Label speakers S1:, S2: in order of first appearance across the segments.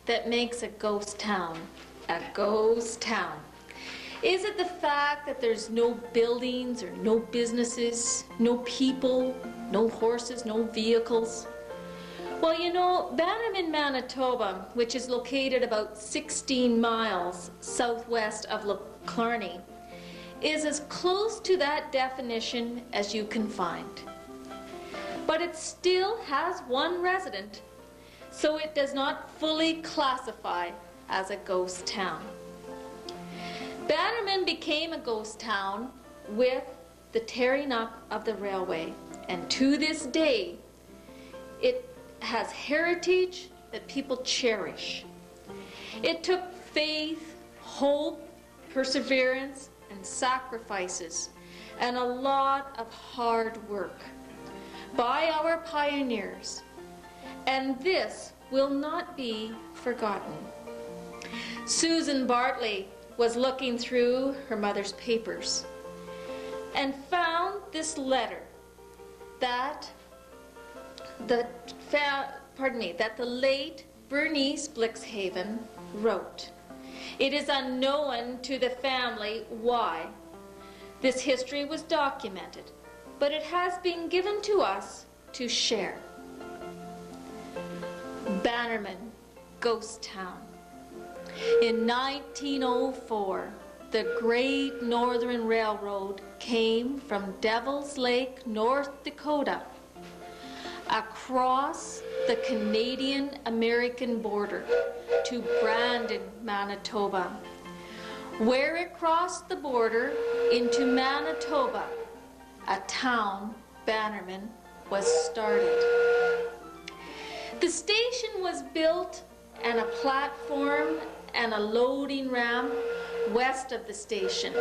S1: That makes a ghost town a ghost town? Is it the fact that there's no buildings or no businesses, no people, no horses, no vehicles? Well, you know, Bannerman, Manitoba, which is located about 16 miles southwest of Killarney, is as close to that definition as you can find. But it still has one resident, so it does not fully classify as a ghost town. Bannerman became a ghost town with the tearing up of the railway, and to this day it has heritage that people cherish. It took faith, hope, perseverance, and sacrifices, and a lot of hard work by our pioneers, and this will not be forgotten. Susan Bartley was looking through her mother's papers and found this letter that the late Bernice Blixhaven wrote. It is unknown to the family why this history was documented, but it has been given to us to share. Bannerman, ghost town. In 1904, the Great Northern Railroad came from Devil's Lake, North Dakota, across the Canadian-American border to Brandon, Manitoba. Where it crossed the border into Manitoba, a town, Bannerman, was started. The station was built and a platform and a loading ramp west of the station.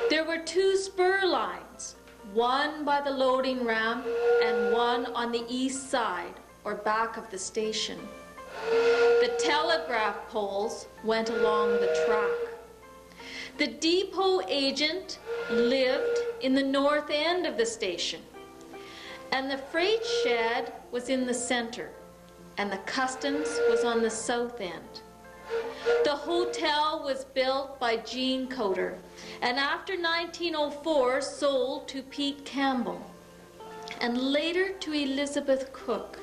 S1: There were two spur lines, one by the loading ramp and one on the east side or back of the station. The telegraph poles went along the track. The depot agent lived in the north end of the station, and the freight shed was in the center, and the customs was on the south end. The hotel was built by Jean Coder, and after 1904 sold to Pete Campbell, and later to Elizabeth Cook.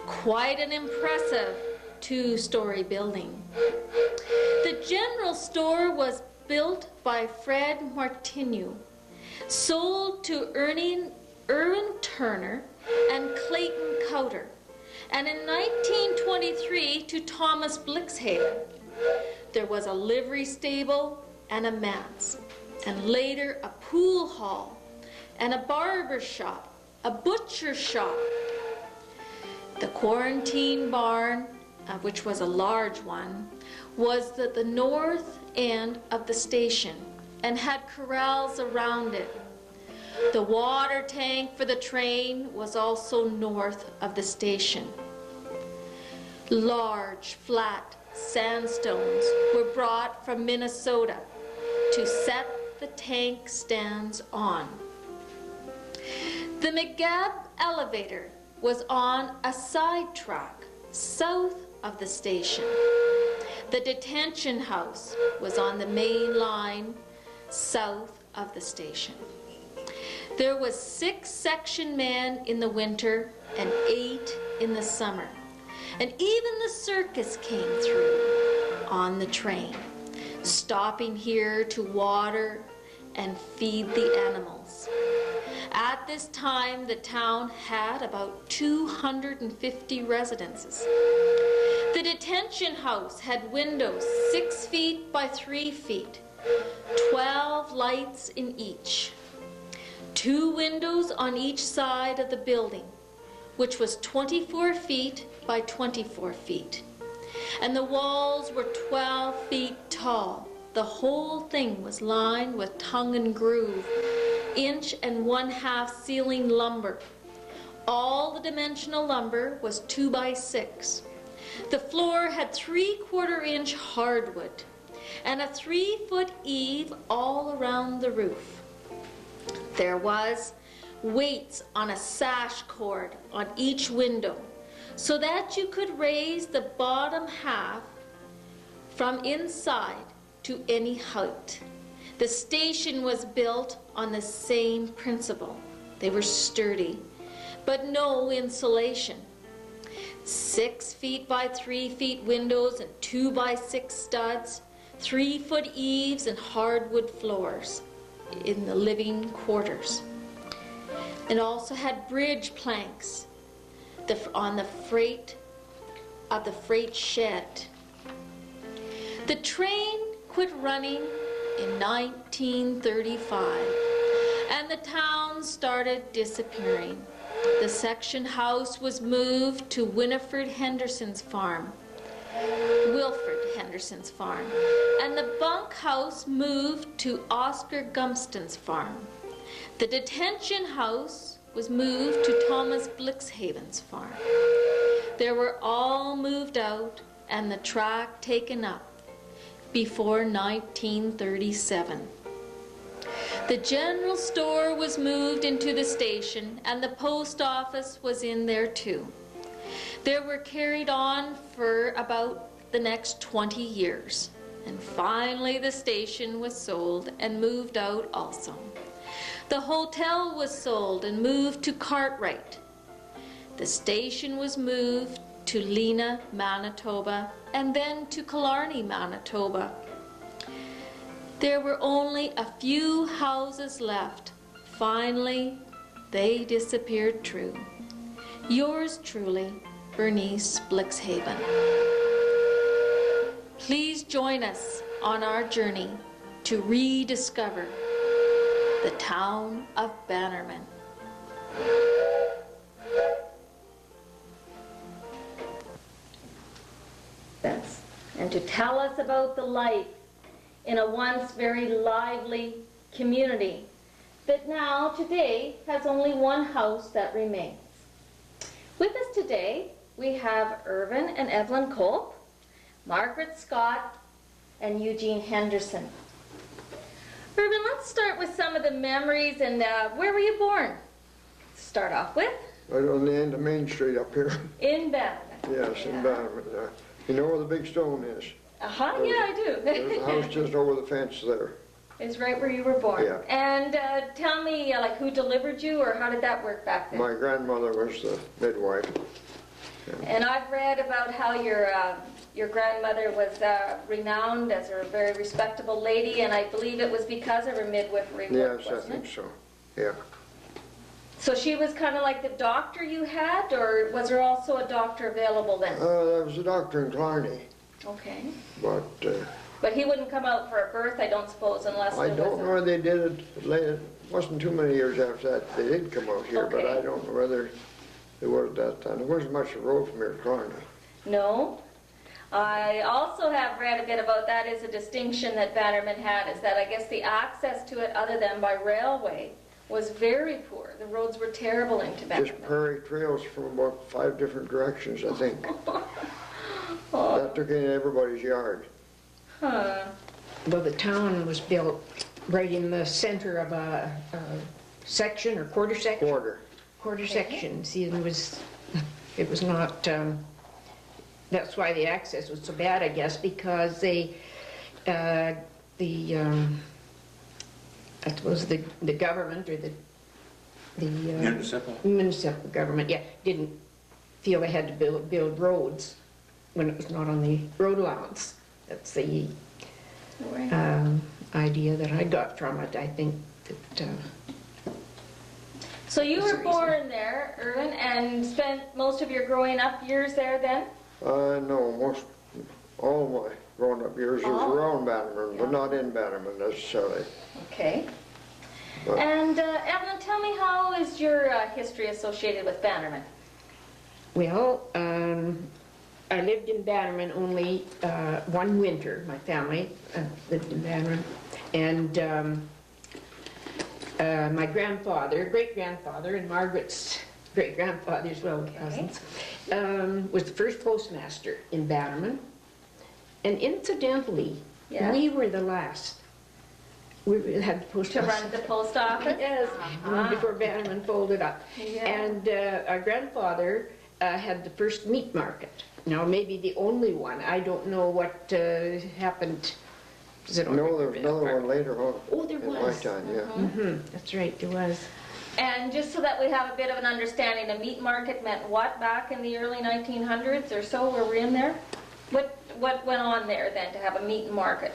S1: Quite an impressive two-story building. The general store was built by Fred Martineau, sold to Irwin Turner and Clayton Coder, and in 1923 to Thomas Blixhaven. There was a livery stable and a manse, and later a pool hall and a barber shop, a butcher shop. The quarantine barn, which was a large one, was at the north end of the station and had corrals around it. The water tank for the train was also north of the station. Large, flat sandstones were brought from Minnesota to set the tank stands on. The McGab elevator was on a side track south of the station. The detention house was on the main line south of the station. There was 6 section men in the winter and 8 in the summer. And even the circus came through on the train, stopping here to water and feed the animals. At this time, the town had about 250 residences. The detention house had windows 6 feet by 3 feet, 12 lights in each. 2 windows on each side of the building, which was 24 feet by 24 feet. And the walls were 12 feet tall. The whole thing was lined with tongue and groove, 1 1/2 inch ceiling lumber. All the dimensional lumber was 2 by 6. The floor had 3/4 inch hardwood and a 3-foot eave all around the roof. There was weights on a sash cord on each window so that you could raise the bottom half from inside to any height. The station was built on the same principle. They were sturdy, but no insulation. 6 feet by 3 feet windows and 2 by 6 studs, 3-foot eaves and hardwood floors in the living quarters. It also had bridge planks on the freight shed. The train quit running in 1935 and the town started disappearing. The section house was moved to Wilfred Henderson's farm, and the bunk house moved to Oscar Gumston's farm. The detention house was moved to Thomas Blixhaven's farm. They were all moved out and the tract taken up before 1937. The general store was moved into the station and the post office was in there too. They were carried on for about the next 20 years. And finally the station was sold and moved out also. The hotel was sold and moved to Cartwright. The station was moved to Lena, Manitoba, and then to Killarney, Manitoba. There were only a few houses left. Finally, they disappeared too. Yours truly, Bernice Blixhaven. Please join us on our journey to rediscover the town of Bannerman. And to tell us about the life in a once very lively community that now today has only one house that remains. With us today we have Irvin and Evelyn Culp, Margaret Scott, and Eugene Henderson. Irvin, let's start with some of the memories and where were you born? Start off with?
S2: Right on the end of Main Street up here.
S1: In Bannerman.
S2: Yes, in Bannerman. You know where the big stone is?
S1: Yeah, I do.
S2: There's a house just over the fence there.
S1: It's right where you were born.
S2: Yeah.
S1: And tell me, like, who delivered you, or how did that work back then?
S2: My grandmother was the midwife. Yeah.
S1: And I've read about how your grandmother was renowned as a very respectable lady, and I believe it was because of her midwifery work,
S2: yes, I think so. Yeah.
S1: So she was kind of like the doctor you had, or was there also a doctor available then?
S2: There was a doctor in Killarney.
S1: Okay.
S2: But
S1: he wouldn't come out for a birth, I don't suppose, unless
S2: I don't know whether they did it later. It wasn't too many years after that they did come out here,
S1: okay.
S2: But I don't know whether they were at that time. There wasn't much of a road from here to Killarney.
S1: No. I also have read a bit about that as a distinction that Bannerman had, is that I guess the access to it other than by railway was very poor. The roads were terrible into Bannerman.
S2: Just prairie trails from about 5 different directions, I think. That took in everybody's yard.
S1: Huh.
S3: Well, the town was built right in the center of a section or quarter section. Quarter section. See, it was not. That's why the access was so bad, I guess, because they, I suppose the government or the municipal government, yeah, didn't feel they had to build roads when it was not on the road allowance. That's the idea that I got from it. I think that.
S1: So you were born there, Irvin, and spent most of your growing up years there then?
S2: No, all my growing up years was around Bannerman, but not in Bannerman necessarily.
S1: Okay. And Evelyn, tell me, how is your history associated with Bannerman?
S3: Well, I lived in Bannerman only one winter. My family lived in Bannerman. And my grandfather, great-grandfather, and Margaret's great-grandfather as well, cousins, was the first postmaster in Bannerman. And incidentally, we were the last. We had the post
S1: To
S3: office.
S1: run the post office?
S3: Yes, before Bannerman folded up.
S1: Yeah.
S3: And our grandfather had the first meat market. Now, maybe the only one. I don't know what happened.
S2: No, there was another one later on.
S3: Oh, there was.
S2: In my time, yeah.
S3: That's right, there was.
S1: And just so that we have a bit of an understanding, a meat market meant what back in the early 1900s or so? Were we in there? What went on there then to have a meat market?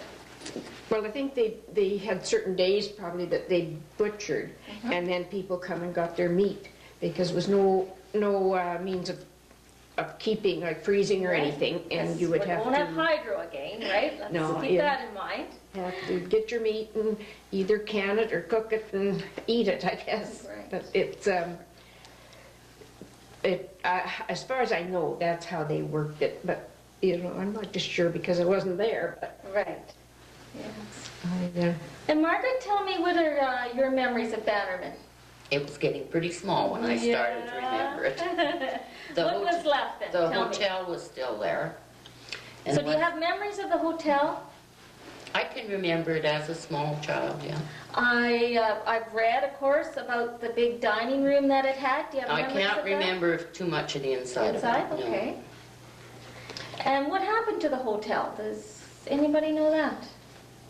S3: Well, I think they had certain days probably that they butchered, and then people come and got their meat, because there was no means of keeping, like freezing or anything, and you would have to...
S1: We won't have hydro again, right? Let's keep that in mind.
S3: You have to get your meat and either can it or cook it and eat it, I guess.
S1: Right.
S3: But it's, as far as I know, that's how they worked it, but, you know, I'm not just sure because I wasn't there, but...
S1: Right. Yes.
S3: Yeah.
S1: And Margaret, tell me, what are your memories of Bannerman?
S4: It was getting pretty small when I started to remember it.
S1: What was left then?
S4: The
S1: Tell me.
S4: hotel was still there. And
S1: So do you have memories of the hotel?
S4: I can remember it as a small child, yeah.
S1: I've read, of course, about the big dining room that it had. Do you have
S4: I
S1: memories
S4: can't
S1: of that?
S4: remember too much of the inside
S1: Inside?
S4: of it. no.
S1: Okay. And what happened to the hotel? Does anybody know that?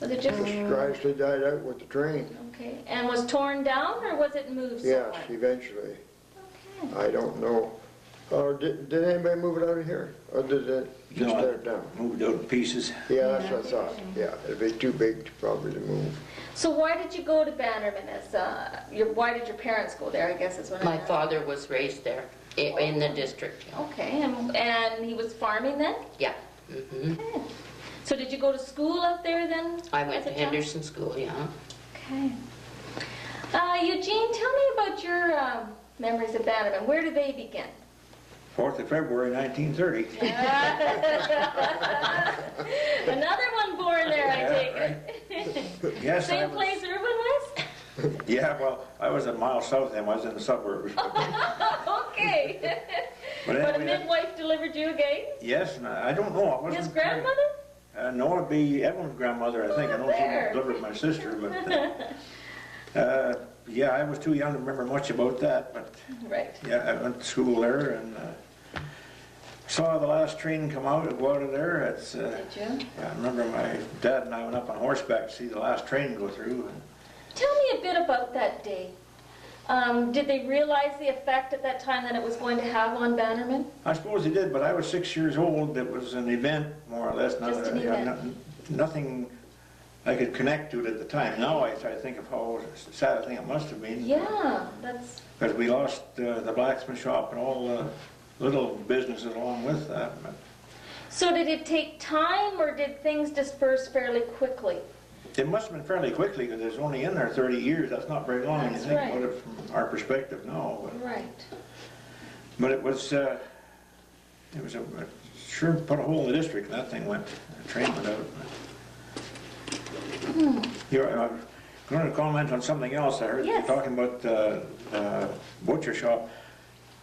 S1: Was it just...
S2: Just gradually died out with the train.
S1: Okay. And was torn down, or was it moved somewhere?
S2: Yes, eventually.
S1: Okay.
S2: I don't know. Did anybody move it out of here? Or did it just tear it down?
S5: Moved out in pieces.
S2: Yeah, that's what I thought. Yeah, it'd be too big probably to move.
S1: So why did you go to Bannerman as, why did your parents go there, I guess is what I'm
S4: My
S1: asking.
S4: father was raised there, in the district. Yeah.
S1: Okay, and he was farming then?
S4: Yeah. hmm
S1: Okay. So did you go to school up there then?
S4: I went
S1: as
S4: to
S1: a child?
S4: Henderson School, yeah.
S1: Okay. Eugene, tell me about your memories of Bannerman. Where did they begin?
S5: 4th of February, 1930.
S1: Another one born there, I take it.
S5: Yes,
S1: Same place Urban was?
S5: Yeah, well, I was a mile south of them. I was in the suburbs.
S1: Okay.
S5: But
S1: But a
S5: anyway,
S1: midwife delivered you again?
S5: yes, and I don't know. It wasn't
S1: His grandmother?
S5: No, it'd be Evelyn's grandmother, I think. I know
S1: there.
S5: she delivered my sister, but yeah, I was too young to remember much about that. But
S1: Right.
S5: yeah, I went to school there and saw the last train come out and go out of there. It's
S1: Did you?
S5: yeah, I remember my dad and I went up on horseback to see the last train go through. And
S1: Tell me a bit about that day. Did they realize the effect at that time that it was going to have on Bannerman?
S5: I suppose he did, but I was 6 years old. It was an event, more or less.
S1: Just an event.
S5: Nothing I could connect to it at the time. Now I try to think of how sad I think it must have been.
S1: Yeah, that's...
S5: Because we lost the blacksmith shop and all the little businesses along with that. But
S1: So did it take time, or did things disperse fairly quickly?
S5: it must have been fairly quickly because it was only in there 30 years. That's not very long when you
S1: That's
S5: think
S1: right.
S5: about it from our perspective now.
S1: Right.
S5: But it was it sure put a hole in the district. That thing went, the train went out. I'm going to comment on something else. I heard
S1: Yes.
S5: you talking about the butcher shop.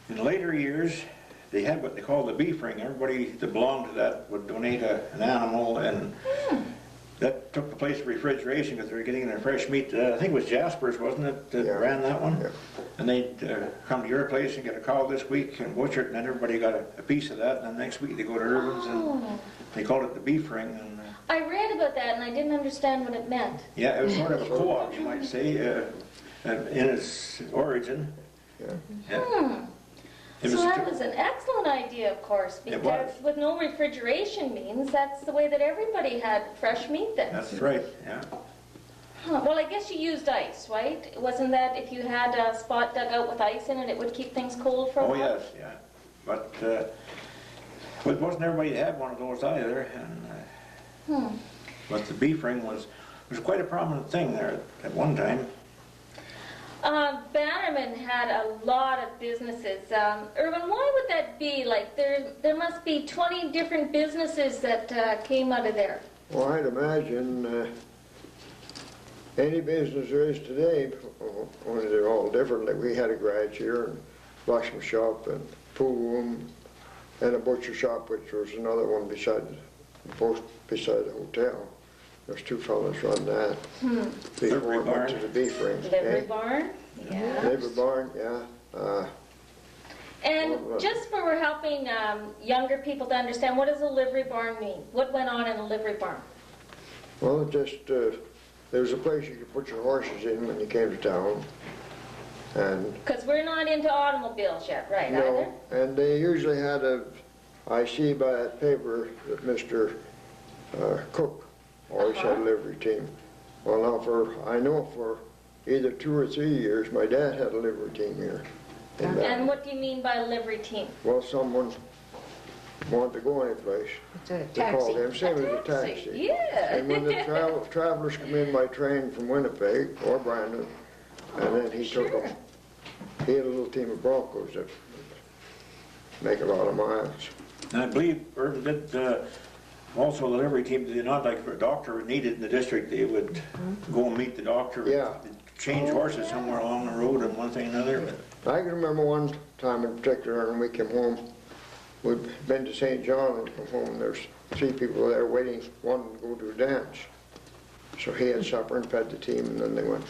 S5: In later years, they had what they called the beef ring. Everybody that belonged to that would donate an animal, and that took the place of refrigeration because they were getting their fresh meat. I think it was Jasper's, wasn't it, that
S2: Yeah.
S5: ran that one?
S2: Yeah.
S5: And they'd come to your place and get a cow this week and butcher it, and then everybody got a piece of that, and then next week they go to Irvin's and they called it the beef ring. And
S1: I read about that and I didn't understand what it meant.
S5: yeah, it was sort of a co-op, you might say, in its origin.
S2: Yeah.
S5: Yeah. It
S1: So
S5: was
S1: that was an excellent idea, of course,
S5: It
S1: because
S5: was.
S1: with no refrigeration means that's the way that everybody had fresh meat then.
S5: That's right, yeah.
S1: Huh. Well, I guess you used ice, right? Wasn't that if you had a spot dug out with ice in it, it would keep things cold for a
S5: Oh,
S1: while?
S5: yes, yeah. But it wasn't everybody that had one of those either. And but the beef ring was quite a prominent thing there at one time.
S1: Bannerman had a lot of businesses. Irwin, why would that be? Like, there must be 20 different businesses that came out of there.
S2: Well, I'd imagine any business there is today, only they're all different. Like we had a garage here, and blacksmith shop, and pool room, and a butcher shop, which was another one beside the hotel. There's two fellas run that. Before it went to the beef ring.
S1: Livery barn? Yeah.
S2: Livery barn, yeah.
S1: And just for helping younger people to understand, what does a livery barn mean? What went on in a livery barn?
S2: Well, just, there was a place you could put your horses in when you came to town. And
S1: Because we're not into automobiles yet, right,
S2: no, and they usually had I see by that paper that Mr. Cook always had a livery team. Well, now I know for either 2 or 3 years, my dad had a livery team here.
S1: And what do you mean by a livery team?
S2: Well, someone wanted to go anyplace.
S3: It's a
S2: They called
S3: taxi.
S2: him, same as a taxi.
S1: Yeah.
S2: And when the travelers come in by train from Winnipeg or Brandon, and then he took them. He had a little team of Broncos that make a lot of miles.
S5: And I believe Irvin did also the livery team, did not, like if a doctor was needed in the district, they would go and meet the doctor.
S2: Yeah.
S5: Change horses somewhere along the road and one thing and another.
S2: I can remember one time in particular when we came home, we'd been to St. John and come home, and there's 3 people there waiting, one to go to a dance. So he had supper and fed the team, and then they went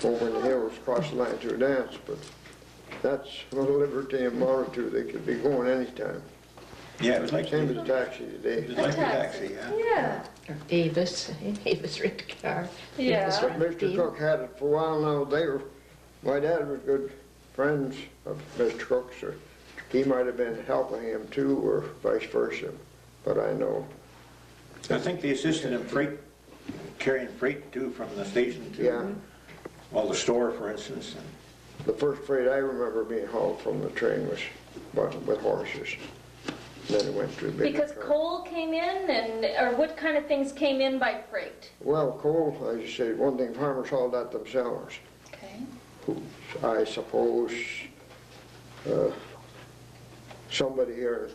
S2: over in the hills, across the line to a dance. But that's a little liberty and multitude, they could be going anytime.
S5: Yeah, it was like
S2: Same as a taxi today.
S5: It was like a taxi, yeah.
S1: Yeah.
S3: Or Davis rented a car.
S1: Yeah.
S3: Davis
S2: But
S3: rented
S2: Mr.
S3: team.
S2: Cook had it for a while now. My dad was good friends of Mr. Cook's, so he might have been helping him too, or vice versa, but I know.
S5: I think they assisted in freight, carrying freight too from the station to,
S2: Yeah.
S5: well, the store, for instance.
S2: The first freight I remember being hauled from the train was with horses. Then it went to a big
S1: Because
S2: truck.
S1: coal came in, or what kind of things came in by freight?
S2: Well, coal, as you say, one thing, farmers hauled that themselves.
S1: Okay.
S2: I suppose somebody here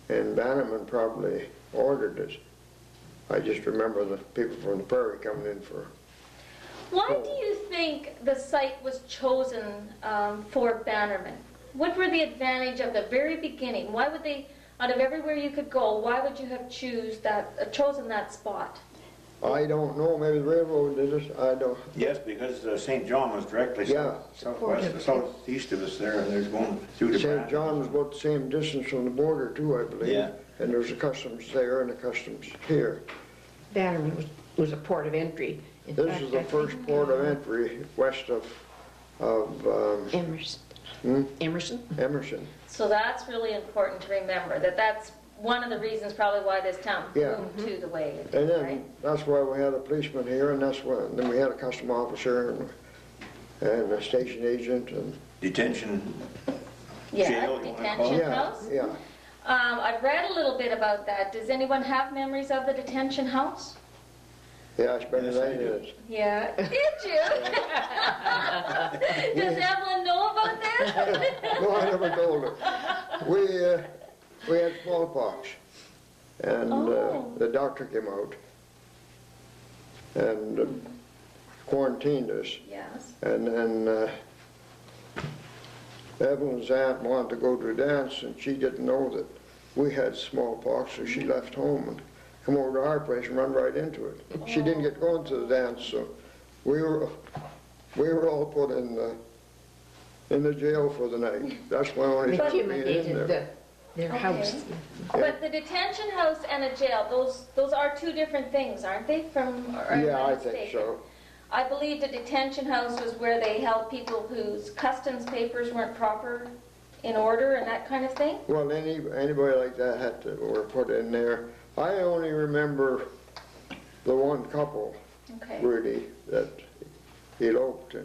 S2: in Bannerman probably ordered it. I just remember the people from the prairie coming in for.
S1: Why do you think the site was chosen for Bannerman? What were the advantage of the very beginning? Why would they, out of everywhere you could go, why would you have chosen that spot?
S2: I don't know, maybe the railroad did it, I don't.
S5: Yes, because St. John was directly
S2: Yeah.
S5: southeast of us there, and there's going through the.
S2: St. John was about the same distance from the border too, I believe.
S5: Yeah.
S2: And there's a customs there and a customs here.
S3: Bannerman was a port of entry. In
S2: This
S3: fact,
S2: is the
S3: I
S2: first
S3: think,
S2: port of entry west of
S3: Emerson. Emerson?
S2: Emerson.
S1: So that's really important to remember, that's one of the reasons probably why this town
S2: Yeah.
S1: boomed to the way it
S2: And
S1: did,
S2: then,
S1: right?
S2: that's why we had a policeman here, and then we had a custom officer and a station agent, and,
S5: Detention.
S1: Yeah,
S5: Jail, you wanna call
S1: detention
S5: it?
S2: yeah,
S1: house.
S2: yeah.
S1: I've read a little bit about that. Does anyone have memories of the detention house?
S2: Yeah, I spent
S5: Yes,
S2: the
S5: I
S2: night in
S5: do.
S2: it.
S1: Yeah. Did you? Does Evelyn know about this?
S2: No, I never told her. We had smallpox, and
S1: Oh.
S2: the doctor came out and quarantined us.
S1: Yes.
S2: And then Evelyn's aunt wanted to go to a dance, and she didn't know that we had smallpox, so she left home and come over to our place and run right into it. She didn't get going to the dance, so we were all put in the jail for the night. That's why I only
S3: They
S2: started being in
S3: accommodated
S2: there.
S3: their
S1: Okay.
S3: house.
S1: But the detention house and a jail, those are two different things, aren't they? Or am
S2: Yeah, I think
S1: mistaken?
S2: so.
S1: I believe the detention house was where they held people whose customs papers weren't proper in order and that kind of thing?
S2: Well, anybody like that were put in there. I only remember the one couple,
S1: Okay.
S2: really, that eloped,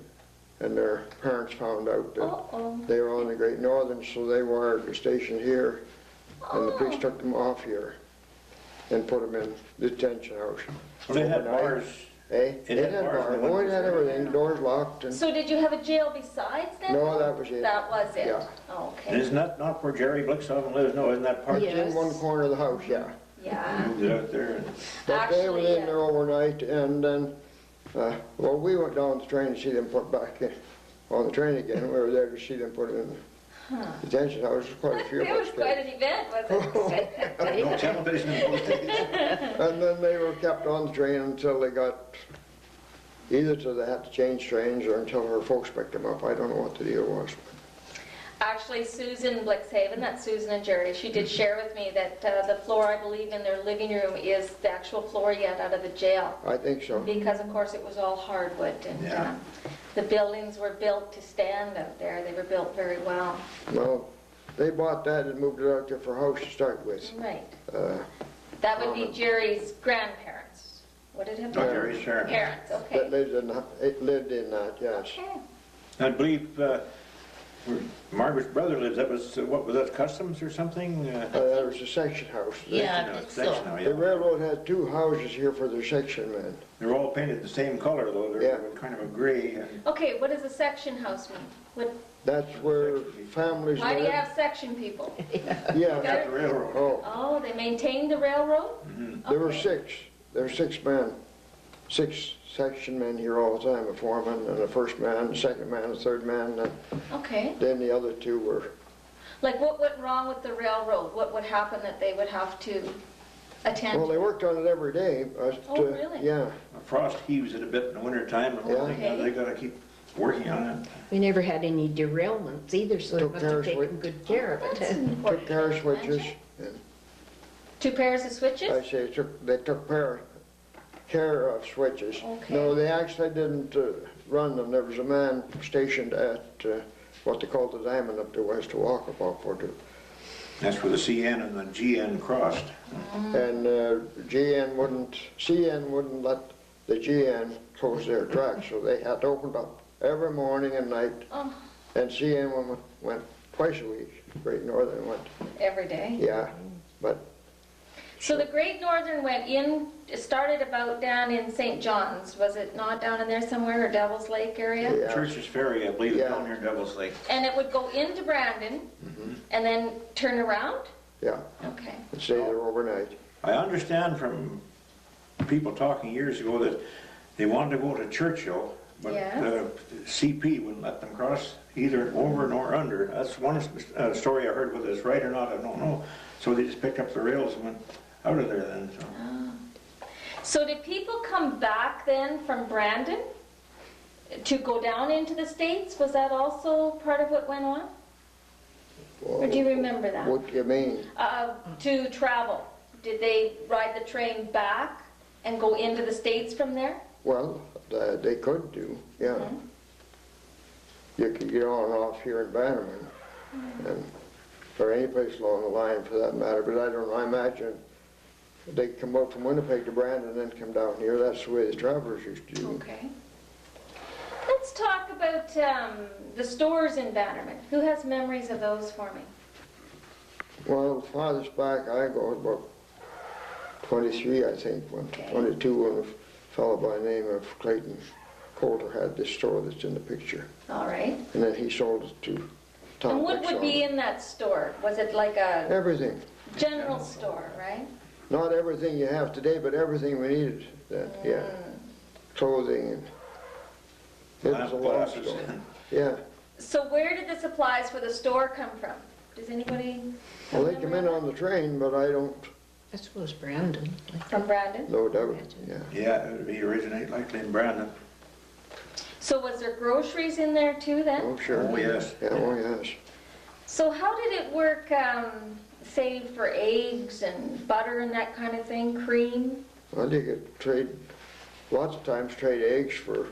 S2: and their parents found out that
S1: Uh-oh.
S2: they were on the Great Northern, so they wired the station here, and the police
S1: Oh.
S2: took them off here and put them in detention house.
S5: Well, they had
S2: overnight.
S5: bars
S2: Eh?
S5: It had bars in the
S2: Oh, it had
S5: windows.
S2: everything, doors locked and,
S1: So did you have a jail besides then?
S2: no, that was it.
S1: That was it?
S2: Yeah.
S5: And
S1: Okay,
S5: isn't that not where Jerry Blickstoff lives? No, isn't that part?
S3: Yeah.
S2: It's in one corner of the house, yeah.
S1: yeah.
S5: Moved it out there. And
S2: But they were
S1: Actually,
S2: in there overnight, and then, well, we went down the train to see them put back in, on the train again. We were there to see them put in the detention house. Quite a few of
S1: It was
S2: us
S1: quite
S2: came.
S1: an event, wasn't it?
S5: no television in those days.
S2: And then they were kept on the train until they got, either till they had to change trains or until her folks picked them up. I don't know what the deal was.
S1: Actually, Susan Blixhaven, that's Susan and Jerry, she did share with me that the floor, I believe, in their living room is the actual floor yet out of the jail.
S2: I think so.
S1: Because, of course, it was all hardwood, and
S5: Yeah.
S1: the buildings were built to stand out there. They were built very well.
S2: Well, they bought that and moved it out there for a house to start with.
S1: Right.
S2: Uh,
S1: That would be Jerry's grandparents. What did it have?
S5: No, Jerry's parents.
S1: Parents,
S2: That
S1: okay.
S2: lived in that, yes.
S1: Okay.
S5: I believe where Margaret's brother lives, that was, what was that, Customs or something?
S2: There was a section house.
S4: Yeah, I think so.
S2: The railroad had two houses here for their section men.
S5: They're all painted the same color though,
S2: Yeah.
S5: they're kind of a gray. And
S1: Okay, what does a section house mean? What,
S2: That's where families
S1: why do you
S2: lived.
S1: have section people?
S2: Yeah.
S5: Got the railroad.
S2: Oh,
S1: Oh, they maintained the railroad?
S2: there were
S1: Okay.
S2: six. There were 6 men, 6 section men here all the time, a foreman and a first man, a second man, a third man, and
S1: Okay.
S2: then the other 2 were,
S1: Like, what went wrong with the railroad? What would happen that they would have to attend?
S2: well, they worked on it every day. But,
S1: Oh, really?
S2: Yeah.
S5: Frost heaves it a bit in the winter time, and
S2: Yeah.
S5: they gotta keep working on it.
S3: We never had any derailments either, so they
S2: Took
S3: must
S2: care
S3: have
S2: of
S3: taken good care of
S1: That's
S3: it.
S1: an important
S2: Took care of
S1: thing to
S2: switches.
S1: mention.
S2: And
S1: 2 pairs of switches?
S2: I say they took care of switches.
S1: Okay.
S2: No, they actually didn't run them. There was a man stationed at what they called the diamond up there west of Walkabout for to.
S5: That's where the CN and the GN crossed.
S2: And CN wouldn't let the GN close their tracks, so they had to open up every morning and night.
S1: Oh,
S2: And CN went twice a week. Great Northern went,
S1: every day.
S2: yeah, but
S1: So the Great Northern went in, it started about down in St. John's, was it not down in there somewhere, or Devil's Lake area?
S2: yeah.
S5: Church's Ferry, I believe, is
S2: Yeah.
S5: down near Devil's Lake.
S1: And it would go into Brandon and then turn around?
S2: Yeah,
S1: Okay.
S2: and stay there overnight.
S5: I understand from people talking years ago that they wanted to go to Churchill, but
S1: Yes.
S5: the CP wouldn't let them cross either over nor under. That's one story I heard, whether it's right or not, I don't know. So they just picked up the rails and went out of there then, so.
S1: So did people come back then from Brandon to go down into the States? Was that also part of what went on? Or do you remember that?
S2: What do you mean?
S1: To travel. Did they ride the train back and go into the States from there?
S2: Well, they could do, yeah. You could get on and off here in Bannerman, and, or any place along the line for that matter, but I don't know, I imagine they come up from Winnipeg to Brandon and then come down here. That's the way the travelers used to do.
S1: Okay. Let's talk about the stores in Bannerman. Who has memories of those for me?
S2: Well, farthest back I go about 23, I think, when
S1: Okay.
S2: 22 when a fellow by the name of Clayton Coulter had this store that's in the picture.
S1: All right.
S2: And then he sold it to Tom
S1: And what would be
S2: Dixon.
S1: in that store? Was it like a
S2: Everything.
S1: general store, right?
S2: Not everything you have today, but everything we needed then, yeah. Clothing and, it was a long
S5: Glasses.
S2: store. Yeah.
S1: So where did the supplies for the store come from? Does anybody
S2: Well, they come in on the train, but I don't
S3: I suppose Brandon.
S1: from Brandon?
S2: know doubt, yeah.
S5: Yeah, it would be originate likely in Brandon.
S1: So was there groceries in there too then?
S2: Oh, sure.
S5: Oh, yes.
S2: Yeah, oh, yes.
S1: So how did it work, say for eggs and butter and that kind of thing, cream?
S2: Well, you could trade, lots of times trade eggs for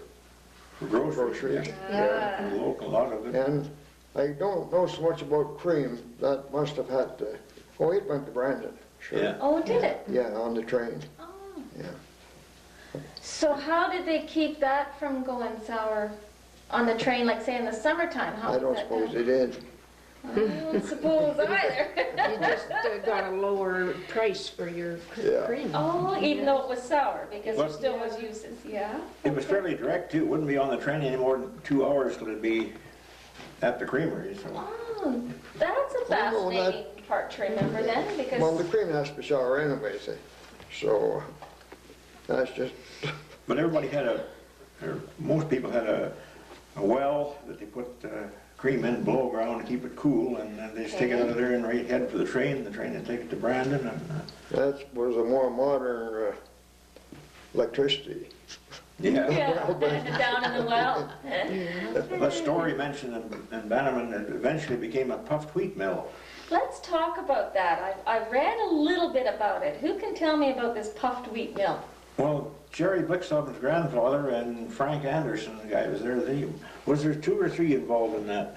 S5: For groceries,
S2: groceries.
S5: yeah.
S1: Ah.
S5: For local, a lot of it.
S2: And I don't know so much about cream. That must have had to, oh, it went to Brandon, sure.
S5: Yeah.
S1: Oh, did it?
S2: Yeah, on the train,
S1: Oh.
S2: yeah.
S1: So how did they keep that from going sour on the train, like say in the summertime? How
S2: I
S1: was
S2: don't
S1: that
S2: suppose
S1: done?
S2: they did.
S1: I don't suppose either.
S3: You just got a lower price for your
S2: Yeah.
S3: cream.
S1: Oh, even though it was sour, because there
S5: What?
S1: still was uses, yeah?
S5: It was fairly direct too, it wouldn't be on the train any more than 2 hours till it'd be at the creamery, so.
S1: Oh, that's a
S2: Oh, no, that-
S1: fascinating part to remember then,
S2: Well, the
S1: because,
S2: cream has to be sour anyway, see, so that's just,
S5: But everybody had or most people had a well that they put cream in below ground to keep it cool, and then they just take it out of there and right head for the train would take it to Brandon, and
S2: that was a more modern electricity.
S5: yeah.
S1: yeah, down in the well.
S5: That story mentioned in Bannerman, it eventually became a puffed wheat mill.
S1: Let's talk about that. I've read a little bit about it. Who can tell me about this puffed wheat mill?
S5: Well, Jerry Blickstoff's grandfather and Frank Anderson, the guy was there, was there 2 or 3 involved in that?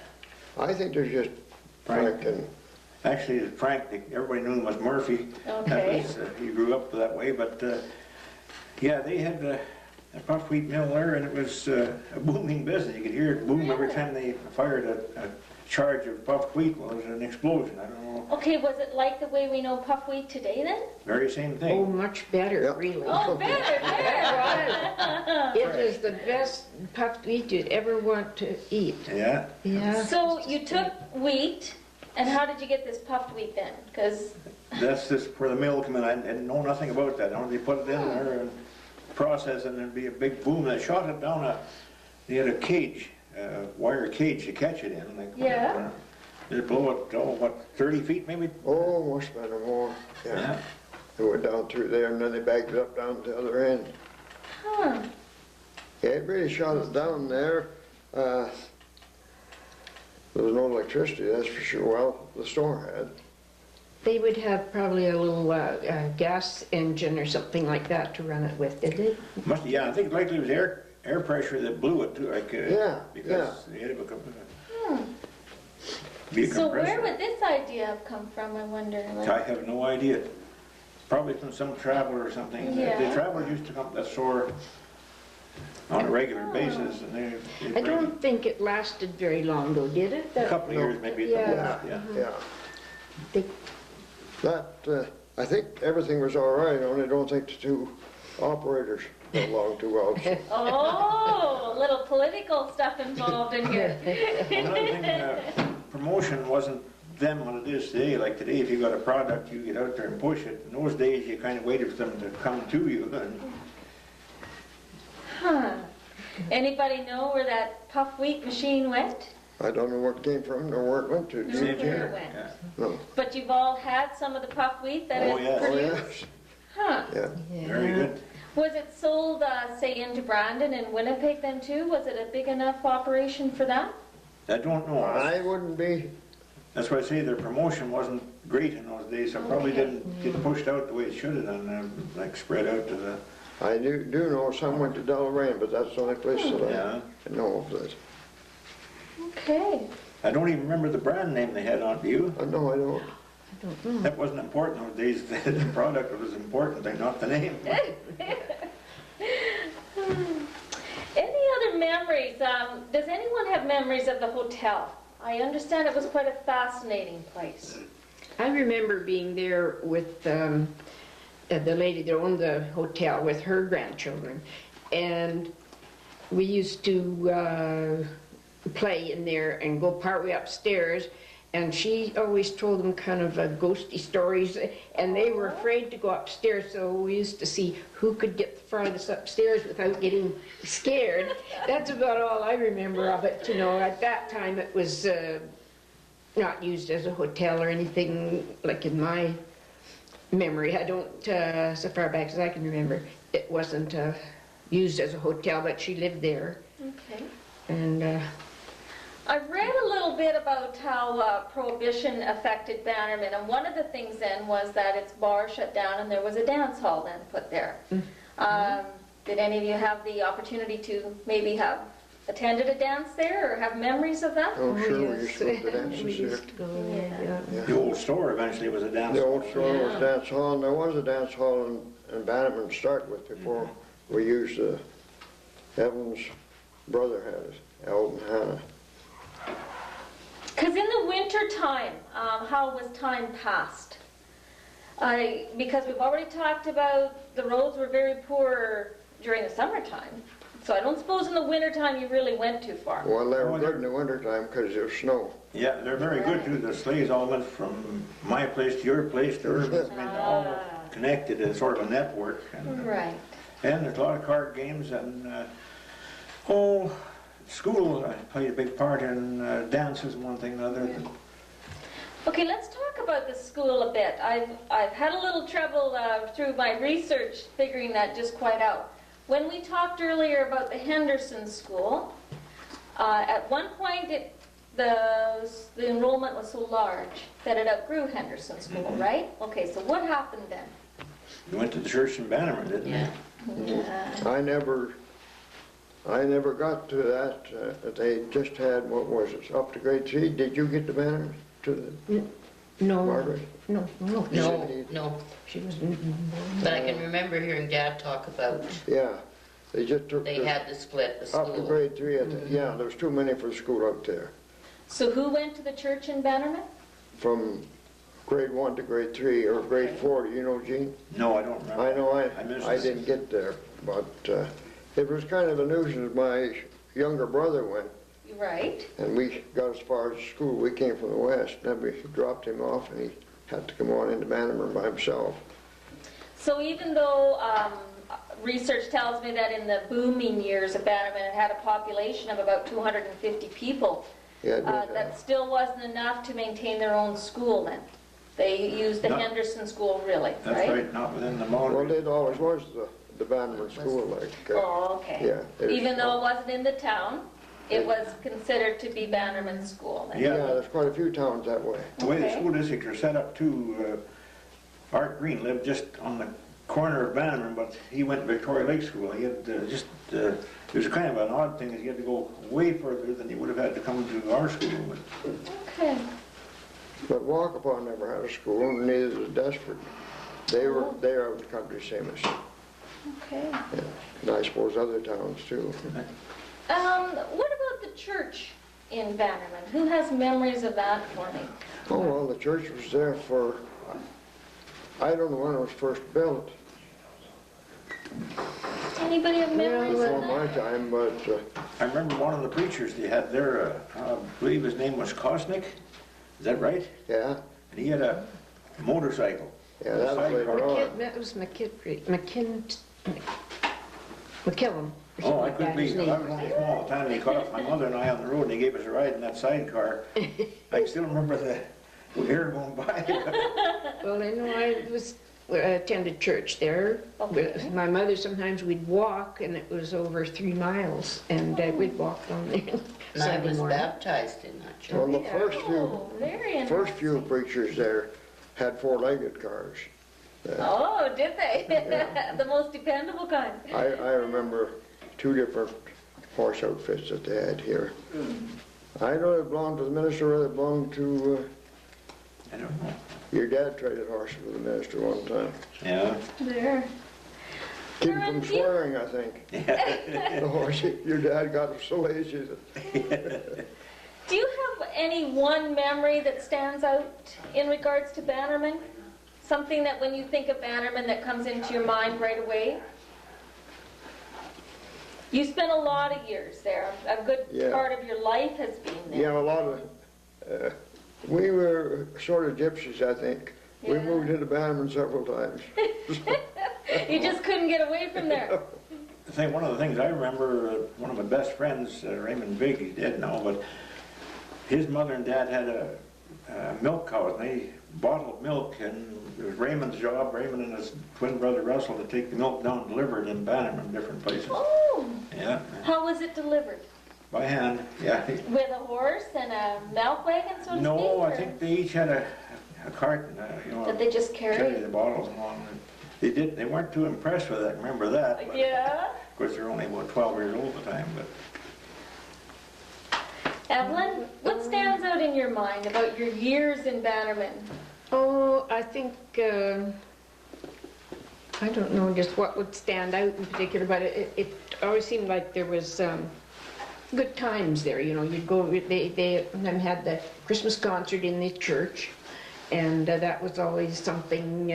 S2: I think there's just Frank and,
S5: Actually, Frank, everybody knew him as Murphy.
S1: Okay.
S5: That was, he grew up that way, but yeah, they had a puffed wheat mill there, and it was a booming business. You could hear it boom every time they fired a charge of puffed wheat. Well, it was an explosion. I don't know.
S1: Okay, was it like the way we know puffed wheat today then?
S5: Very same
S3: Oh,
S5: thing.
S3: much better,
S2: Yep.
S3: really.
S1: Oh, better, better.
S3: It is the best puffed wheat you'd ever want to eat.
S5: Yeah.
S3: Yeah.
S1: So you took wheat, and how did you get this puffed wheat then? Because,
S5: That's just where the mill come in. I didn't know nothing about that. Only they put it in there and process, and there'd be a big boom. They shot it down they had a cage, wire cage to catch it in. Like,
S1: Yeah.
S5: They'd blow it, what, 30 feet maybe?
S2: oh, must have been or more, yeah. They went down through there and then they bagged it up down to the other end.
S1: huh,
S2: Yeah, it really shot it down there. There was no electricity, that's for sure. Well, the store had.
S3: They would have probably a little gas engine or something like that to run it with, did they?
S5: Yeah, I think likely it was air pressure that blew it too, like,
S2: Yeah,
S5: because they had a
S1: so where
S5: compressor.
S1: would this idea have come from, I wonder? Like,
S5: I have no idea. Probably from some traveler or something.
S1: Yeah.
S5: The travelers used to come to that store on a regular basis, and they
S3: I
S5: bring
S3: don't think it lasted very long though, did it?
S5: a couple of years maybe.
S3: Yeah.
S2: Yeah.
S3: They-
S2: That, I think everything was all right, only I don't think the 2 operators got along too well.
S1: oh, a little political stuff involved in here.
S5: Another thing, promotion wasn't then what it is today. Like today, if you got a product, you get out there and push it. In those days, you kind of waited for them to come to you. And
S1: Huh. Anybody know where that puff wheat machine went?
S2: I don't know where it came from, nor where it went to.
S1: No,
S2: Did you?
S1: where it went.
S5: Yeah.
S2: No.
S1: But you've all had some of the puff wheat that
S5: Oh,
S1: is
S5: yes.
S2: Oh,
S1: produced?
S2: yes,
S1: Huh.
S2: yeah.
S5: Very good.
S1: Was it sold, say, into Brandon and Winnipeg then too? Was it a big enough operation for that?
S5: I don't know.
S2: I wouldn't be,
S5: That's why I say their promotion wasn't great in those days, so probably
S1: Okay.
S5: didn't get pushed out the way it should have done, like spread out to the,
S2: I do know some went to Deloraine, but that's the only place that
S5: yeah.
S2: I know of that.
S1: Okay.
S5: I don't even remember the brand name they had on, do you?
S2: No, I don't.
S5: That wasn't important those days, the product was important, not the name.
S1: Any other memories? Does anyone have memories of the hotel? I understand it was quite a fascinating place.
S3: I remember being there with the lady that owned the hotel with her grandchildren, and we used to play in there and go partway upstairs, and she always told them kind of ghosty stories, and they were afraid to go upstairs, so we used to see who could get the farthest upstairs without getting scared. That's about all I remember of it. You know, at that time it was not used as a hotel or anything like in my memory. I don't, so far back as I can remember, it wasn't used as a hotel, but she lived there.
S1: Okay.
S3: And
S1: I've read a little bit about how Prohibition affected Bannerman, and one of the things then was that its bar shut down and there was a dance hall then put there. Did any of you have the opportunity to maybe have attended a dance there or have memories of that?
S2: Oh, sure, we
S3: yes,
S2: used to go to the
S3: we
S2: dances there.
S3: used to go,
S1: Yeah.
S3: yeah.
S5: The old store eventually was a dance.
S2: The old store was
S1: Yeah.
S2: dance hall, and there was a dance hall in Bannerman to start with before we used Evan's brother had it, Eldon Hannah.
S1: Because in the winter time, how was time passed? Because we've already talked about the roads were very poor during the summertime. So I don't suppose in the wintertime you really went too far.
S2: Well, they were good in the wintertime because there's snow.
S5: Yeah, they're very good too. The sleighs all went from my place to your place to Irvin's. I mean, they're all connected in sort of a network. And,
S1: Right.
S5: and there's a lot of card games and, school played a big part in dances and one thing and another.
S1: Okay, let's talk about the school a bit. I've had a little trouble through my research figuring that just quite out. When we talked earlier about the Henderson School, at one point the enrollment was so large that it outgrew Henderson School, right? Okay, so what happened then?
S5: You went to the church in Bannerman, didn't you?
S1: Yeah.
S2: I never got to that. They just had, what was it, up to grade 3? Did you get the banner to the
S3: No,
S2: Margaret?
S3: no.
S4: No,
S3: She was,
S4: but I can remember hearing Dad talk about
S2: Yeah, they just took
S4: they had to split the
S2: up to
S4: school.
S2: grade 3. Yeah, there was too many for the school up there.
S1: So who went to the church in Bannerman?
S2: From grade 1 to grade 3 or grade 4, you know, Gene?
S5: No, I don't remember.
S2: I know
S5: missed
S2: I
S5: it.
S2: didn't get there, but it was kind of a nuisance. My younger brother went,
S1: Right.
S2: and we got as far as school. We came from the west, and then we dropped him off, and he had to come on into Bannerman by himself.
S1: So even though research tells me that in the booming years of Bannerman it had a population of about 250 people,
S2: Yeah, it did have.
S1: that still wasn't enough to maintain their own school then. They used the
S5: No.
S1: Henderson School really,
S5: That's right, not within the
S2: Well,
S5: boundary.
S2: it always was the Bannerman school, like.
S1: Oh, okay.
S2: Yeah, it was-
S1: Even though it wasn't in the town, it was considered to be Bannerman School then?
S5: Yeah.
S2: Yeah, there's quite a few towns that way.
S5: The way the
S1: Okay.
S5: school districts are set up too, Art Green lived just on the corner of Bannerman, but he went to Victoria Lake School. He had it was kind of an odd thing that he had to go way further than he would have had to come to our school. But
S1: Okay.
S2: But Walkapaw never had a school, and neither did Desford. They're out in the country, same as,
S1: Okay.
S2: and I suppose other towns too.
S1: What about the church in Bannerman? Who has memories of that for me?
S2: Oh, well, the church was there for, I don't know when it was first built,
S1: Anybody have memories
S2: before
S1: of that?
S2: my time, but
S5: I remember one of the preachers they had there, I believe his name was Kosnick. Is that right?
S2: yeah,
S5: And he had a motorcycle.
S2: yeah, that was later on.
S3: that was McKillum.
S5: Oh, I couldn't
S3: His
S5: believe it.
S3: name.
S5: I was only small at the time. He caught up my mother and I on the road and he gave us a ride in that sidecar. I can still remember the air going by.
S3: Well, I know I attended church there.
S1: Okay.
S3: With my mother, sometimes we'd walk, and it was over 3 miles, and we'd walk down there.
S4: And I
S3: Sunday
S4: was
S3: morning.
S4: baptized in that church.
S2: Well, the
S1: Oh, very
S2: first few
S1: interesting.
S2: preachers there had 4-legged cars.
S1: Oh, did they? The most dependable kind.
S2: I remember 2 different horse outfits that they had here. I know it belonged to the minister, or it belonged to,
S5: I don't know.
S2: your dad traded horses with the minister one time.
S5: Yeah.
S1: There.
S2: Keep him
S1: Aaron,
S2: from
S1: do you-
S2: swearing, I think. The horse, your dad got him so lazy that,
S1: Do you have any one memory that stands out in regards to Bannerman? Something that when you think of Bannerman that comes into your mind right away? You spent a lot of years there. A good
S2: Yeah.
S1: part of your life has been there.
S2: yeah, a lot of, we were sort of gypsies, I think. We
S1: Yeah.
S2: moved into Bannerman several times.
S1: You just couldn't get away from there.
S5: One of the things I remember, one of my best friends, Raymond Big, he's dead now, but his mother and dad had a milk cow, and they bottled milk, and it was Raymond's job, Raymond and his twin brother Russell, to take the milk down and deliver it in Bannerman, different places.
S1: Oh,
S5: Yeah,
S1: how was it delivered?
S5: by hand, yeah.
S1: With a horse and a milk wagon, so to speak?
S5: No, I
S1: or
S5: think they each had a cart,
S1: That they just
S5: carry
S1: carried?
S5: the bottles along. They weren't too impressed with it, remember that. But
S1: Yeah.
S5: of course, they're only about 12 years old at the time, but
S1: Evelyn, what stands out in your mind about your years in Bannerman?
S3: Oh, I think, I don't know just what would stand out in particular, but it always seemed like there was good times there, you know, you'd go, they had the Christmas concert in the church, and that was always something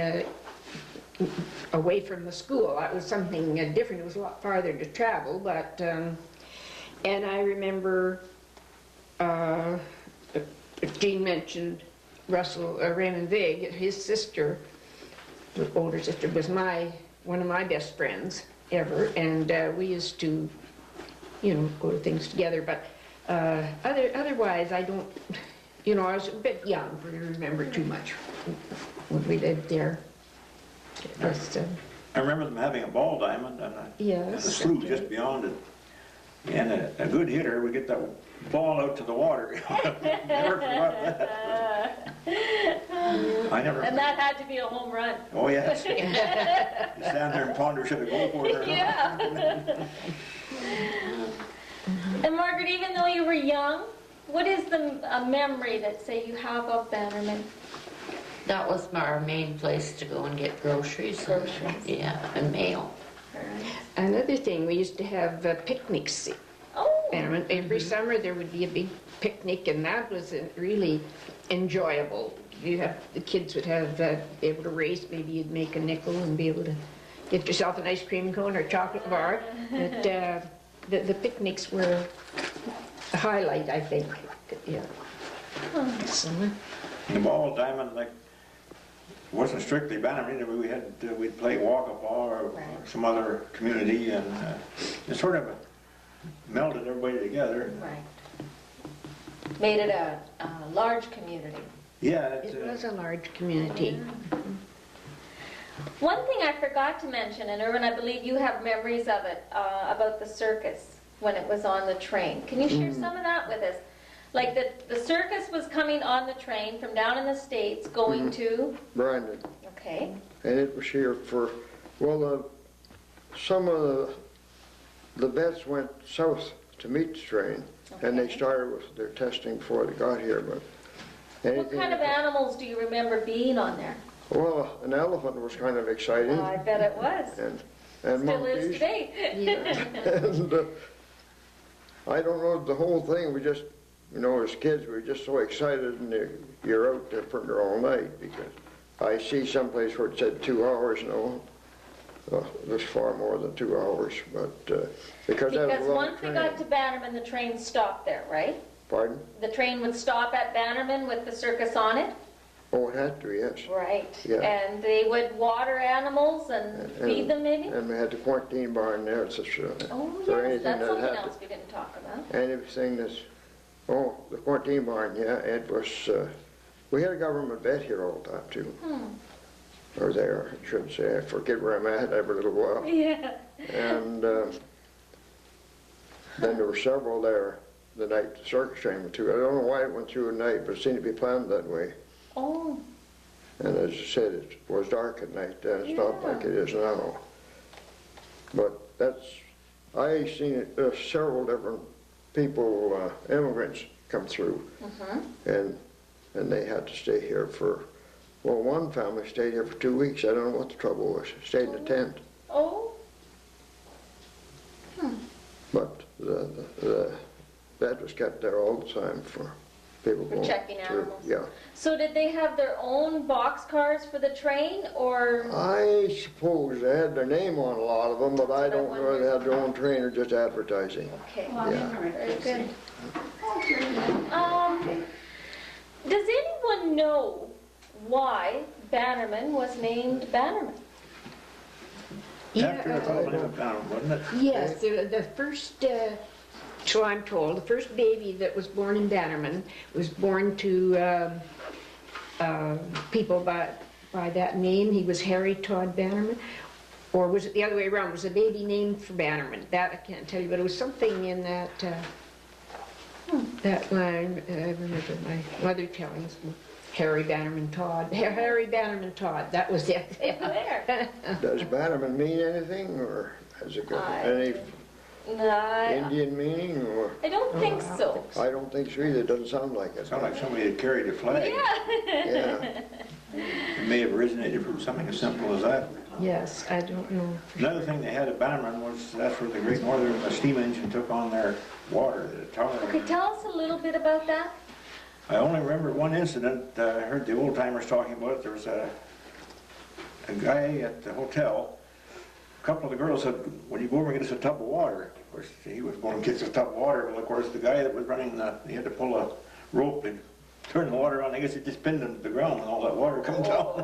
S3: away from the school. That was something different. It was a lot farther to travel, but, and I remember, Jean mentioned Raymond Vague, his sister, the older sister, was one of my best friends ever, and we used to, you know, go to things together, but otherwise I don't, you know, I was a bit young to remember too much when we lived there. It was,
S5: I remember them having a ball diamond and a slough just beyond it. And a good hitter would get that ball out to the water. Never forgot that. I never.
S1: And that had to be a home run.
S5: Oh, yes. You stand there and ponder, should I go for it or not?
S1: Yeah. And Margaret, even though you were young, what is a memory that, say, you have of Bannerman?
S4: That was our main place to go and get groceries. Yeah, and mail.
S3: another thing, we used to have picnics.
S1: Oh.
S3: And every summer there would be a big picnic, and that was really enjoyable. The kids would have be able to race. Maybe you'd make a nickel and be able to get yourself an ice cream cone or a chocolate bar. But the picnics were a highlight, I think. Yeah. Summer.
S5: The ball diamond, like, wasn't strictly Bannerman. We'd play walk-up or some other community, and it sort of melded everybody together.
S1: Right. Made it a large community.
S5: Yeah,
S3: It was a large community.
S1: One thing I forgot to mention, and Irwin, I believe you have memories of it, about the circus when it was on the train. Can you share some of that with us? Like the circus was coming on the train from down in the States going to?
S2: Brandon.
S1: Okay.
S2: And it was here for, well, some of the vets went south to meet the train, and they started with their testing before they got here. But
S1: what kind of animals do you remember being on there?
S2: Well, an elephant was kind of exciting.
S1: I bet it was.
S2: And
S1: Still
S2: monkeys.
S1: is today.
S2: And I don't know, the whole thing, we just, you know, as kids, we were just so excited, and you're out there for all night, because I see someplace where it said 2 hours, no. It was far more than 2 hours, but because that was a long
S1: once we got to Bannerman, the train stopped there, right?
S2: Pardon?
S1: The train would stop at Bannerman with the circus on it?
S2: Oh, it had to, yes.
S1: Right.
S2: Yeah.
S1: And they would water animals and feed them, maybe?
S2: And we had the quarantine barn there. It's such a,
S1: Oh,
S2: so
S1: yes, that's something
S2: had
S1: else we didn't talk about.
S2: anything that's, oh, the quarantine barn, yeah, it was, we had a government vet here all the time, too. Or there, I should say. I forget where I'm at every little while.
S1: Yeah.
S2: And then there were several there the night the circus train went through. I don't know why it went through at night, but it seemed to be planned that way.
S1: Oh.
S2: And as I said, it was dark at night then. It's not like it is now. But I seen it, several different people, immigrants come through. And they had to stay here for, well, one family stayed here for 2 weeks. I don't know what the trouble was. Stayed in a tent.
S1: Oh.
S2: But the vet was kept there all the time for people going
S1: checking
S2: through.
S1: animals.
S2: Yeah.
S1: So did they have their own box cars for the train, or?
S2: I suppose they had their name on a lot of them, but I don't know if they had their own train or just advertising.
S1: Okay.
S2: Yeah.
S1: Very good. Does anyone know why Bannerman was named Bannerman?
S5: After the call of Bannerman, wasn't it?
S3: Yes, the first, so I'm told, the first baby that was born in Bannerman was born to people by that name. He was Harry Todd Bannerman. Or was it the other way around? Was a baby named for Bannerman? That I can't tell you, but it was something in that that line. I remember my mother telling us. Harry Bannerman Todd. Harry Bannerman Todd. That was it.
S1: There.
S2: Does Bannerman mean anything, or has it got any Indian meaning, or?
S1: I don't think so.
S2: I don't think so either. It doesn't sound like it.
S5: Sounded like somebody had carried a flag.
S1: Yeah.
S2: Yeah.
S5: It may have originated from something as simple as that.
S3: Yes, I don't know.
S5: Another thing they had at Bannerman was that's where the Great Northern steam engine took on their water, the tower.
S1: Okay, tell us a little bit about that.
S5: I only remember one incident. I heard the old timers talking about it. There was a guy at the hotel. A couple of the girls said, "When you go over and get us a tub of water." Of course, he was going to get us a tub of water. Well, of course, the guy that was running he had to pull a rope and turn the water on. I guess it just pinned him to the ground and all that water come down.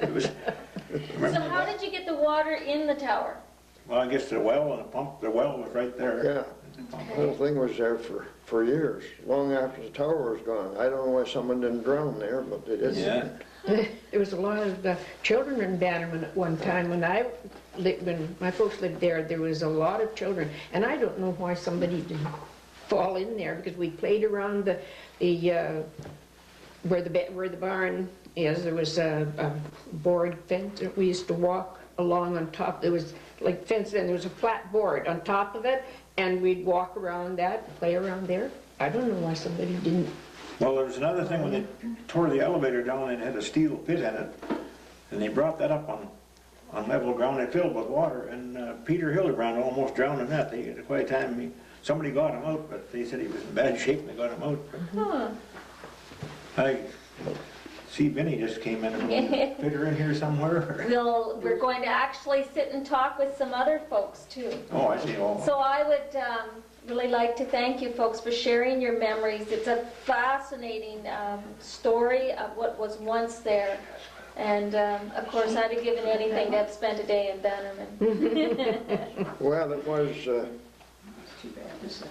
S5: It was.
S1: So how did you get the water in the tower?
S5: Well, I guess the well and the pump. The well was right there.
S2: Yeah, the whole thing was there for years, long after the tower was gone. I don't know why someone didn't drown there, but they did.
S5: Yeah.
S3: There was a lot of children in Bannerman at one time. When my folks lived there, there was a lot of children. And I don't know why somebody didn't fall in there, because we played around where the barn is. There was a board fence that we used to walk along on top. There was like fence, and there was a flat board on top of it, and we'd walk around that, play around there. I don't know why somebody didn't.
S5: Well, there was another thing when they tore the elevator down and it had a steel pit in it, and they brought that up on level ground and filled with water, and Peter Hildebrand almost drowned in that. They had quite a time. Somebody got him out, but they said he was in bad shape and they got him out.
S1: Huh.
S5: I see Vinny just came in. Fit her in here somewhere?
S1: Well, we're going to actually sit and talk with some other folks too.
S5: Oh, I see. Oh.
S1: So I would really like to thank you folks for sharing your memories. It's a fascinating story of what was once there. And of course, I'd have given anything to have spent a day in Bannerman.
S2: Well, it was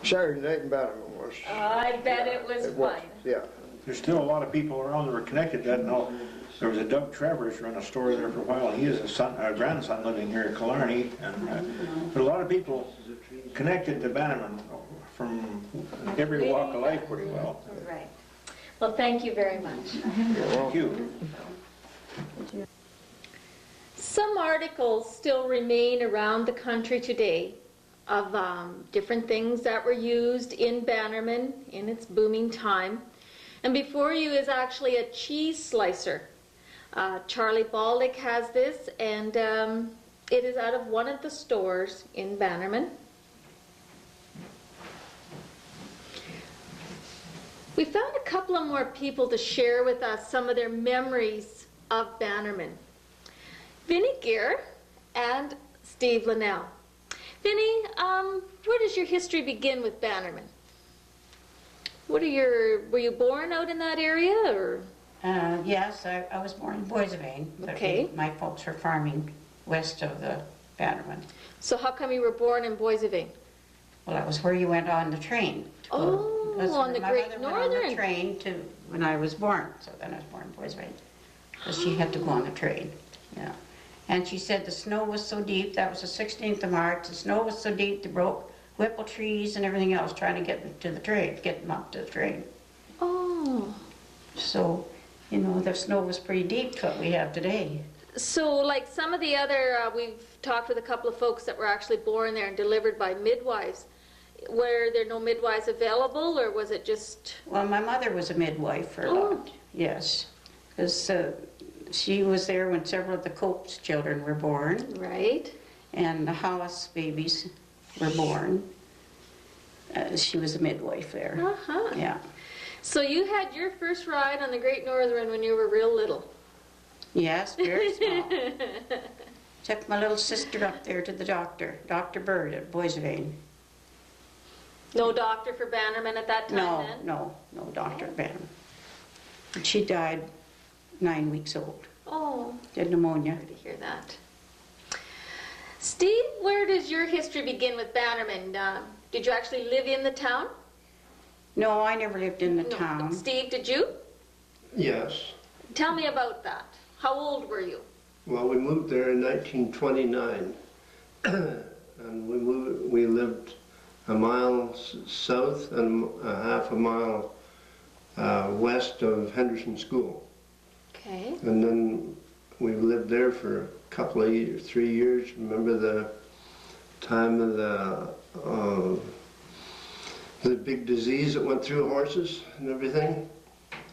S2: Saturday night in Bannerman was.
S1: I bet it was fun.
S2: Yeah.
S5: There's still a lot of people around that were connected to that. No, there was a Doug Travers run a store there for a while. He has a grandson living here in Killarney, and a lot of people connected to Bannerman from every walk of life pretty well.
S1: Right. Well, thank you very much.
S5: Thank you.
S1: Some articles still remain around the country today of different things that were used in Bannerman in its booming time. And before you is actually a cheese slicer. Charlie Baldick has this, and it is out of one of the stores in Bannerman. We found a couple of more people to share with us some of their memories of Bannerman. Vinnie Gear and Steve Linnell. Vinnie, where does your history begin with Bannerman? Were you born out in that area, or?
S6: Yes, I was born in Boisevane, but
S1: Okay.
S6: my folks were farming west of the Bannerman.
S1: So how come you were born in Boisevane?
S6: Well, that was where you went on the train.
S1: Oh,
S6: That's
S1: on
S6: where
S1: the
S6: my
S1: Great
S6: mother went on
S1: Northern.
S6: the train to when I was born, so then I was born in Boisevane. Because she had to go on the train, yeah. And she said the snow was so deep, that was the 16th of March, the snow was so deep, they broke whipple trees and everything else trying to get them to the train, get them up to the train.
S1: Oh.
S6: So, you know, the snow was pretty deep to what we have today.
S1: So like some of the other, we've talked with a couple of folks that were actually born there and delivered by midwives. Were there no midwives available, or was it just?
S6: Well, my mother was a midwife for a lot, yes. Because she was there when several of the Cope's children were born,
S1: Right.
S6: and the Hollis babies were born. She was a midwife there,
S1: Uh-huh.
S6: yeah.
S1: So you had your first ride on the Great Northern when you were real little.
S6: Yes, very small. Took my little sister up there to the doctor, Dr. Bird at Boisevane.
S1: No doctor for Bannerman at that time then?
S6: No Dr. Bannerman. And she died 9 weeks old,
S1: Oh,
S6: had pneumonia.
S1: sorry to hear that. Steve, where does your history begin with Bannerman? Did you actually live in the town?
S6: No, I never lived in the
S1: No.
S6: town.
S1: Steve, did you?
S7: Yes.
S1: Tell me about that. How old were you?
S7: Well, we moved there in 1929, and we lived a mile south and a half a mile west of Henderson School.
S1: Okay.
S7: And then we lived there for a couple of years, 3 years. Remember the time of the big disease that went through horses and everything?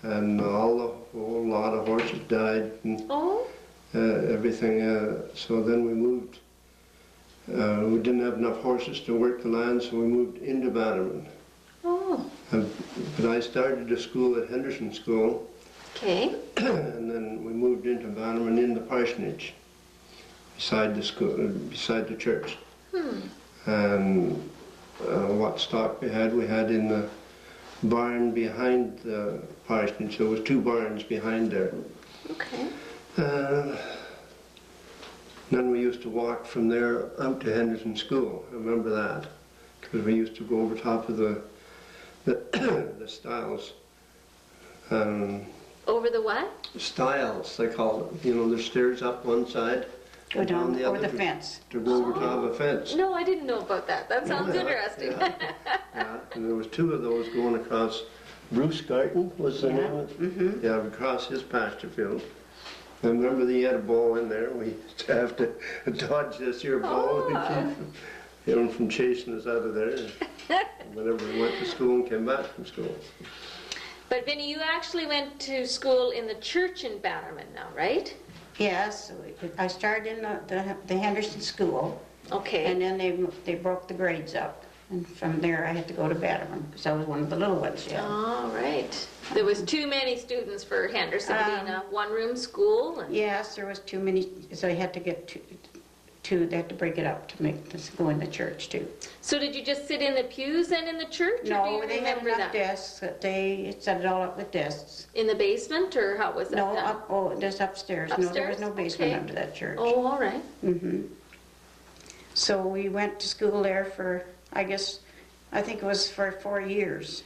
S7: And a whole lot of horses died. And
S1: Oh,
S7: everything. So then we moved. We didn't have enough horses to work the land, so we moved into Bannerman.
S1: Oh,
S7: But I started a school at Henderson School,
S1: okay.
S7: and then we moved into Bannerman in the parsonage, beside the school, beside the church. And what stock we had in the barn behind the parsonage. So there was 2 barns behind there.
S1: Okay.
S7: Then we used to walk from there out to Henderson School. I remember that, because we used to go over top of the stiles.
S1: Over the what?
S7: Stiles, they call it. You know, there's stairs up one side.
S6: Go down
S7: the
S6: over
S7: other
S6: the fence.
S7: To go over top of a fence.
S1: No, I didn't know about that. That sounds
S7: Yeah,
S1: interesting.
S7: Yeah, and there was 2 of those going across. Bruce Garten was the name of it? Yeah, across his pasture field. I remember he had a ball in there. We used to have to dodge this here ball to keep him from chasing us out of there. Whenever we went to school and came back from school.
S1: But Vinnie, you actually went to school in the church in Bannerman now, right?
S6: Yes, I started in the Henderson School,
S1: Okay.
S6: and then they broke the grades up. And from there, I had to go to Bannerman, because I was one of the little ones, yeah.
S1: All right. There was too many students for Henderson being a one-room school. And...
S6: Yes, there was too many, so I had to get they had to break it up to make this go in the church too.
S1: So did you just sit in the pews then in the church? Or do
S6: No,
S1: you
S6: they had
S1: remember
S6: enough
S1: that?
S6: desks that they set it all up with desks.
S1: In the basement, or how was that
S6: No,
S1: done?
S6: just upstairs. No, there was
S1: Upstairs?
S6: no basement
S1: Okay.
S6: under that church.
S1: Oh, all right.
S6: So we went to school there for, I think it was for 4 years.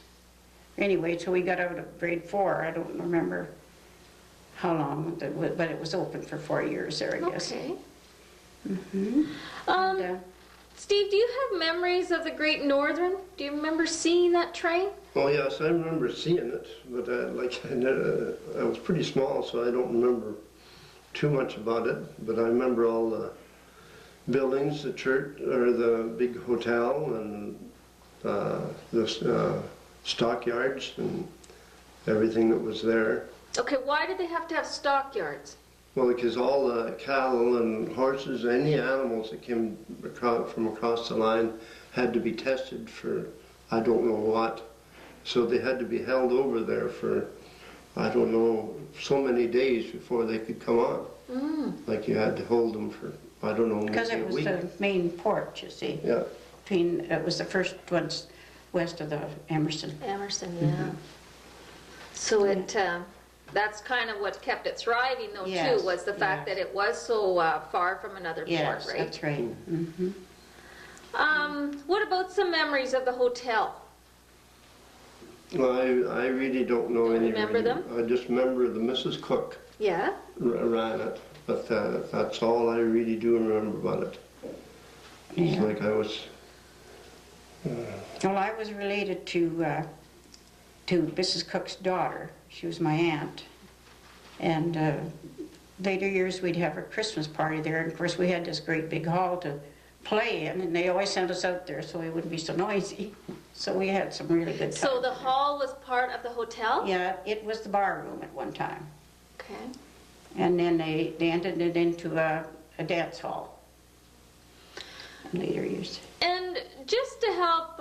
S6: Anyway, till we got out of grade 4. I don't remember how long, but it was open for 4 years there, I guess.
S1: Okay.
S6: And,
S1: Steve, do you have memories of the Great Northern? Do you remember seeing that train?
S7: Oh yes, I remember seeing it, but I was pretty small, so I don't remember too much about it. But I remember all the buildings, the church, or the big hotel, and the stockyards, and everything that was there.
S1: Okay, why did they have to have stockyards?
S7: Well, because all the cattle and horses, any animals that came from across the line had to be tested for I don't know what. So they had to be held over there for, I don't know, so many days before they could come on. Like you had to hold them for, I don't know,
S6: because
S7: maybe
S6: it
S7: a
S6: was
S7: week.
S6: the main port, you see.
S7: Yeah.
S6: It was the first ones west of the Emerson.
S1: Emerson, yeah. So it, that's kind of what kept it thriving though
S6: Yes,
S1: too, was the fact
S6: yes.
S1: that it was so far from another
S6: Yes,
S1: port, right?
S6: that's right.
S1: What about some memories of the hotel?
S7: Well, I really don't know any.
S1: Remember them?
S7: I just remember the Mrs. Cook
S1: Yeah?
S7: ran it, but that's all I really do remember about it. It's
S6: Yeah.
S7: like I was.
S6: Well, I was related to Mrs. Cook's daughter. She was my aunt. And later years we'd have a Christmas party there. And of course we had this great big hall to play in, and they always sent us out there so it wouldn't be so noisy. So we had some really good times.
S1: So the hall was part of the hotel?
S6: Yeah, it was the bar room at one time.
S1: Okay.
S6: And then they ended it into a dance hall in later years.
S1: And just to help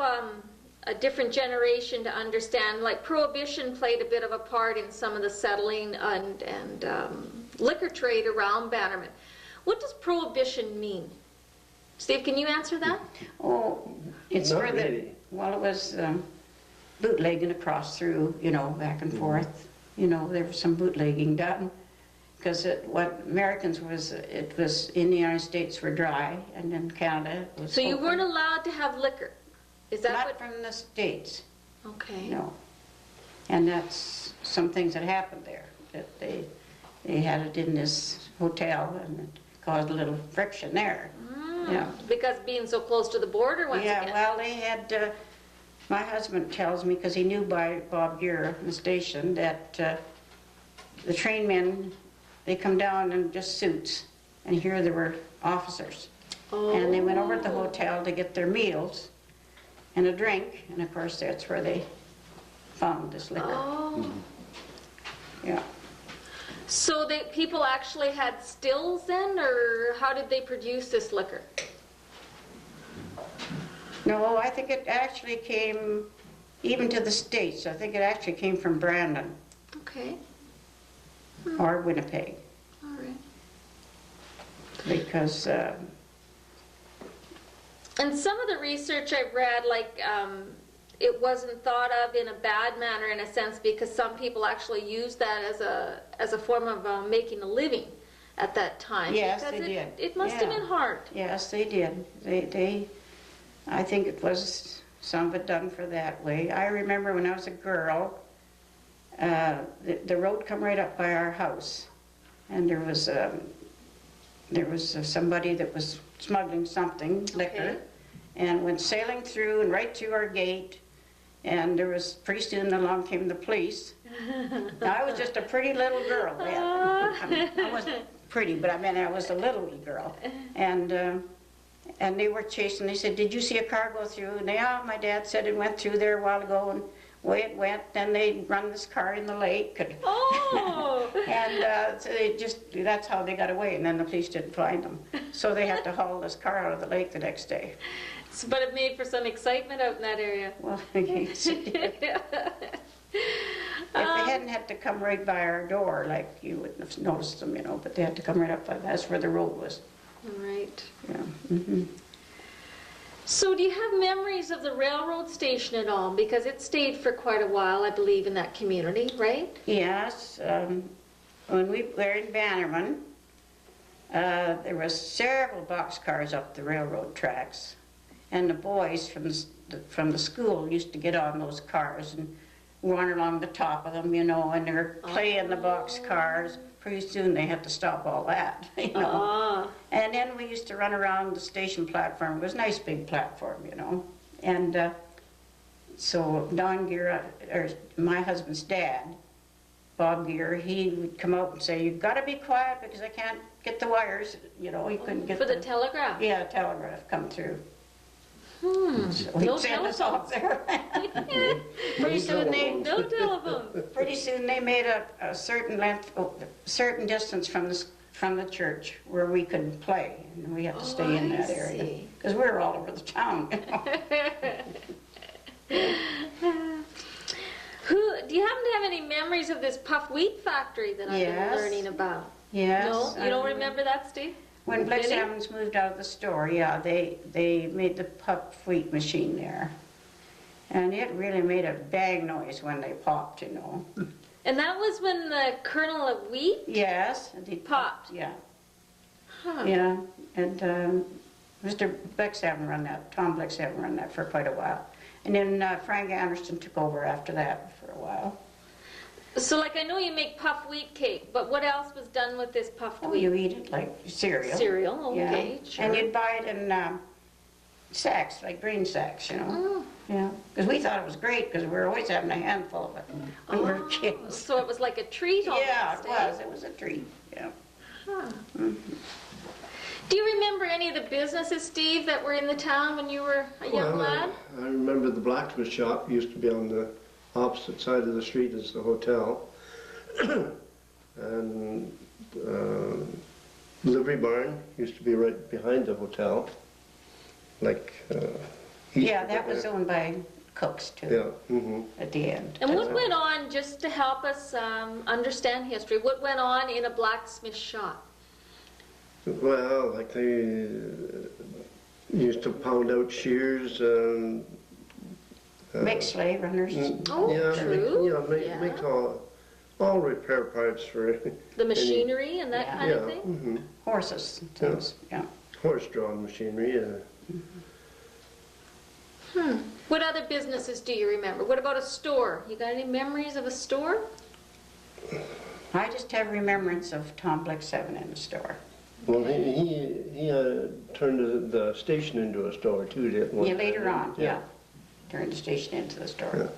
S1: a different generation to understand, like Prohibition played a bit of a part in some of the settling and liquor trade around Bannerman. What does Prohibition mean? Steve, can you answer that?
S6: Oh, it's
S7: Not
S6: for the,
S7: really.
S6: well, it was bootlegging across through, you know, back and forth. You know, there was some bootlegging done. Because what Americans was, it was in the United States were dry, and in Canada it was
S1: So you
S6: open.
S1: weren't allowed to have liquor? Is that
S6: Not
S1: what?
S6: from the States,
S1: Okay.
S6: no. And that's some things that happened there, that they had it in this hotel, and it caused a little friction there. Yeah.
S1: Because being so close to the border once
S6: Yeah,
S1: again.
S6: well, they had, my husband tells me, because he knew by Bob Gear, the station, that the train men, they come down in just suits, and here there were officers. And they went over to the hotel to get their meals and a drink, and of course that's where they found this liquor.
S1: Oh.
S6: Yeah.
S1: So people actually had stills then, or how did they produce this liquor?
S6: No, I think it actually came even to the States. I think it actually came from Brandon
S1: Okay,
S6: or Winnipeg,
S1: all right.
S6: because
S1: And some of the research I've read, like, it wasn't thought of in a bad manner in a sense, because some people actually used that as a form of making a living at that time.
S6: Yes,
S1: Because
S6: they did.
S1: It must have
S6: Yeah.
S1: been hard.
S6: yes, they did. I think it was some of it done for that way. I remember when I was a girl, the road come right up by our house, and there was somebody that was smuggling something, liquor,
S1: Okay.
S6: and went sailing through and right through our gate. And there was, pretty soon along came the police. Now, I was just a pretty little girl then. I wasn't pretty, but I mean, I was a little wee girl. And they were chasing, they said, "Did you see a car go through?" And my dad said it went through there a while ago, and away it went. Then they run this car in the lake.
S1: Oh!
S6: And so that's how they got away, and then the police didn't find them. So they had to haul this car out of the lake the next day.
S1: But it made for some excitement out in that area.
S6: Well, yes, it did. If they hadn't had to come right by our door, like, you wouldn't have noticed them, you know, but they had to come right up by, that's where the road was.
S1: Right.
S6: Yeah. Mm-hmm.
S1: So do you have memories of the railroad station at all? Because it stayed for quite a while, I believe, in that community, right?
S6: Yes, when we were in Bannerman, there was several boxcars up the railroad tracks, and the boys from the school used to get on those cars and run along the top of them, you know, and they were playing the boxcars. Pretty soon they had to stop all that, you know. And then we used to run around the station platform. It was a nice big platform, you know. And so Don Gear, or my husband's dad, Bob Gear, he would come out and say, "You've got to be quiet because I can't get the wires," you know. He couldn't get
S1: For the telegraph?
S6: Yeah, telegraph come through. So
S1: No
S6: he'd send us off there. Pretty soon they made a certain length, certain distance from the church where we could play, and we had to stay in that area because we were all over the town. You know?
S1: Do you happen to have any memories of this puffed wheat factory that I've been learning about?
S6: Yes.
S1: No, you don't remember that, Steve?
S6: When Blix
S1: Really?
S6: Evans moved out of the store, yeah, they made the puffed wheat machine there. And it really made a bang noise when they popped, you know.
S1: And that was when the kernel of wheat?
S6: Yes. They
S1: Popped?
S6: Yeah.
S1: Huh.
S6: Yeah. And Mr. Blixhaven run that, Tom Blixhaven run that for quite a while. And then Frank Anderson took over after that for a while.
S1: So, like, I know you make puffed wheat cake, but what else was done with this puffed
S6: Oh,
S1: wheat?
S6: you eat it like cereal.
S1: Cereal, okay,
S6: Yeah.
S1: sure.
S6: And you'd buy it in sacks, like green sacks, you know.
S1: Oh.
S6: Yeah. Because we thought it was great because we were always having a handful of it when we were kids.
S1: So it was like a treat almost,
S6: Yeah, it
S1: eh?
S6: was. It was a treat. Yeah.
S1: Huh. Do you remember any of the businesses, Steve, that were in the town when you were a young lad?
S7: I remember the blacksmith shop used to be on the opposite side of the street as the hotel. And livery barn used to be right behind the hotel. Like,
S6: Yeah, that was owned by Cooks too.
S7: Yeah. Mm-hmm.
S6: At the end.
S1: And what went on, just to help us understand history, what went on in a blacksmith shop?
S7: Well, like they used to pound out shears and
S6: Make slave runners.
S1: Oh,
S7: yeah,
S1: true.
S7: Make all repair parts for
S1: The machinery and that
S6: Yeah.
S1: kind of thing?
S7: Mm-hmm.
S6: Horses and things. Yeah.
S7: Horse-drawn machinery.
S1: What other businesses do you remember? What about a store? You got any memories of a store?
S6: I just have remembrance of Tom Blixhaven in the store.
S7: Well, he turned the station into a store too, didn't he?
S6: Yeah, later on, yeah. Turned the station into the store.
S7: Yeah.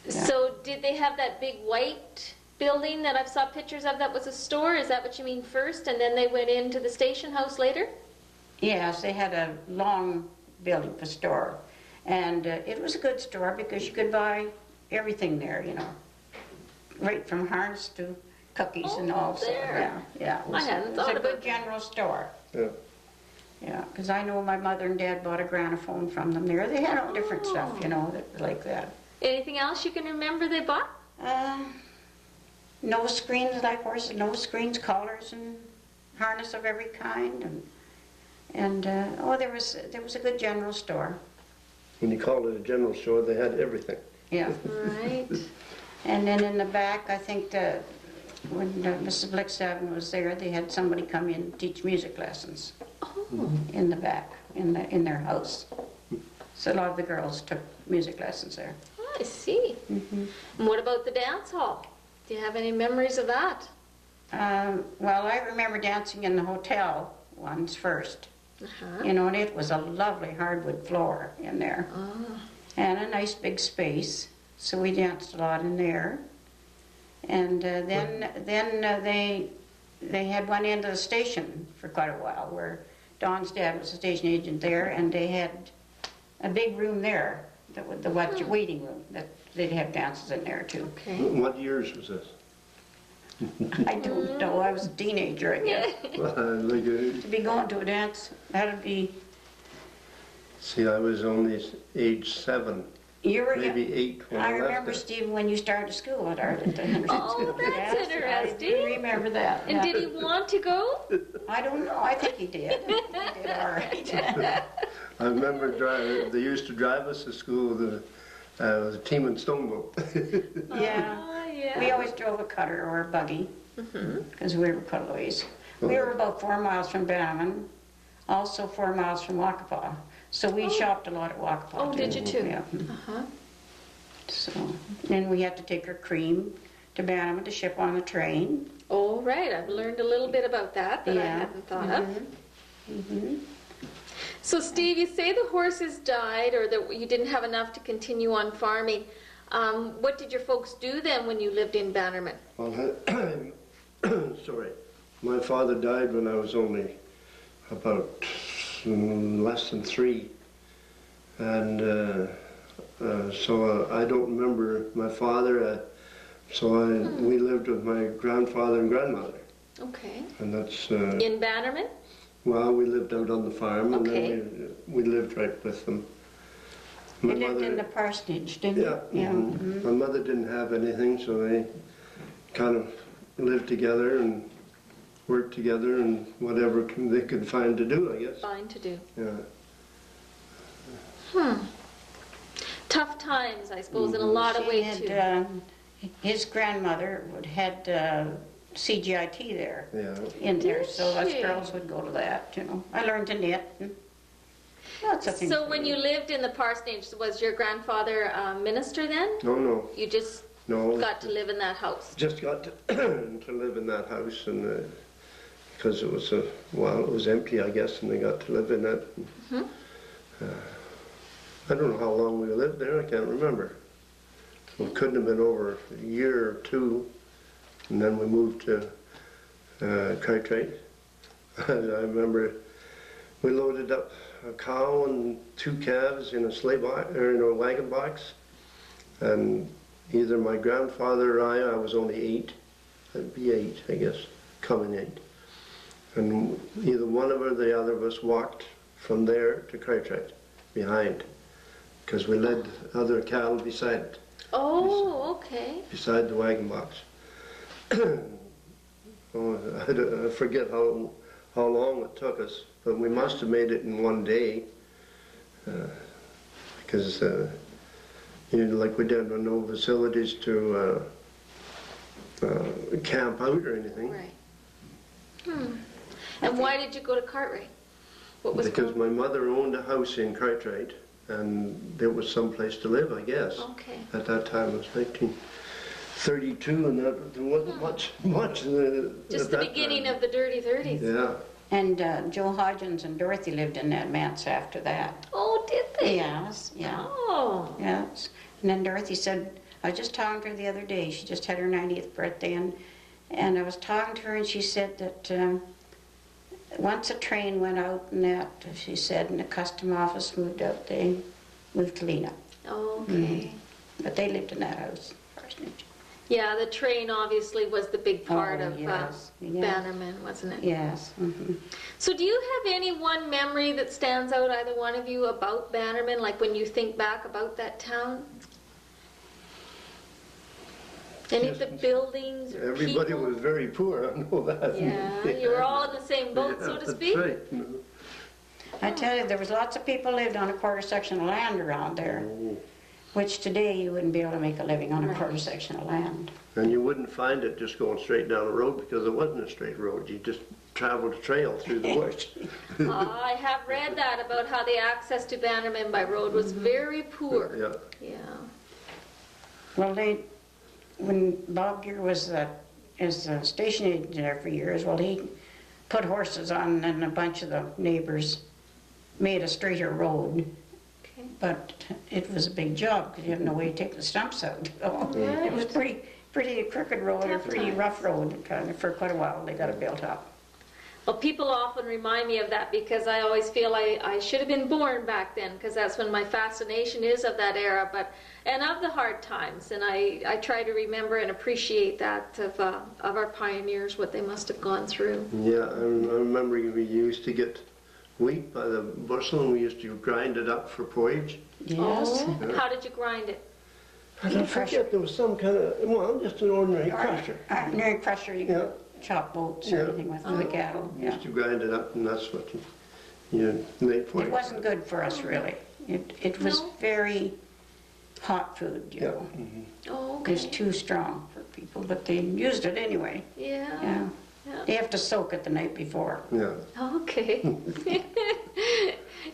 S6: Yeah.
S1: So did they have that big white building that I've saw pictures of that was a store? Is that what you mean first? And then they went into the station house later?
S6: Yes, they had a long building for store. And it was a good store because you could buy everything there, you know. Right from harness to cookies and all. So,
S1: there.
S6: yeah.
S1: I hadn't
S6: It
S1: thought
S6: was a
S1: about
S6: good general store.
S2: Yeah.
S6: Yeah, because I know my mother and dad bought a gramophone from them there. They had all different stuff,
S1: Oh.
S6: you know, like that.
S1: Anything else you can remember they bought?
S6: Nose screens like horses, nose screens, collars, and harness of every kind, and there was a good general store.
S7: When you called it a general store, they had everything.
S6: Yeah.
S1: Right.
S6: And then in the back, I think that when Mrs. Blickstaven was there, they had somebody come in and teach music lessons
S1: Oh.
S6: in the back, in their house. So a lot of the girls took music lessons there.
S1: I see. And what about the dance hall? Do you have any memories of that?
S6: Well, I remember dancing in the hotel once first.
S1: Uh-huh.
S6: You know, and it was a lovely hardwood floor in there.
S1: Ah.
S6: And a nice big space. So we danced a lot in there. And then they had one end of the station for quite a while where Don's dad was a station agent there, and they had a big room there, the waiting room, that they'd have dances in there too.
S1: Okay.
S7: What years was this?
S6: I don't know, I was a teenager, I guess.
S7: Like,
S6: To be going to a dance, that'd be,
S7: see, I was only age 7,
S6: you were,
S7: maybe 8 when
S6: I
S7: I left
S6: remember,
S7: it.
S6: Stephen, when you started school at Arlington.
S1: Oh, that's
S6: Yes,
S1: interesting.
S6: I remember that.
S1: And did he want to go?
S6: I don't know, I think he did. He did all right.
S7: I remember they used to drive us to school, the team in Stoneboat.
S6: Yeah.
S1: Ah, yeah.
S6: We always drove a cutter or a buggy, because we were Cullowys. We were about 4 miles from Bannerman, also 4 miles from Wacapaw. So we shopped a lot at Wacapaw.
S1: Oh, did you too?
S6: Yeah.
S1: Uh-huh.
S6: So, then we had to take our cream to Bannerman to ship on the train.
S1: Oh, right. I've learned a little bit about that I
S6: Yeah.
S1: hadn't thought of.
S6: Mm-hmm.
S1: So, Steve, you say the horses died or that you didn't have enough to continue on farming. What did your folks do then when you lived in Bannerman?
S7: Well, sorry, my father died when I was only about less than 3, and so I don't remember my father. We lived with my grandfather and grandmother,
S1: Okay.
S7: and that's
S1: In Bannerman?
S7: well, we lived out on the farm, and
S1: Okay.
S7: then we lived right with them.
S6: We
S7: My
S6: lived in the
S7: mother,
S6: parsonage, didn't
S7: yeah,
S6: we?
S7: my mother didn't have anything, so they kind of lived together and worked together and whatever they could find to do, I guess.
S1: Fine to do.
S7: Yeah.
S1: Tough times, I suppose, in a lot of
S6: He
S1: ways, too.
S6: had, his grandmother had CGIT there.
S7: Yeah.
S6: In there, so us
S1: Did she?
S6: girls would go to that, you know. I learned to knit and lots of things.
S1: So when you lived in the parsonage, was your grandfather a minister then?
S7: No,
S1: You just
S7: no.
S1: got to live in that house?
S7: Just got to, to live in that house, and because it was it was empty, I guess, and they got to live in it. I don't know how long we lived there. I can't remember. It couldn't have been over a year or 2, and then we moved to Cartwright. I remember we loaded up a cow and 2 calves in a sleigh box, or in a wagon box, and either my grandfather or I was only 8. I'd be 8, I guess, coming 8. And either one of or the other of us walked from there to Cartwright behind, because we led other cattle beside it,
S1: Oh, okay.
S7: beside the wagon box. I forget how long it took us, but we must have made it in one day, because like we didn't no facilities to camp out or anything.
S1: Right. And why did you go to Cartwright? What was
S7: Because my mother owned a house in Cartwright, and there was some place to live, I guess.
S1: Okay.
S7: At that time, it was 1932, and there wasn't much.
S1: Just the beginning of the dirty 30s.
S7: Yeah.
S6: And Joe Hodgins and Dorothy lived in that manse after that.
S1: Oh, did they?
S6: Yes, yeah.
S1: Oh.
S6: Yes. And then Dorothy said, I was just talking to her the other day, she just had her 90th birthday, and I was talking to her, and she said that once a train went out and that, she said, and the custom office moved out, they moved to Lena.
S1: Okay.
S6: But they lived in that house, parsonage.
S1: Yeah, the train obviously was the big part of
S6: yes, yes.
S1: Bannerman, wasn't it?
S6: Yes.
S1: So do you have any one memory that stands out, either one of you, about Bannerman, like when you think back about that town? Any of the buildings or
S7: Everybody
S1: people?
S7: was very poor, I know that.
S1: Yeah, you were all in the same boat, so to
S7: That's
S1: speak?
S7: right.
S6: I tell you, there was lots of people lived on a quarter section of land around there, which today you wouldn't be able to make a living on a quarter section of land.
S7: And you wouldn't find it just going straight down the road because it wasn't a straight road. You just traveled a trail through the bush.
S1: I have read that about how the access to Bannerman by road was very poor.
S7: Yeah.
S1: Yeah.
S6: Well, when Bob Gear was the station agent there for years, well, he put horses on, and a bunch of the neighbors made a straighter road.
S1: Okay.
S6: But it was a big job because you have no way to take the stumps out. It was pretty crooked road, or
S1: Tough
S6: pretty
S1: times.
S6: rough road, kind of, for quite a while. They got it built up.
S1: Well, people often remind me of that because I always feel I should have been born back then, because that's when my fascination is of that era, and of the hard times. And I try to remember and appreciate that of our pioneers, what they must have gone through.
S7: Yeah, I remember we used to get wheat by the bushel and we used to grind it up for porridge.
S6: Yes.
S1: Oh, how did you grind it?
S7: I don't forget, there was some kind of, well, just an ordinary crusher.
S6: Ordinary crusher, you
S7: Yeah.
S6: can chop boats or
S7: Yeah.
S6: anything with the cattle. Yeah.
S7: Used to grind it up and that's what you made porridge.
S6: It wasn't good for us, really. It was
S1: No?
S6: very hot food, you
S7: Yeah.
S6: know.
S1: Oh,
S6: It was
S1: okay.
S6: too strong for people, but they used it anyway.
S1: Yeah.
S6: Yeah.
S1: Yeah.
S6: They have to soak it the night before.
S7: Yeah.
S1: Okay.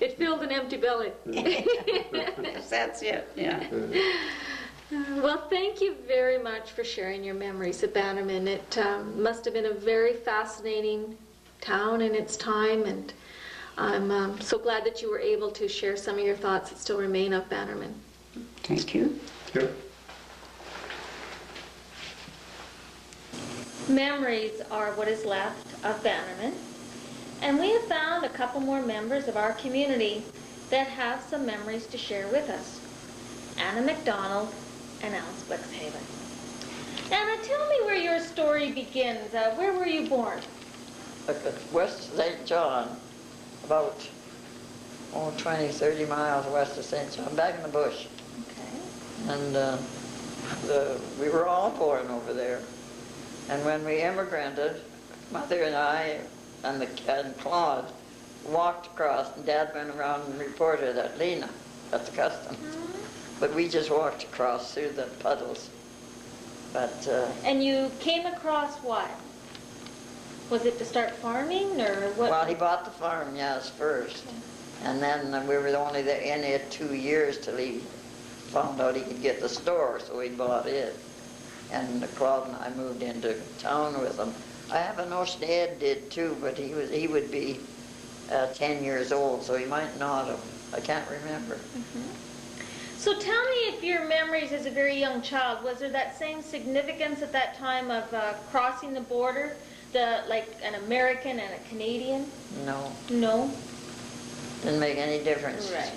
S1: It filled an empty belly.
S6: That's it, yeah.
S1: Well, thank you very much for sharing your memories of Bannerman. It must have been a very fascinating town in its time, and I'm so glad that you were able to share some of your thoughts that still remain of Bannerman.
S6: Thank you.
S7: Sure.
S1: Memories are what is left of Bannerman, and we have found a couple more members of our community that have some memories to share with us. Anna McDonald and Alice Blixhaven. Anna, tell me where your story begins. Where were you born?
S8: West St. John, about 20, 30 miles west of St. John, back in the bush.
S1: Okay.
S8: And we were all born over there. And when we immigrated, Mother and I and Claude walked across, and Dad went around and reported at Lena, at the customs. But we just walked across through the puddles. But
S1: And you came across what? Was it to start farming, or what?
S8: well, he bought the farm, yes, first. And then we were only there in it 2 years till he found out he could get the store, so he bought it. And Claude and I moved into town with him. I have a notion Ed did too, but he would be 10 years old, so he might not have. I can't remember.
S1: So tell me, if your memories as a very young child, was there that same significance at that time of crossing the border, like an American and a Canadian?
S8: No,
S1: No?
S8: didn't make any difference.
S1: Right.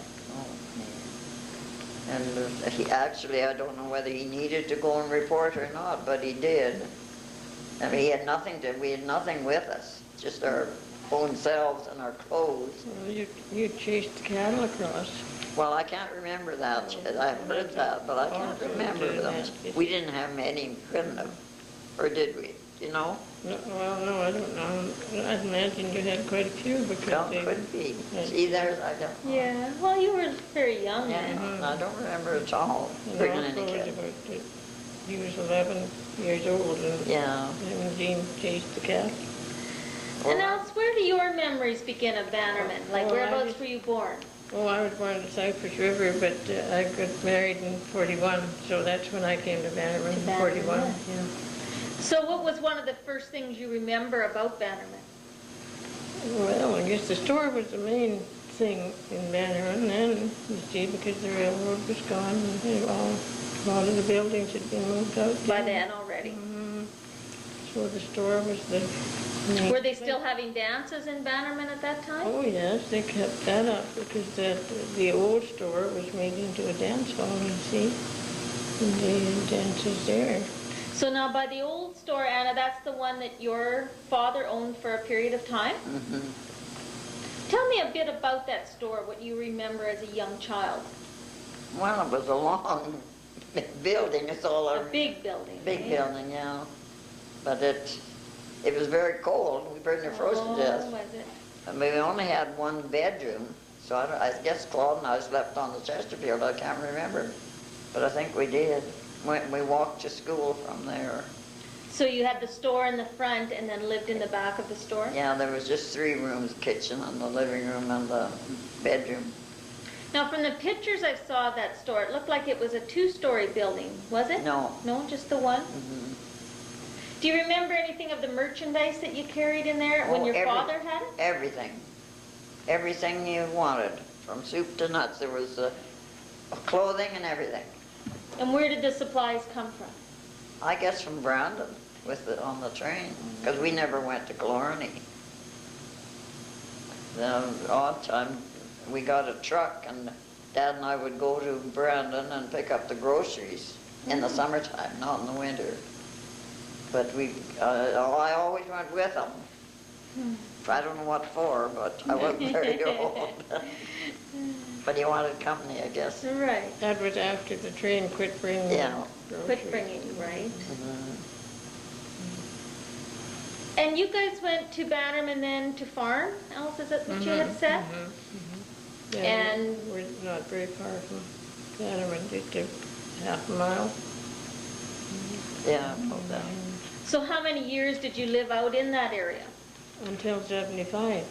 S8: And he actually, I don't know whether he needed to go and report or not, but he did. I mean, we had nothing with us, just our own selves and our clothes.
S9: Well, you chased the cattle across.
S8: Well, I can't remember that yet. I've heard that, but I can't remember them. We didn't have many, couldn't have. Or did we? You know?
S9: No, well, no, I don't know. I'd imagine you had quite a few because
S8: Well,
S9: they...
S8: could be. See, there's, I don't know.
S1: Yeah, well, you were very young
S8: Yeah,
S1: then.
S8: I don't remember at all
S9: And
S8: bringing
S9: also
S8: any
S9: it
S8: kids.
S9: was about he was 11 years old and
S8: Yeah.
S9: him and Jean chased the cattle.
S1: And Alice, where do your memories begin of Bannerman? Like,
S9: Oh, I
S1: whereabouts
S9: just-
S1: were you born?
S9: Oh, I was born in the Cypress River, but I got married in 41, so that's when I came to Bannerman,
S1: To
S9: in
S1: Bannerman,
S9: 41.
S1: yeah.
S9: Yeah.
S1: So what was one of the first things you remember about Bannerman?
S9: Well, I guess the store was the main thing in Bannerman then, you see, because the railroad was gone and all of the buildings had been moved out.
S1: By then already.
S9: Mhm. So the store was the main
S1: Were they
S9: place.
S1: still having dances in Bannerman at that time?
S9: Oh, yes, they kept that up because the old store was made into a dance hall, you see. And they had dances there.
S1: So now by the old store, Anna, that's the one that your father owned for a period of time? Tell me a bit about that store, what you remember as a young child.
S8: Well, it was a long building, it's all
S1: A big building.
S8: big
S1: right?
S8: building, yeah. But it was very cold, we pretty near frozen to
S1: Oh,
S8: death.
S1: was it?
S8: And we only had one bedroom, so I guess Claude and I slept on the Chesterfield, I can't remember. But I think we did. We walked to school from there.
S1: So you had the store in the front and then lived in the back of the store?
S8: Yeah, there was just 3 rooms, kitchen and the living room and the bedroom.
S1: Now from the pictures I saw of that store, it looked like it was a 2-story building, was it?
S8: No.
S1: No, just the one? Do you remember anything of the merchandise that you carried in there when your father had it?
S8: Everything. Everything you wanted, from soup to nuts. There was clothing and everything.
S1: And where did the supplies come from?
S8: I guess from Brandon on the train, because we never went to Killarney. The odd time we got a truck and Dad and I would go to Brandon and pick up the groceries in the summertime, not in the winter. But I always went with him. I don't know what for, but I wasn't very old. But he wanted company, I guess.
S1: Right.
S9: That was after the train quit bringing
S8: Yeah.
S1: Quit bringing, right? And you guys went to Bannerman then to farm, Alice, is that what you had said?
S9: Yeah,
S1: And-
S9: we're not very far from Bannerman, just a half a mile.
S8: Yeah, about that.
S1: So how many years did you live out in that area?
S9: Until 75.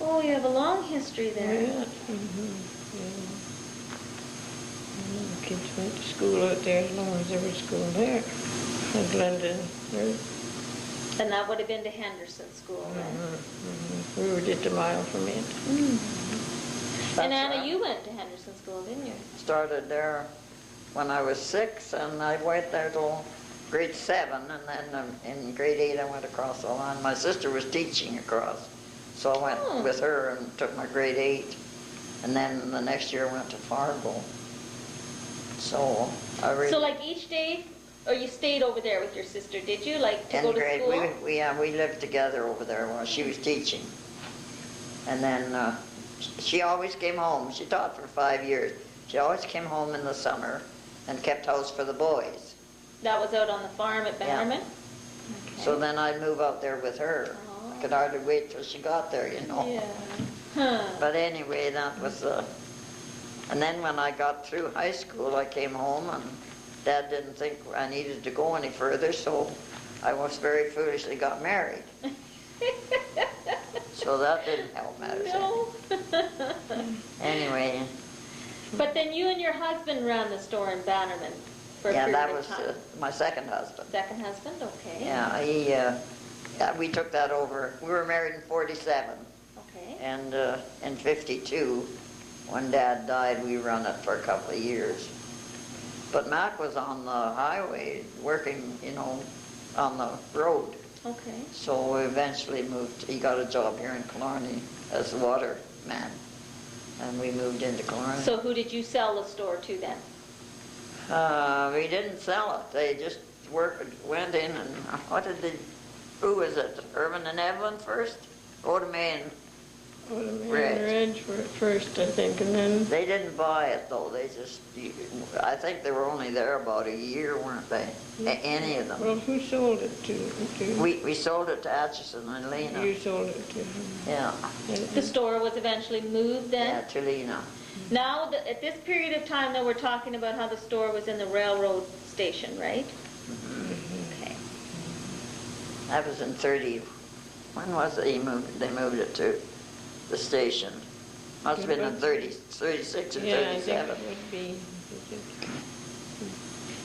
S1: Oh, you have a long history there.
S9: Yeah. Kids went to school out there as long as there was school there. And London,
S1: And that would have been to Henderson School then.
S9: we were just a mile from it.
S1: And
S8: That's
S1: Anna,
S8: right.
S1: you went to Henderson School, didn't you?
S8: Started there when I was 6, and I went there till grade 7, and then in grade 8 I went across the line. My sister was teaching across, so I went with her and took my grade 8, and then the next year I went to Fargo. So I really...
S1: So like each day, or you stayed over there with your sister, did you? Like to go to
S8: grade,
S1: school?
S8: we lived together over there while she was teaching. And then she always came home. She taught for 5 years. She always came home in the summer and kept house for the boys.
S1: That was out on the farm at Bannerman?
S8: So then I'd move out there with her. I could hardly wait till she got there, you know.
S1: Yeah. Huh.
S8: But anyway, that was and then when I got through high school, I came home, and Dad didn't think I needed to go any further, so I was very foolishly got married. So that didn't help matters.
S1: No.
S8: Anyway,
S1: But then you and your husband ran the store in Bannerman for a
S8: yeah,
S1: period
S8: that
S1: of
S8: was
S1: time.
S8: my second husband.
S1: Second husband, okay.
S8: Yeah, we took that over. We were married in 47,
S1: Okay.
S8: and in 52, when Dad died, we run it for a couple of years. But Mac was on the highway working, you know, on the road.
S1: Okay.
S8: So we eventually moved, he got a job here in Killarney as a waterman, and we moved into Killarney.
S1: So who did you sell the store to then?
S8: We didn't sell it, they just went in and, who was it, Irvin and Evelyn first? Oda May and
S9: Ridge were at first, I think, and then
S8: they didn't buy it though, I think they were only there about a year, weren't they? Any of them.
S9: well, who sold it to?
S8: We sold it to Atchison and Lena.
S9: You sold it to him.
S8: Yeah,
S1: The store was eventually moved then?
S8: yeah, to Lena.
S1: Now, at this period of time, though, we're talking about how the store was in the railroad station, right? Okay.
S8: That was in 30, when was it they moved it to the station? Must have been in 36 or
S9: Yeah, I think
S8: 37.
S9: it would be.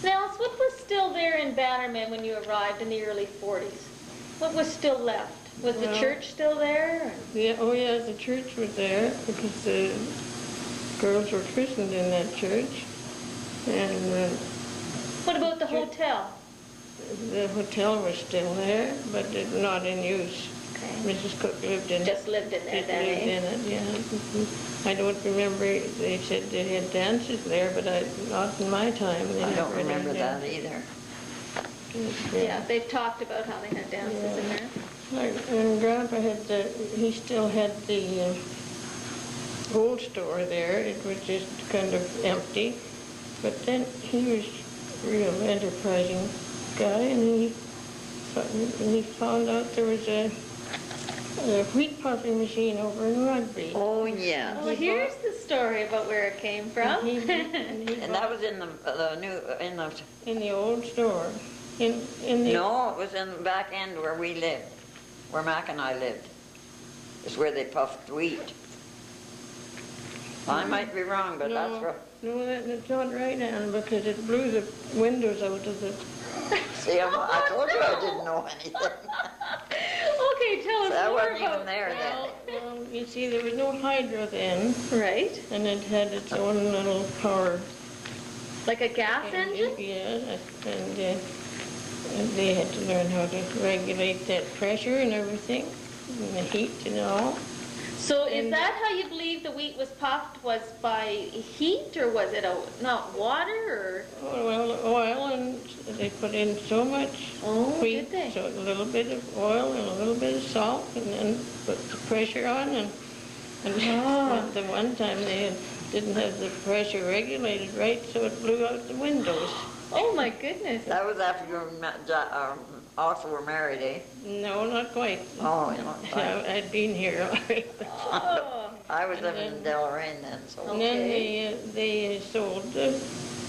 S1: Now, what was still there in Bannerman when you arrived in the early 40s? What was still left? Was the
S9: Well-
S1: church still there?
S9: Yeah, oh yeah, the church was there because the girls were christened in that church. And
S1: What about the hotel?
S9: the hotel was still there, but not in use.
S1: Okay.
S9: Mrs. Cook lived in it.
S1: Just lived in there
S9: Just
S1: then,
S9: lived
S1: eh?
S9: in it, yeah. I don't remember, they said they had dances there, but not in my time. They
S8: I don't
S9: never had
S8: remember that
S9: dances.
S8: either.
S1: Yeah, they've talked about how they had dances in there.
S9: And Grandpa had he still had the old store there. It was just kind of empty. But then he was a real enterprising guy, and he found out there was a wheat puffing machine over in Rugby.
S8: Oh, yeah.
S1: Well, here's the story about where it came from.
S8: And that was in
S9: in the old store. In the
S8: No, it was in the back end where we lived, where Mac and I lived. It's where they puffed wheat. I might be wrong, but that's right.
S9: No, that's not right, Ann, because it blew the windows out of the...
S8: See, I told you I didn't know anything.
S1: Okay, tell us
S8: That
S1: more
S8: wasn't
S1: about
S8: even there then.
S9: Well, you see, there was no hydro then,
S1: Right.
S9: and it had its own little power.
S1: Like a gas engine?
S9: Yeah, and they had to learn how to regulate that pressure and everything, and the heat and all.
S1: So is that how you believe the wheat was puffed, was by heat, or was it not water, or?
S9: Oh, well, oil, and they put in so much wheat,
S1: did they?
S9: so a little bit of oil and a little bit of salt, and then put the pressure on, and the one time they didn't have the pressure regulated right, so it blew out the windows.
S1: Oh my goodness.
S8: That was after you also were married, eh?
S9: No, not quite.
S8: Oh, you know.
S9: I'd been here already.
S1: Oh.
S8: I was living in Deloraine then, so.
S9: And then they sold the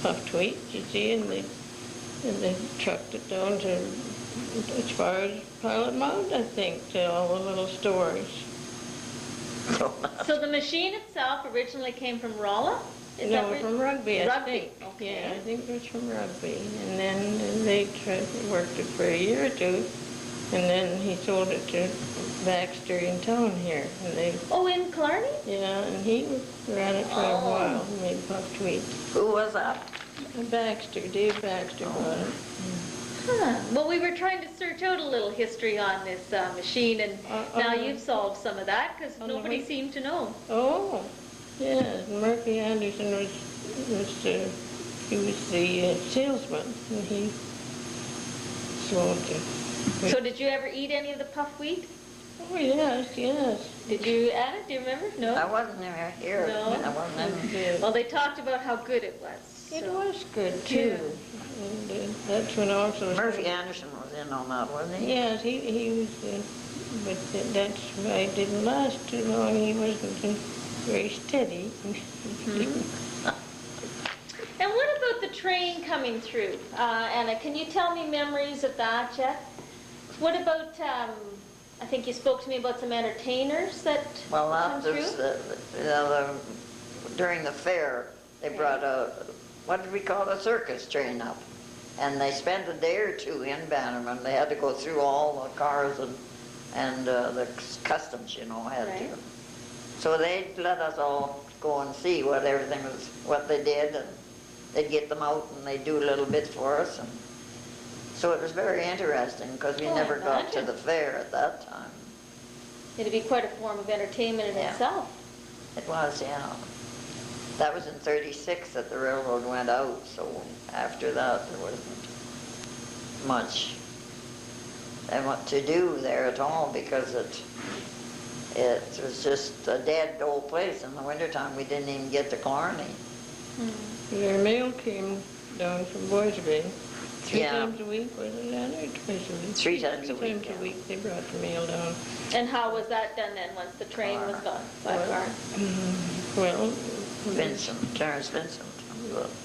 S9: puffed wheat, you see, and they trucked it down to as far as Pilot Mound, I think, to all the little stores.
S1: So the machine itself originally came from Rolla? Is that
S9: No,
S1: where-
S9: from Rugby, I
S1: Rugby,
S9: think.
S1: okay.
S9: Yeah, I think it was from Rugby. And then they worked it for a year or two, and then he sold it to Baxter in town here. And they,
S1: Oh, in Killarney?
S9: yeah, and he ran it for a while, and made puffed wheat.
S8: Who was that?
S9: Baxter, Dave Baxter bought it.
S1: Huh. Well, we were trying to search out a little history on this machine, and now you've solved some of that, because
S9: on the
S1: nobody
S9: wheat?
S1: seemed to know.
S9: Oh, yeah, Murphy Anderson was the salesman, and he sold it.
S1: So did you ever eat any of the puffed wheat?
S9: Oh, yes, yes.
S1: Did you, Anna, do you remember? No?
S8: I wasn't here.
S1: No.
S8: I wasn't in.
S1: Well, they talked about how good it was.
S9: It
S1: so.
S9: was good, too. And that's when also...
S8: Murphy Anderson was in on that, wasn't he?
S9: Yes, he was, but that's why it didn't last too long. He wasn't very steady.
S1: And what about the train coming through? Anna, can you tell me memories of that yet? What about, I think you spoke to me about some entertainers that
S8: Well,
S1: come
S8: that
S1: through?
S8: was, during the fair, they brought what did we call it, a circus train up. And they spent a day or two in Bannerman. They had to go through all the cars and the customs, you know, had to. So they let us all go and see what everything was, what they did, and they'd get them out and they'd do a little bit for us. And so it was very interesting because we never got to the fair at that time.
S1: It'd be quite a form of entertainment in itself.
S8: It was, yeah. That was in '36 that the railroad went out, so after that there wasn't much to do there at all because it was just a dead old place. In the wintertime we didn't even get to Killarney.
S9: Their mail came down from Boys Bay. Three
S8: Yeah.
S9: times a week, was it, Anna, or twice a week?
S8: Three times a week,
S9: Three times
S8: yeah.
S9: a week they brought the mail down.
S1: And how was that done then, once the train was gone? By car?
S9: Well,
S8: Terrence Vincent.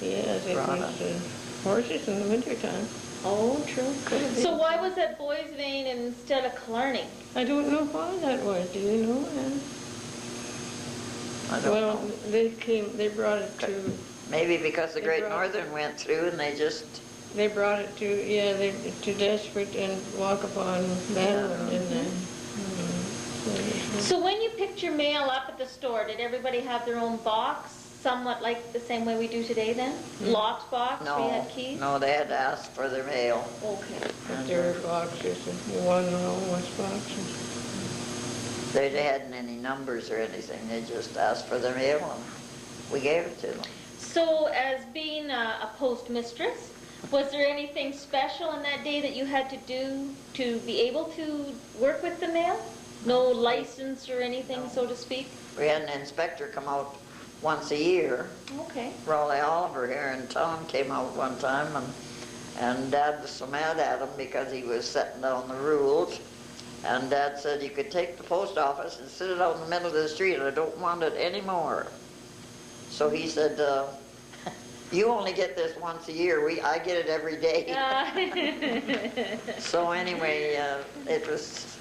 S9: yes, it
S8: Brought
S9: was horses in the wintertime.
S1: Oh, true. So why was it Boys Vein instead of Killarney?
S9: I don't know why that was, do you know, Anna?
S8: I don't
S9: Well,
S8: know.
S9: they brought it to,
S8: Maybe because the
S9: they
S8: Great
S9: brought-
S8: Northern went through and they just,
S9: they brought it to Desperate and Walkapon, Bannerman, didn't they?
S1: So when you picked your mail up at the store, did everybody have their own box, somewhat like the same way we do today then? Locked box, where you had keys?
S8: no, they had to ask for their mail.
S1: Okay.
S9: But there were boxes, and one was boxes.
S8: They hadn't any numbers or anything, they just asked for their mail and we gave it to them.
S1: So as being a postmistress, Was there anything special on that day that you had to do to be able to work with the mail? No license or anything, so to speak?
S8: We had an inspector come out once a year.
S1: Okay.
S8: Raleigh Oliver here in town came out one time, and Dad was so mad at him because he was setting down the rules. And Dad said, you could take the post office and sit it out in the middle of the street. I don't want it anymore. So he said, you only get this once a year. I get it every day. So anyway, it was,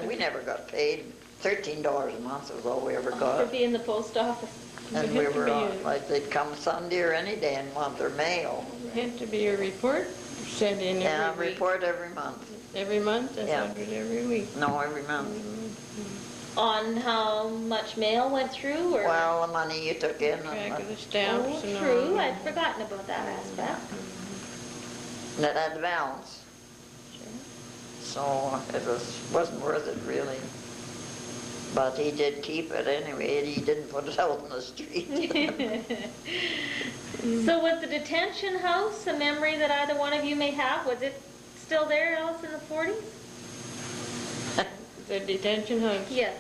S8: we never got paid. $13 a month was all we ever
S1: For
S8: got.
S1: being the post office.
S8: And we were like, they'd come Sunday or any day and want their mail.
S9: Had to be a report sent in
S8: Yeah,
S9: every week.
S8: report every month.
S9: Every month? I
S8: Yeah.
S9: thought it was every week.
S8: No, every month.
S1: On how much mail went through, or?
S8: Well, the money you took in.
S9: Track of the
S1: Oh,
S9: stamps and all.
S1: true. I'd forgotten about that aspect.
S8: And it had the balance. So it wasn't worth it really. But he did keep it anyway, and he didn't put it out in the street.
S1: So was the detention house a memory that either one of you may have? Was it still there, Alice, in the 40s?
S9: The detention house?
S1: Yes.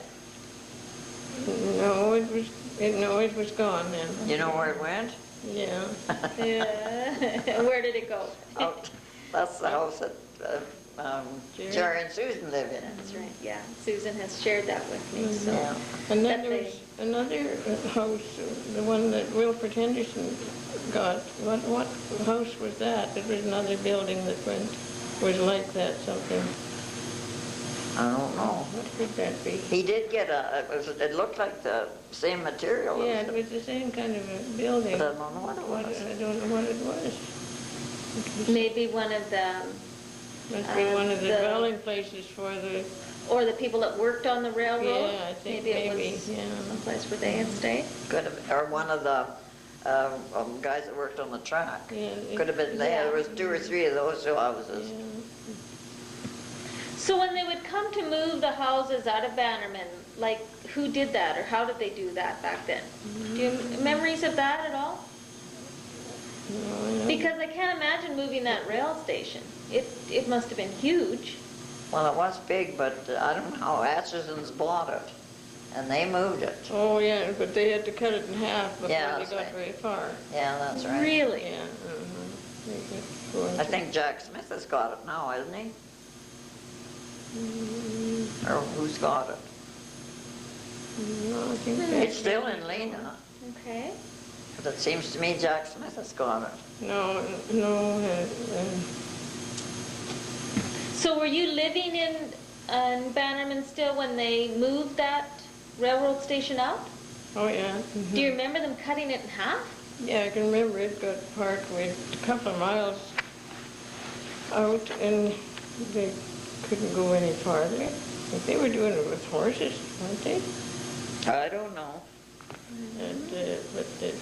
S9: No, it was gone then.
S8: You know where it went?
S9: Yeah.
S1: Yeah. Where did it go?
S8: Out. That's the house that Jerry and Susan live in.
S1: That's right, yeah. Susan has shared that with me, so.
S8: Yeah.
S9: And then
S1: That
S9: there was another house, the one that Wilfred Henderson got. What house was that? It was another building that was like that, something.
S8: I don't know.
S9: What could that be?
S8: He did get it looked like the same material.
S9: Yeah, it was the same kind of a building.
S8: But I don't know what it was.
S9: I don't know what it was.
S1: Maybe one of the,
S9: Must be one of the
S1: the-
S9: dwelling places for the,
S1: or the people that worked on the railroad?
S9: yeah, I think
S1: Maybe it
S9: maybe,
S1: was
S9: yeah.
S1: someplace where they had stayed?
S8: Could have, or one of the guys that worked on the track.
S9: Yeah, it-
S8: Could have been there. There was 2 or 3 of those houses.
S9: Yeah.
S1: So when they would come to move the houses out of Bannerman, like, who did that, or how did they do that back then? Do you have memories of that at all?
S9: No,
S1: Because I can't imagine moving that rail station. It must have been huge.
S8: Well, it was big, but I don't know how Atchison's bought it, and they moved it.
S9: Oh, yeah, but they had to cut it in half before
S8: Yeah,
S9: they
S8: that's
S9: got
S8: right.
S9: very far.
S8: Yeah, that's right.
S1: Really?
S9: Yeah, They could go
S8: I
S9: into-
S8: think Jack Smith has got it now, hasn't he? Or who's got it?
S9: No, I think
S8: It's still in Lena,
S1: Okay.
S8: but it seems to me Jack Smith has got it.
S9: No,
S1: So were you living in Bannerman still when they moved that railroad station out?
S9: oh, yeah.
S1: Do you remember them cutting it in half?
S9: Yeah, I can remember it got parked with a couple of miles out and they couldn't go any farther. But they were doing it with horses, weren't they?
S8: I don't know.
S9: And, but it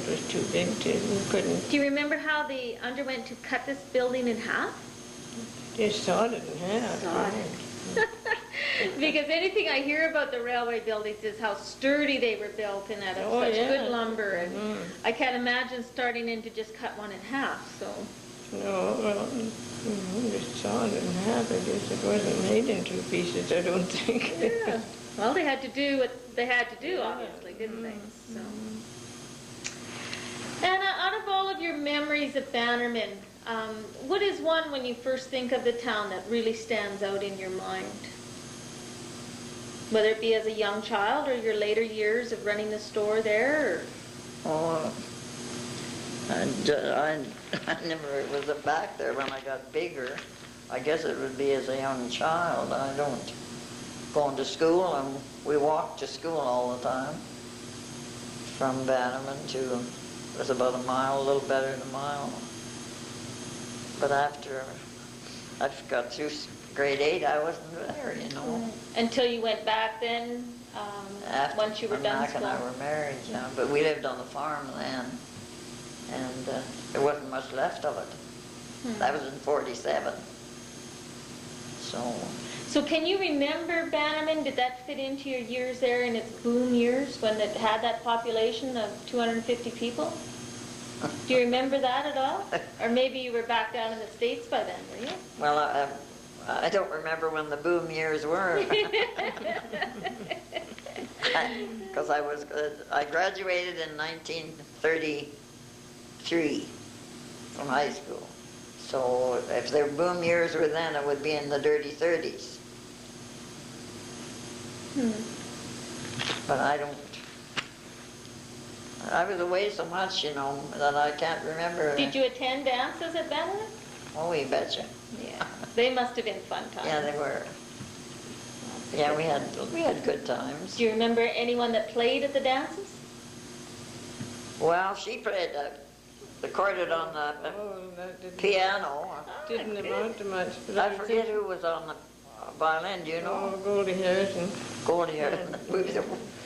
S9: was too big to, we couldn't,
S1: Do you remember how they underwent to cut this building in half?
S9: just sawed it in half.
S1: Because anything I hear about the railway buildings is how sturdy they were built and out of
S9: Oh,
S1: such
S9: yeah.
S1: good lumber. And
S9: Mhm.
S1: I can't imagine starting in to just cut one in half, so.
S9: No, well, just sawed it in half. I guess it wasn't made in 2 pieces, I don't think.
S1: Yeah. Well, they had to do what they had to do, obviously, didn't they? So. And out of all of your memories of Bannerman, what is one when you first think of the town that really stands out in your mind? Whether it be as a young child or your later years of running the store there?
S8: Oh, I never was back there when I got bigger. I guess it would be as a young child. I don't. Going to school, and we walked to school all the time. From Bannerman to, it was about a mile, a little better than a mile. But after I got through grade 8, I wasn't there, you know.
S1: Until you went back then, once you were done
S8: Mac
S1: school?
S8: and I were married, yeah, but we lived on the farm then, and there wasn't much left of it. That was in 47.
S1: So can you remember Bannerman? Did that fit into your years there in its boom years when it had that population of 250 people? Do you remember that at all? Or maybe you were back down in the States by then, were you?
S8: Well, I don't remember when the boom years were. Because I graduated in 1933 from high school. So if their boom years were then, it would be in the dirty 30s. But I was away so much, you know, that I can't remember.
S1: Did you attend dances at Bannerman?
S8: Oh, you betcha.
S1: Yeah. They must have been fun times.
S8: Yeah, they were. Yeah, we had good times.
S1: Do you remember anyone that played at the dances?
S8: Well, she played recorded on the piano.
S9: Didn't amount to much. But
S8: I forget who was on the violin, do you know?
S9: Oh, Goldie Harrison.
S8: Goldie Harrison.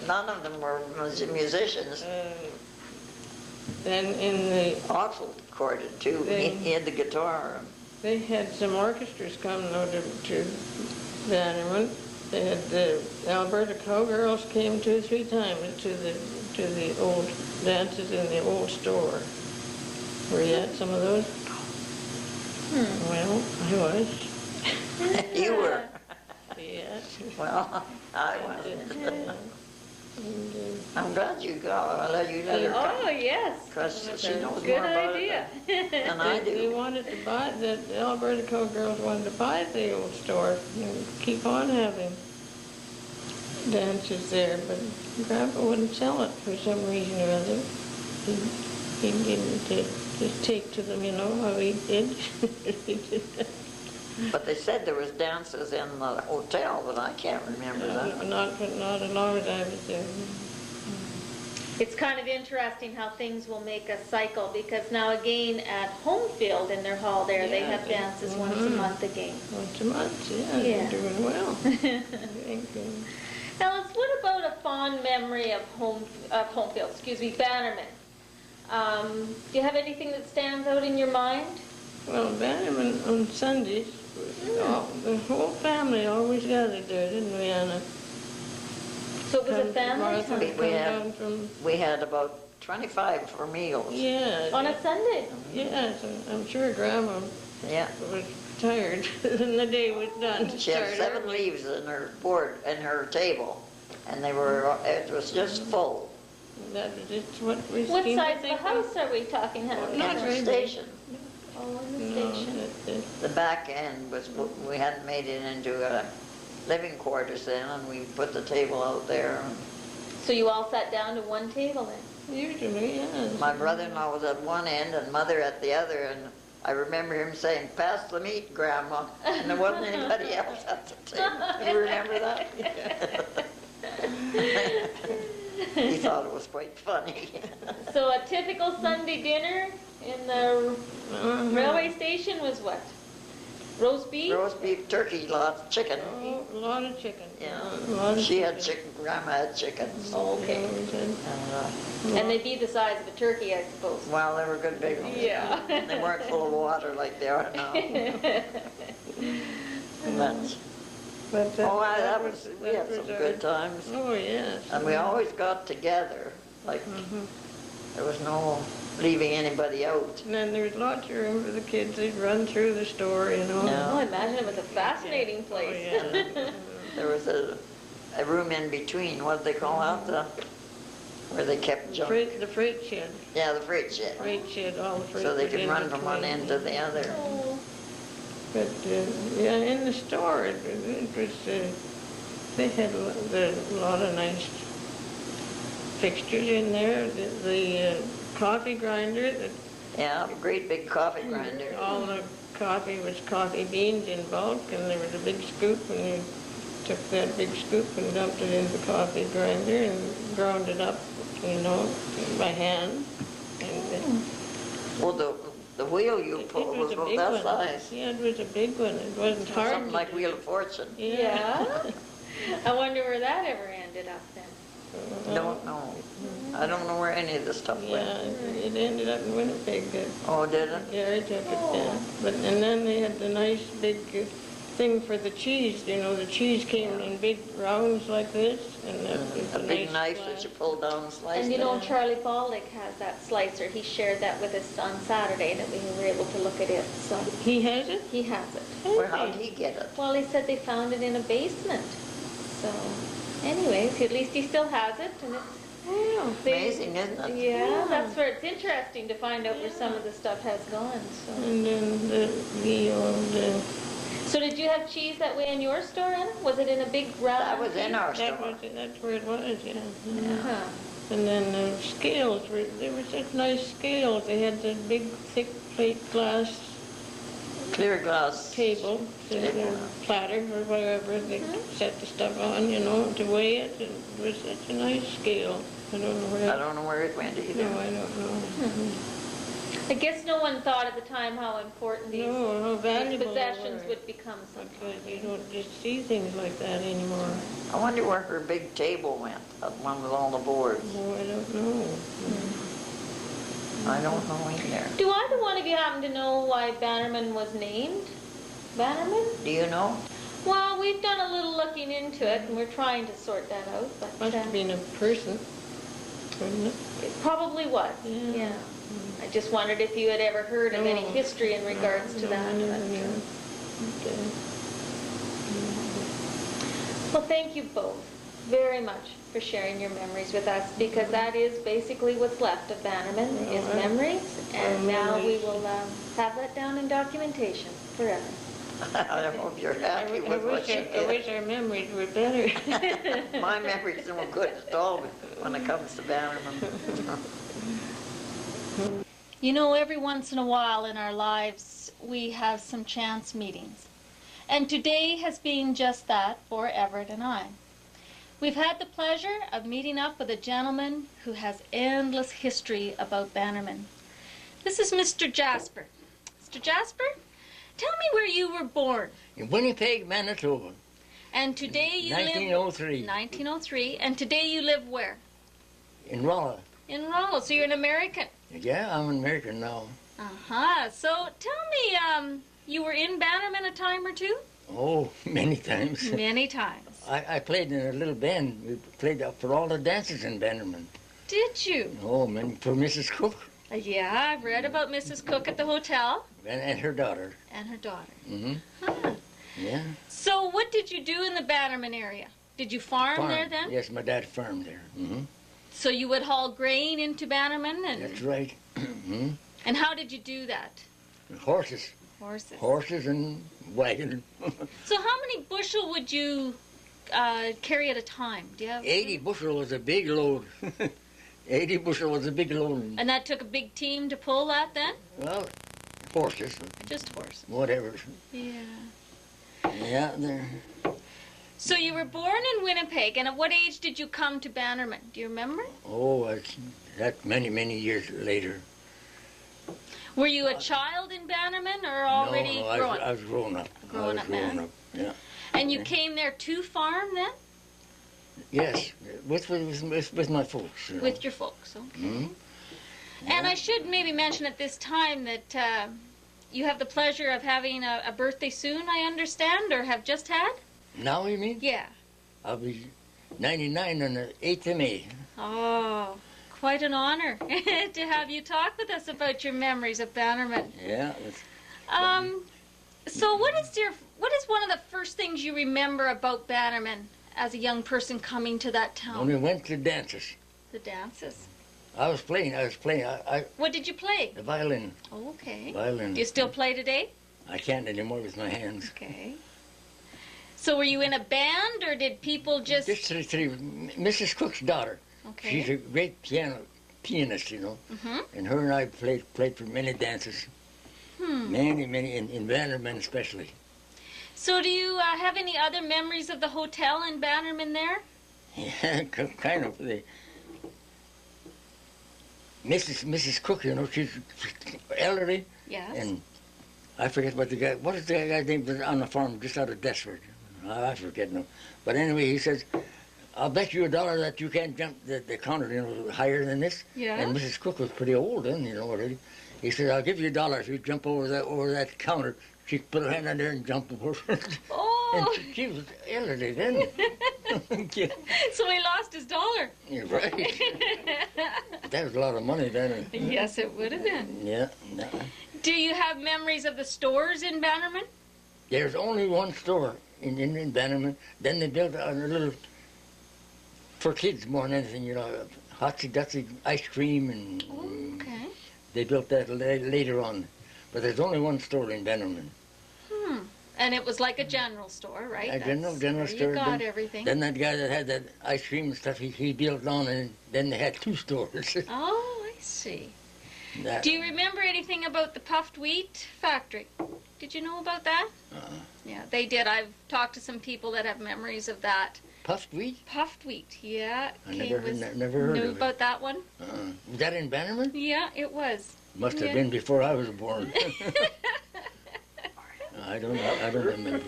S8: None of them were musicians.
S9: Then in the,
S8: Oxel recorded too. He had the guitar.
S9: they had some orchestras come though to Bannerman. They had the Alberta Cowgirls came 2 or 3 times to the old dances in the old store. Were you at some of those? Well, I was.
S8: You were.
S9: Yeah.
S8: Well, I wasn't. I'm glad you go. I'll let you let her
S1: Oh, yes.
S8: because she knows
S1: Good
S8: more about
S1: idea.
S8: it than I
S9: They
S8: do.
S9: wanted to buy, the Alberta Cowgirls wanted to buy the old store and keep on having dances there, but Grandpa wouldn't sell it for some reason or other. He didn't just take to them, you know, how he did.
S8: But they said there was dances in the hotel, but I can't remember that.
S9: Not as long as I was there.
S1: It's kind of interesting how things will make a cycle, because now again at Homefield in their hall there, they have dances once a month again.
S9: Once a month, yeah,
S1: Yeah.
S9: they're doing well. I think,
S1: Alice, what about a fond memory of Homefield, excuse me, Bannerman? Do you have anything that stands out in your mind?
S9: well, Bannerman on Sundays, the whole family always gathered there, didn't we, Anna?
S1: So it was a family
S9: Martha
S1: time?
S9: would come down from,
S8: We had about 25 for meals.
S9: yeah.
S1: On a Sunday?
S9: Yes, I'm sure Grandma
S8: Yeah.
S9: was tired when the day was done. to
S8: She had
S9: start
S8: 7
S9: early.
S8: leaves in her board, in her table, and they were, it was just full.
S9: That is just what we
S1: What
S9: seem to
S1: size of the
S9: think
S1: house are we talking, Helen?
S9: Not
S8: In
S9: very
S8: the
S9: big.
S8: station.
S1: Oh, in the
S9: No,
S1: station.
S8: The back end was, we hadn't made it into a living quarters then, and we put the table out there.
S1: So you all sat down to one table then?
S9: Usually, yes.
S8: My brother-in-law was at one end and Mother at the other, and I remember him saying, "Pass the meat, Grandma," and there wasn't anybody else at the table. Do you remember that? He thought it was quite funny.
S1: So a typical Sunday dinner in the railway station was what? Roast beef?
S8: Roast beef, turkey, lots, chicken.
S9: Oh, a lot of chicken.
S8: Yeah.
S9: A lot of
S8: She had chicken, Grandma had chickens.
S1: Oh, okay. And they'd be the size of a turkey, I suppose.
S8: Well, they were good big ones.
S1: Yeah.
S8: They weren't full of water like they are now. But, we had some good times.
S9: Oh, yes.
S8: And we always got together, like, there was no leaving anybody out.
S9: And then there was lots of room for the kids. They'd run through the store, you know.
S8: Yeah.
S1: Oh, I imagine it was a fascinating
S9: Oh,
S1: place.
S9: yeah.
S8: There was a room in between, what did they call out, where they kept junk.
S9: The freight shed.
S8: Yeah, the freight shed.
S9: Freight shed, all the freight
S8: So they
S9: was
S8: could
S9: in
S8: run from one
S9: between.
S8: end to the other.
S1: Oh,
S9: But, yeah, in the store, it was, they had a lot of nice fixtures in there. The coffee grinder,
S8: Yeah, a great big coffee grinder.
S9: all the coffee was coffee beans in bulk, and there was a big scoop, and you took that big scoop and dumped it into the coffee grinder and ground it up, you know, by hand. And
S8: Well, the wheel you pulled was
S9: a
S8: about
S9: big
S8: that
S9: one.
S8: size.
S9: Yeah, it was a big one. It wasn't hard.
S8: Something like Wheel of Fortune.
S1: yeah. I wonder where that ever ended up then.
S8: Don't know. I don't know where any of this stuff
S9: Yeah,
S8: went.
S9: it ended up in Winnipeg.
S8: Oh, did it?
S9: Yeah, I took it down. But, and then they had the nice big thing for the cheese, you know, the cheese came in big rounds like this, and that was
S8: A big
S9: nice
S8: knife that
S9: glass.
S8: you pull down and slice
S1: And you
S8: it.
S1: know, Charlie Baldick has that slicer. He shared that with us on Saturday that we were able to look at it. So
S9: He has it?
S1: he has it.
S8: Well, how'd he get it?
S1: Well, he said they found it in a basement. So, anyways, at least he still has it, and it's
S8: Amazing, isn't it?
S1: Yeah, that's where it's interesting to find out where some of the stuff has gone. So,
S9: And then the old,
S1: so did you have cheese that way in your store, Anna? Was it in a big round?
S8: That was in our store.
S9: that's where it was, yeah.
S1: Uh-huh.
S9: And then the scales, they were such nice scales. They had the big, thick plate glass
S8: Clear glass.
S9: table, the platter or whatever, they set the stuff on, you know, to weigh it. And it was such a nice scale. I don't know where.
S8: I don't know where it went either.
S9: No, I don't know.
S1: I guess no one thought at the time how important these,
S9: No, how
S1: these
S9: valuable
S1: possessions
S9: they were.
S1: would become sometime.
S9: Because you don't just see things like that anymore.
S8: I wonder where her big table went, that one with all the boards.
S9: Oh, I don't know.
S8: I don't know either.
S1: Do either one of you happen to know why Bannerman was named Bannerman?
S8: Do you know?
S1: Well, we've done a little looking into it, and we're trying to sort that out. But
S9: Must have been a person, wouldn't it?
S1: it probably was. Yeah. I just wondered if you had ever heard of any history in regards to that.
S9: I never
S1: but,
S9: knew. Okay.
S1: Well, thank you both very much for sharing your memories with us, because that is basically what's left of Bannerman, is memories, and now we will have that down in documentation forever.
S8: I hope you're happy with what you
S9: I wish
S8: did.
S9: our memories were better.
S8: My memories aren't good at all when it comes to Bannerman.
S1: You know, every once in a while in our lives, we have some chance meetings. And today has been just that for Everett and I. We've had the pleasure of meeting up with a gentleman who has endless history about Bannerman. This is Mr. Jasper. Mr. Jasper, tell me where you were born.
S10: In Winnipeg, Manitoba.
S1: And today you
S10: 1903.
S1: live... 1903. And today you live where?
S10: In Rolla.
S1: In Rollo. So you're an American.
S10: Yeah, I'm an American now.
S1: Uh-huh. So tell me, you were in Bannerman a time or two?
S10: Oh, many times.
S1: Many times.
S10: I played in a little band. We played for all the dances in Bannerman.
S1: Did you?
S10: Oh, man, for Mrs. Cook
S1: Yeah, I've read about Mrs. Cook at the hotel.
S10: and her daughter.
S1: And her daughter.
S10: Mm-hmm.
S1: Huh.
S10: Yeah.
S1: So what did you do in the Bannerman area? Did you farm there then?
S10: Yes, my dad farmed there. Mm-hmm.
S1: So you would haul grain into Bannerman? And,
S10: That's right. Mm-hmm.
S1: and how did you do that?
S10: Horses.
S1: Horses.
S10: Horses and wagon.
S1: So how many bushel would you carry at a time? Do you have
S10: 80 bushel was a big load. 80 bushel was a big load.
S1: And that took a big team to pull that then?
S10: Well, horses,
S1: Just horses.
S10: whatever.
S1: Yeah.
S10: Yeah, there.
S1: So you were born in Winnipeg, and at what age did you come to Bannerman? Do you remember?
S10: Oh, that's many, many years later.
S1: Were you a child in Bannerman or already
S10: no, I
S1: grown?
S10: was grown up.
S1: Grown up man.
S10: Grown up, yeah.
S1: And you came there to farm then?
S10: Yes, with my folks. You know.
S1: With your folks, okay.
S10: Mhm.
S1: And I should maybe mention at this time that you have the pleasure of having a birthday soon, I understand, or have just had?
S10: Now you mean?
S1: Yeah.
S10: I'll be 99 on the 8th of May.
S1: Oh, quite an honor to have you talk with us about your memories of Bannerman.
S10: Yeah.
S1: So what is one of the first things you remember about Bannerman as a young person coming to that
S10: When
S1: town?
S10: we went to dances,
S1: The dances.
S10: I was playing.
S1: What did you play?
S10: The violin.
S1: Oh, okay.
S10: Violin.
S1: Do you still play today?
S10: I can't anymore with my hands.
S1: Okay. So were you in a band, or did people just...
S10: Just three, Mrs. Cook's daughter.
S1: Okay.
S10: She's a great pianist, you know.
S1: Mm-hmm.
S10: And her and I played for many dances. Many, in Bannerman especially.
S1: So do you have any other memories of the hotel in Bannerman there?
S10: Yeah, kind of. Mrs. Cook, you know, she's elderly,
S1: Yes.
S10: and I forget what is the guy's name that's on the farm just out of Desford? I forget now. But anyway, he says, I'll bet you $1 that you can't jump the counter, you know, higher than this.
S1: Yeah.
S10: And Mrs. Cook was pretty old then, you know, already. He said, I'll give you $1 if you jump over that counter She put her hand on there and jumped over.
S1: Oh,
S10: And she was elderly then. Yeah,
S1: so he lost his dollar.
S10: you're right. That was a lot of money then.
S1: Yes, it would have been.
S10: Yeah. No.
S1: Do you have memories of the stores in Bannerman?
S10: There's only one store in Bannerman. Then they built a little, for kids more than anything, you know, hotsy-dotsy ice cream, and
S1: Okay.
S10: they built that later on. But there's only one store in Bannerman.
S1: And it was like a general store, right?
S10: A general
S1: where
S10: store.
S1: You got everything.
S10: Then that guy that had that ice cream and stuff, he built on, and then they had two stores.
S1: Oh, I see.
S10: That-
S1: Do you remember anything about the puffed wheat factory? Did you know about that? Yeah, they did. I've talked to some people that have memories of that.
S10: Puffed wheat?
S1: Puffed wheat, yeah.
S10: I never heard
S1: Knew
S10: of it.
S1: about that one?
S10: Was that in Bannerman?
S1: Yeah, it was.
S10: Must have
S1: Yeah.
S10: been before I was born. I don't remember.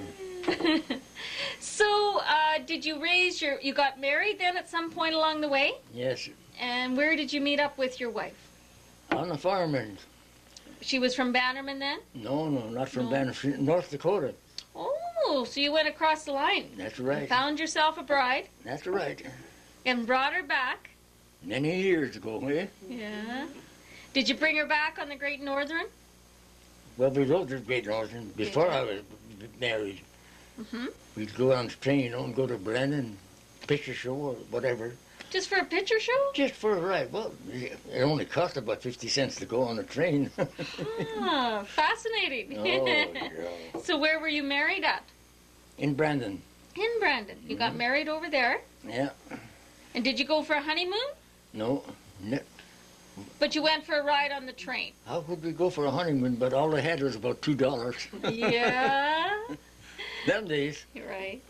S1: So, did you you got married then at some point along the way?
S10: Yes,
S1: And where did you meet up with your wife?
S10: on the farm, and
S1: She was from Bannerman then?
S10: no, not from
S1: No.
S10: Bannerman, North Dakota.
S1: Oh, so you went across the line.
S10: That's right.
S1: Found yourself a bride
S10: That's right.
S1: and brought her back.
S10: Many years ago, eh?
S1: Yeah. Did you bring her back on the Great Northern?
S10: Well, we rode the Great Northern before I was married.
S1: Mm-hmm.
S10: We'd go on the train, you know, and go to Brennan, picture show or whatever,
S1: Just for a picture show?
S10: just for a ride. Well, it only cost about 50 cents to go on a train.
S1: Ah, fascinating.
S10: Oh, yeah.
S1: So where were you married at?
S10: In Brandon.
S1: In Brandon. You got married over there.
S10: Yeah.
S1: And did you go for a honeymoon?
S10: No.
S1: But you went for a ride on the train.
S10: How could we go for a honeymoon, but all they had was about $2?
S1: Yeah.
S10: Them days.
S1: You're right.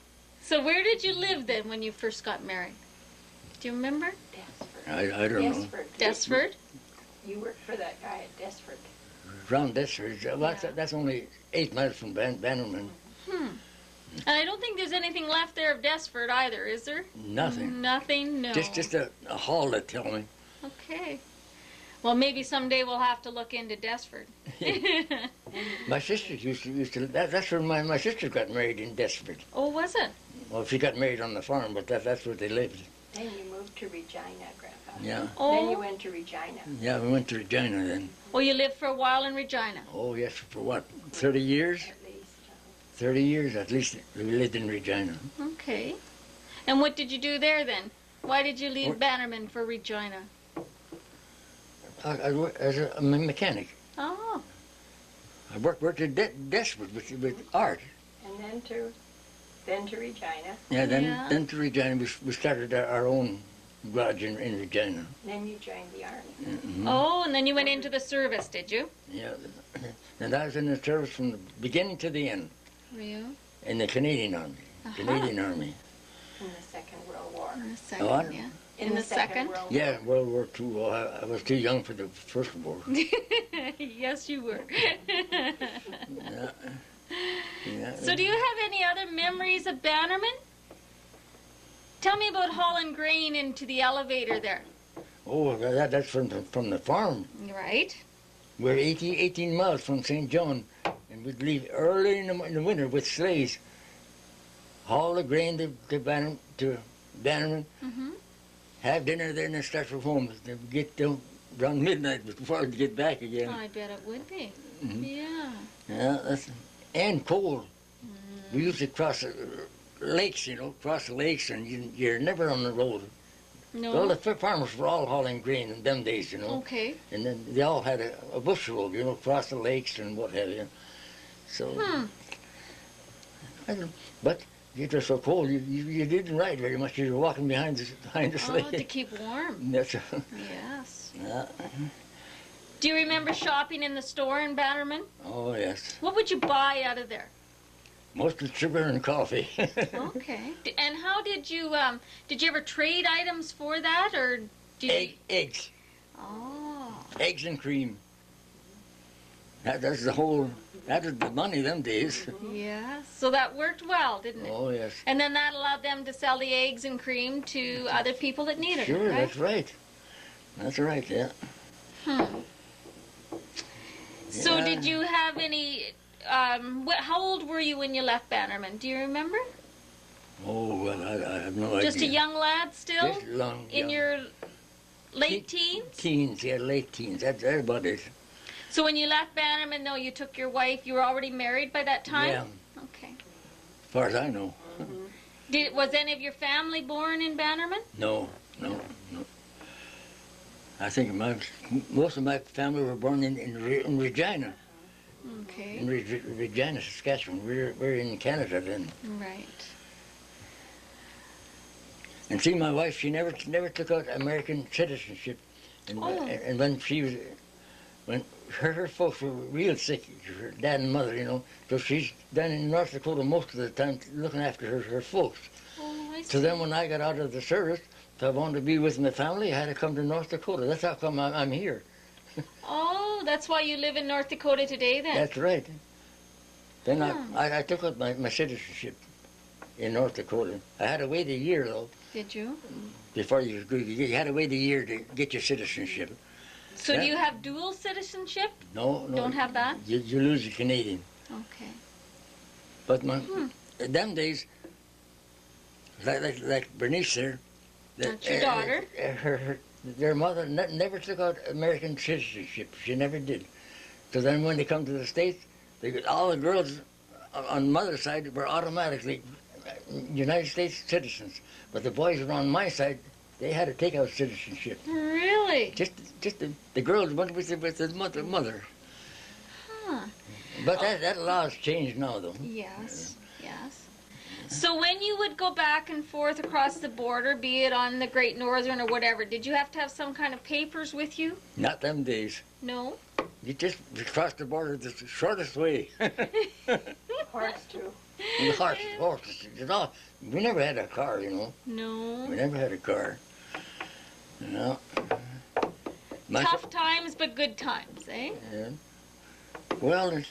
S1: So where did you live then when you first got married? Do you remember?
S10: I don't know.
S1: Desford?
S3: You worked for that guy at Desford.
S10: Around Desford. Well, that's only 8 miles from Bannerman.
S1: And I don't think there's anything left there of Desford either, is there?
S10: Nothing.
S1: Nothing, no.
S10: Just a hall, they tell me.
S1: Okay. Well, maybe someday we'll have to look into Desford.
S10: My sisters used to that's where my sister got married, in Desford.
S1: Oh, was it?
S10: Well, she got married on the farm, but that's where they lived.
S3: Then you moved to Regina, Grandpa.
S10: Yeah.
S3: Then you
S1: Oh,
S3: went to Regina.
S10: Yeah, we went to Regina then.
S1: well, you lived for a while in Regina.
S10: Oh, yes, for what, 30 years?
S3: At least.
S10: 30 years at least we lived in Regina.
S1: Okay. And what did you do there then? Why did you leave Bannerman for Regina?
S10: I worked as a mechanic.
S1: Oh,
S10: I worked at Desford with art.
S3: And then to Regina.
S10: Yeah,
S1: Yeah.
S10: then to Regina, we started our own garage in Regina.
S3: Then you joined the army.
S10: Mhm.
S1: oh, and then you went into the service, did you?
S10: Yeah, and I was in the service from the beginning to the end
S1: Were you?
S10: in the Canadian Army. Canadian Army.
S3: In the Second World War.
S1: In the second,
S10: What?
S1: yeah.
S3: In the Second World War.
S10: Yeah, World War II. Well, I was too young for the First War.
S1: Yes, you were.
S10: Yeah. Yeah.
S1: So do you have any other memories of Bannerman? Tell me about hauling grain into the elevator there.
S10: Oh, that's from the farm.
S1: Right?
S10: We're 18 miles from St. John, and we'd leave early in the winter with sleighs, haul the grain to Bannerman, have dinner there, and then start from home. Then we get till around midnight before we get back again.
S1: I bet it would be.
S10: Mhm.
S1: Yeah.
S10: Yeah, and cold. We used to cross lakes, cross the lakes, and you're never on the road.
S1: No.
S10: Well, the farmers were all hauling grain in them days,
S1: Okay.
S10: And then they all had a bush road, across the lakes and what have you. So, I don't know. But it was so cold, you didn't ride very much. You were walking behind the sleigh.
S1: Oh, to keep warm.
S10: That's
S1: Yes.
S10: yeah.
S1: Do you remember shopping in the store in Bannerman?
S10: Oh, yes.
S1: What would you buy out of there?
S10: Mostly sugar and coffee.
S1: Okay. And how did you ever trade items for that, or did you?
S10: Eggs.
S1: Oh.
S10: Eggs and cream. That's that was the money them days.
S1: Yeah. So that worked well, didn't it?
S10: Oh, yes.
S1: And then that allowed them to sell the eggs and cream to other people that needed
S10: Sure,
S1: it, right?
S10: that's right. That's right, yeah.
S1: So
S10: Yeah.
S1: did you have any how old were you when you left Bannerman? Do you remember?
S10: Oh, well, I have no idea.
S1: Just a young lad still?
S10: Just young.
S1: In your late teens?
S10: Teens, yeah, late teens. That's about it.
S1: So when you left Bannerman, though, you took your wife, you were already married by that time?
S10: Yeah.
S1: Okay.
S10: As far as I know.
S1: Was any of your family born in Bannerman?
S10: No. I think most of my family were born in Regina.
S1: Okay.
S10: In Regina, Saskatchewan. We're in Canada then.
S1: Right.
S10: And see, my wife, she never took out American citizenship. And, and when her folks were real sick, her dad and mother, you know, so she's down in North Dakota most of the time looking after her folks.
S1: Oh, I see.
S10: So then when I got out of the service, if I wanted to be with my family, I had to come to North Dakota. That's how come I'm here.
S1: Oh, that's why you live in North Dakota today, then?
S10: That's right. Then I took out my citizenship in North Dakota. I had to wait a year, though.
S1: Did you?
S10: Before you had to wait a year to get your citizenship.
S1: So do you have dual citizenship?
S10: No.
S1: Don't have that?
S10: You lose your Canadian.
S1: Okay.
S10: But them days, like Bernice there.
S1: That's your daughter?
S10: Their mother never took out American citizenship. She never did. So then when they come to the States, all the girls on mother's side were automatically United States citizens. But the boys were on my side, they had to take out citizenship.
S1: Really?
S10: Just the girls went with the mother.
S1: Huh.
S10: But that law has changed now, though.
S1: Yes. So when you would go back and forth across the border, be it on the Great Northern or whatever, did you have to have some kind of papers with you?
S10: Not them days.
S1: No?
S10: You just crossed the border the shortest way.
S9: Horse too.
S10: Horses. We never had a car, you know.
S1: No.
S10: We never had a car. You know.
S1: Tough times, but good times, eh?
S10: Yeah. Well,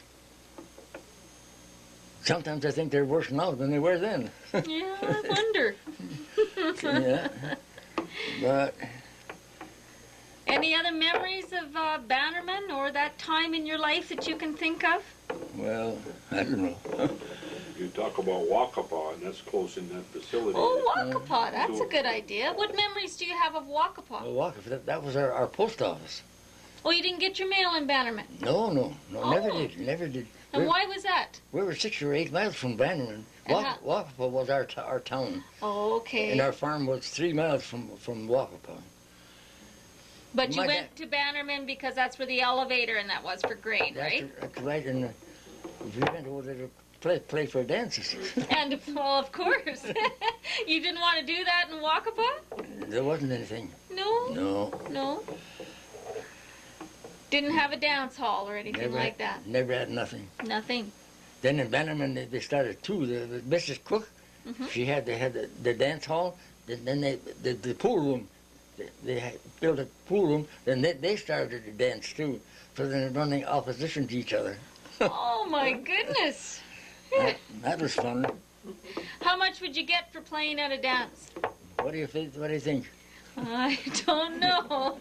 S10: sometimes I think they're worse now than they were then.
S1: Yeah, I wonder.
S10: Yeah. But
S1: any other memories of Bannerman or that time in your life that you can think of?
S10: well, I don't know.
S11: You talk about Wakapa, and that's close in that facility.
S1: Oh, Wakapa, that's a good idea. What memories do you have of Wakapa?
S10: Well, that was our post office.
S1: Oh, you didn't get your mail in Bannerman?
S10: No, never did.
S1: And why was that?
S10: We were 6 or 8 miles from Bannerman. Wakapa was our town.
S1: Oh, okay.
S10: And our farm was 3 miles from Wakapa.
S1: But you went to Bannerman because that's where the elevator and that was for grain, right?
S10: That's right, and we went over there to play for dances.
S1: And, well, of course. You didn't want to do that in Wakapa?
S10: There wasn't anything.
S1: No? No? Didn't have a dance hall or anything like that?
S10: Never had nothing.
S1: Nothing?
S10: Then in Bannerman, they started too. The Mrs. Cook, they had the dance hall, then the pool room. They had built a pool room, then they started to dance too. So they're running opposition to each other.
S1: Oh my goodness!
S10: That was fun.
S1: How much would you get for playing at a dance?
S10: What do you think?
S1: I don't know.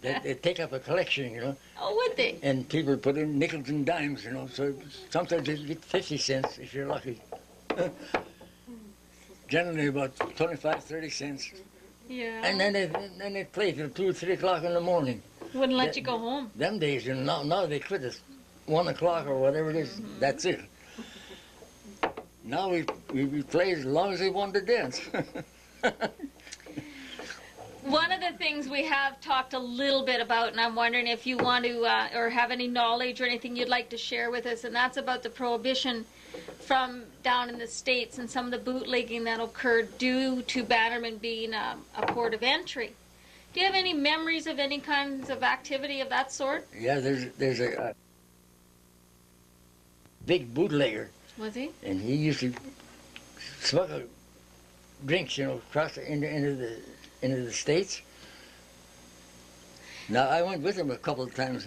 S10: They take up a collection, you know.
S1: Oh, would they?
S10: And people put in nickels and dimes, you know. So sometimes you get 50 cents if you're lucky. Generally about 25, 30 cents.
S1: Yeah.
S10: And then they play till 2 or 3 o'clock in the morning.
S1: Wouldn't let you go home.
S10: Them days, you know, now they quit at 1 o'clock or whatever it is. That's it. Now we play as long as they want to dance.
S1: One of the things we have talked a little bit about, and I'm wondering if you want to, or have any knowledge or anything you'd like to share with us, and that's about the prohibition from down in the States and some of the bootlegging that occurred due to Bannerman being a port of entry. Do you have any memories of any kinds of activity of that sort?
S10: Yeah, there's a big bootlegger.
S1: Was he?
S10: And he used to smuggle drinks, you know, across into the States. Now, I went with him a couple of times.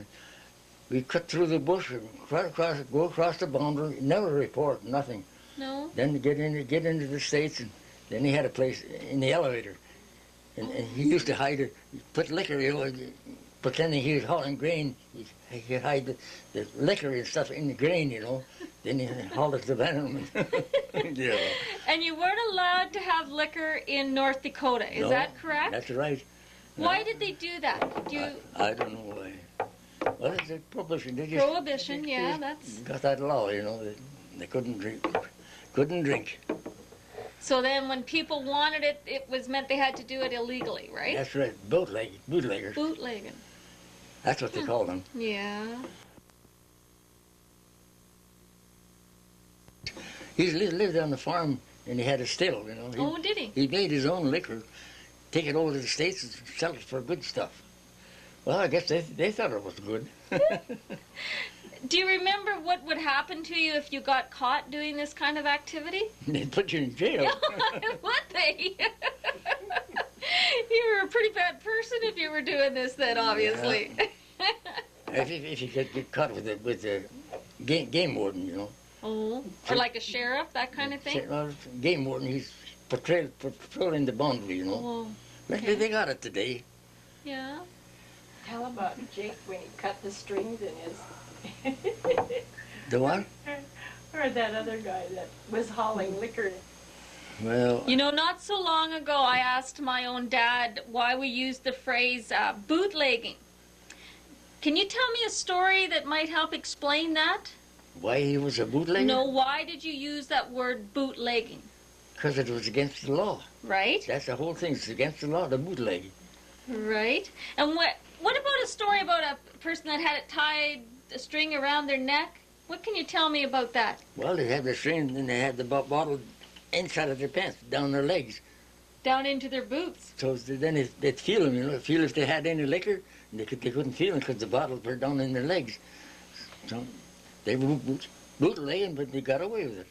S10: We cut through the bush, go across the boundary, never report, nothing.
S1: No?
S10: Then get into the States, and then he had a place in the elevator. And he used to hide it, put liquor, you know, But then he was hauling grain. He could hide the liquor and stuff in the grain, you know. Then he hauled it to Bannerman. Yeah.
S1: And you weren't allowed to have liquor in North Dakota, is
S10: No,
S1: that correct?
S10: That's right.
S1: Why did they do that? Do you...
S10: I don't know why. Well, it's a prohibition. They just
S1: Prohibition, yeah, that's...
S10: got that law, you know. They couldn't drink. Couldn't drink.
S1: So then when people wanted it, it was meant they had to do it illegally, right?
S10: That's right. Bootleggers.
S1: Bootlegging.
S10: That's what they call them.
S1: Yeah.
S10: He lived on the farm and he had a still, you know.
S1: Oh, did he?
S10: He made his own liquor, take it over to the States and sell it for good stuff. Well, I guess they thought it was good.
S1: Do you remember what would happen to you if you got caught doing this kind of activity?
S10: They'd put you in jail.
S1: Would they? You were a pretty bad person if you were doing this then, obviously.
S10: If you could get caught with the game warden, you know.
S1: Oh, or like a sheriff, that kind of thing?
S10: Well, game warden, he's patrolling the boundary, you know.
S1: Oh,
S10: Okay. They got it today.
S1: yeah.
S3: How about Jake when he cut the strings in his...
S10: The what?
S3: Or that other guy that was hauling liquor.
S10: Well,
S1: You know, not so long ago, I asked my own dad why we used the phrase bootlegging. Can you tell me a story that might help explain that?
S10: why he was a bootlegger?
S1: No, why did you use that word bootlegging?
S10: Because it was against the law.
S1: Right?
S10: That's the whole thing. It's against the law, the bootlegging.
S1: Right. And what about a story about a person that had it tied, a string around their neck? What can you tell me about that?
S10: Well, they had the string and they had the bottle inside of their pants, down their legs.
S1: Down into their boots.
S10: So then they'd feel them, you know, feel if they had any liquor. And they couldn't feel them because the bottles were down in their legs. So they were bootlegging, but they got away with it.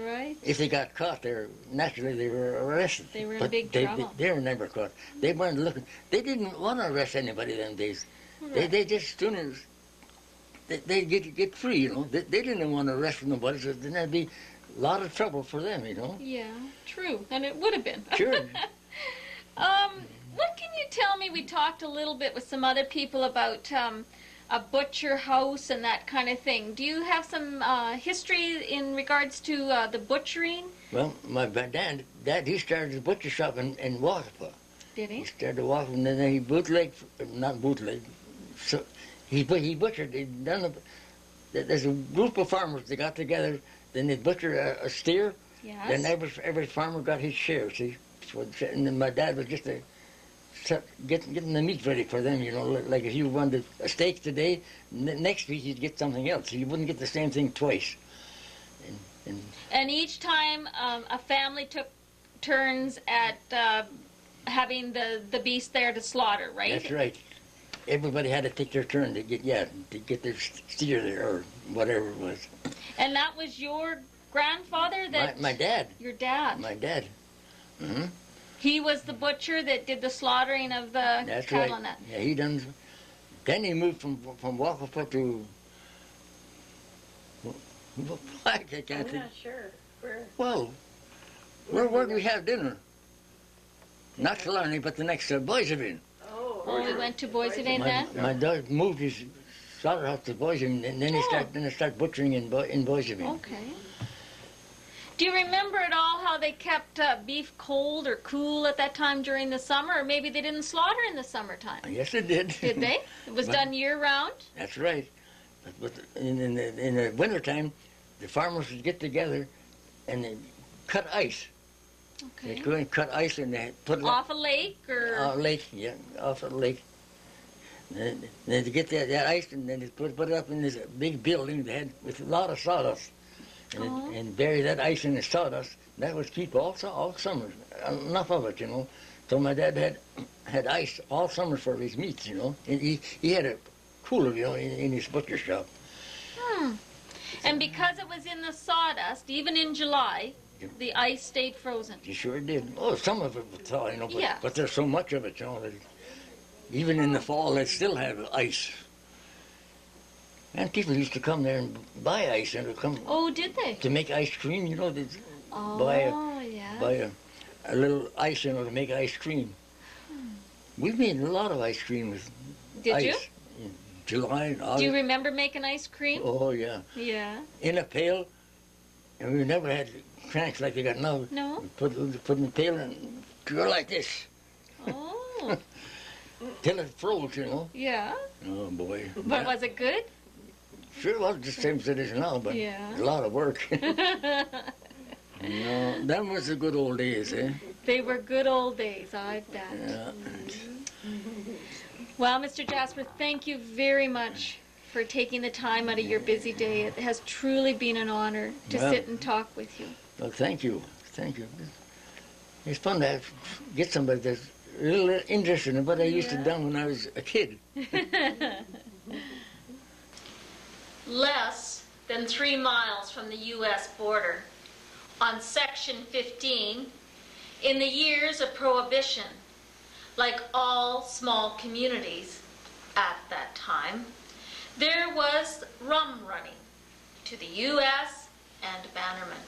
S1: Right.
S10: If they got caught, naturally they were arrested.
S1: They were in
S10: But
S1: big trouble.
S10: They were never caught. They weren't looking. They didn't want to arrest anybody them days.
S1: Right.
S10: They just soon as they get free, you know. They didn't want to arrest nobody, so then there'd be a lot of trouble for them, you know.
S1: Yeah, true. And it would have been.
S10: Sure.
S1: What can you tell me? We talked a little bit with some other people about a butcher house and that kind of thing. Do you have some history in regards to the butchering?
S10: Well, my dad, he started a butcher shop in Waukapa.
S1: Did he?
S10: He started walking, and then he not bootleg. So he butchered. There's a group of farmers that got together. Then they butchered a steer.
S1: Yes.
S10: Then every farmer got his share. See, and then my dad was just getting the meat ready for them. You know, like if you wanted a steak today, next week you'd get something else. So you wouldn't get the same thing twice.
S1: And each time a family took turns at having the beast there to slaughter, right?
S10: That's right. Everybody had to take their turn to get their steer there or whatever it was.
S1: And that was your grandfather that...
S10: My dad.
S1: Your dad.
S10: My dad. Mm-hmm.
S1: He was the butcher that did the slaughtering of the
S10: That's
S1: cattle
S10: right.
S1: and that.
S10: Yeah, he done. Then he moved from Waukapa to... I can't
S3: I'm
S10: think.
S3: not sure. Where?
S10: Well, where did we have dinner? Not Killarney, but the next Boiseville.
S1: Oh, we went to Boiseville then?
S10: My dad moved his slaughterhouse to Boiseville, and then he started butchering in Boiseville.
S1: Okay. Do you remember at all how they kept beef cold or cool at that time during the summer? Or maybe they didn't slaughter in the summertime?
S10: Yes, it did.
S1: Did they? It was done year-round?
S10: That's right. But in the wintertime, the farmers would get together and they'd cut ice.
S1: Okay.
S10: They'd go and cut ice and they'd put it
S1: Off a lake or...
S10: off a lake, yeah, off a lake. Then they'd get that ice and then they'd put it up in this big building they had with a lot of sawdust. And bury that ice in the sawdust. That would keep all summer. Enough of it, you know. So my dad had ice all summer for his meats, you know. And he had a cooler, you know, in his butcher shop.
S1: And because it was in the sawdust, even in July, the ice stayed frozen.
S10: You sure did. Oh, some of it was thaw, you know,
S1: Yeah.
S10: but there's so much of it, you know. That even in the fall, they still have ice. And people used to come there and buy ice and come
S1: Oh, did they?
S10: to make ice cream, you know. They'd
S1: Yeah.
S10: buy a little ice, you know, to make ice cream. We've made a lot of ice cream
S1: Did you?
S10: ice in July and
S1: Do
S10: August.
S1: you remember making ice cream?
S10: Oh, yeah.
S1: Yeah.
S10: In a pail, and we never had cranks like they got now.
S1: No?
S10: We put in the pail and go like this
S1: Oh.
S10: till it froze, you know.
S1: Yeah.
S10: Oh, boy.
S1: But was it good?
S10: Sure was the same as it is now, but
S1: Yeah.
S10: a lot of work. No, them was the good old days, eh?
S1: They were good old days, I bet.
S10: Yeah.
S1: Well, Mr. Jasper, thank you very much for taking the time out of your busy day. It has truly been an honor to
S10: Well,
S1: sit and talk with you.
S10: Well, thank you. Thank you. It's fun to get somebody that's a little interested in what I used to do when I was a kid.
S1: Less than 3 miles from the U.S. border, on Section 15, in the years of Prohibition, like all small communities at that time, there was rum running to the U.S. and Bannerman.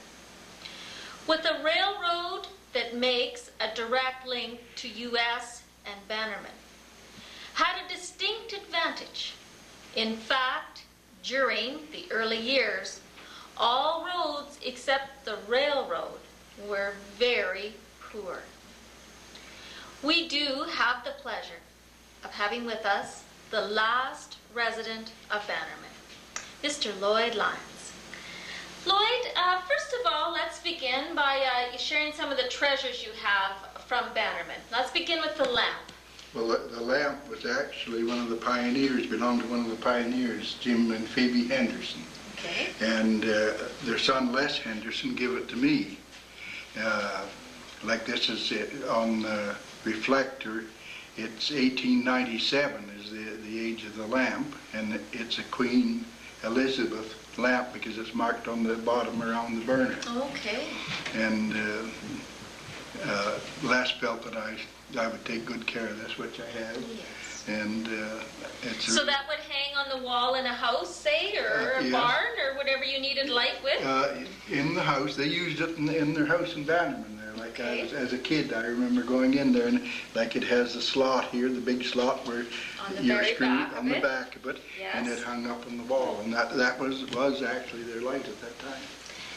S1: With a railroad that makes a direct link to U.S. and Bannerman, had a distinct advantage. In fact, during the early years, all roads except the railroad were very poor. We do have the pleasure of having with us the last resident of Bannerman, Mr. Lloyd Lyons. Lloyd, first of all, let's begin by sharing some of the treasures you have from Bannerman. Let's begin with the lamp.
S12: Well, the lamp was actually one of the pioneers, belonged to one of the pioneers, Jim and Phoebe Henderson.
S1: Okay.
S12: And their son Les Henderson gave it to me. Like this is it on the reflector. It's 1897 is the age of the lamp, and it's a Queen Elizabeth lamp because it's marked on the bottom around the burner.
S1: Okay.
S12: And Les felt that I would take good care of this, which I have.
S1: Yes.
S12: And it's
S1: So that would hang on the wall in a house, say, or a
S12: yes.
S1: barn, or whatever you needed light with?
S12: in the house. They used it in their house in Bannerman there. Like
S1: Okay.
S12: as a kid, I remember going in there, and like it has the slot here, the big slot where
S1: On the
S12: you're
S1: very
S12: screwed
S1: back of
S12: on the
S1: it?
S12: back of it, and
S1: Yes.
S12: it hung up on the wall. And that was actually their light at that time.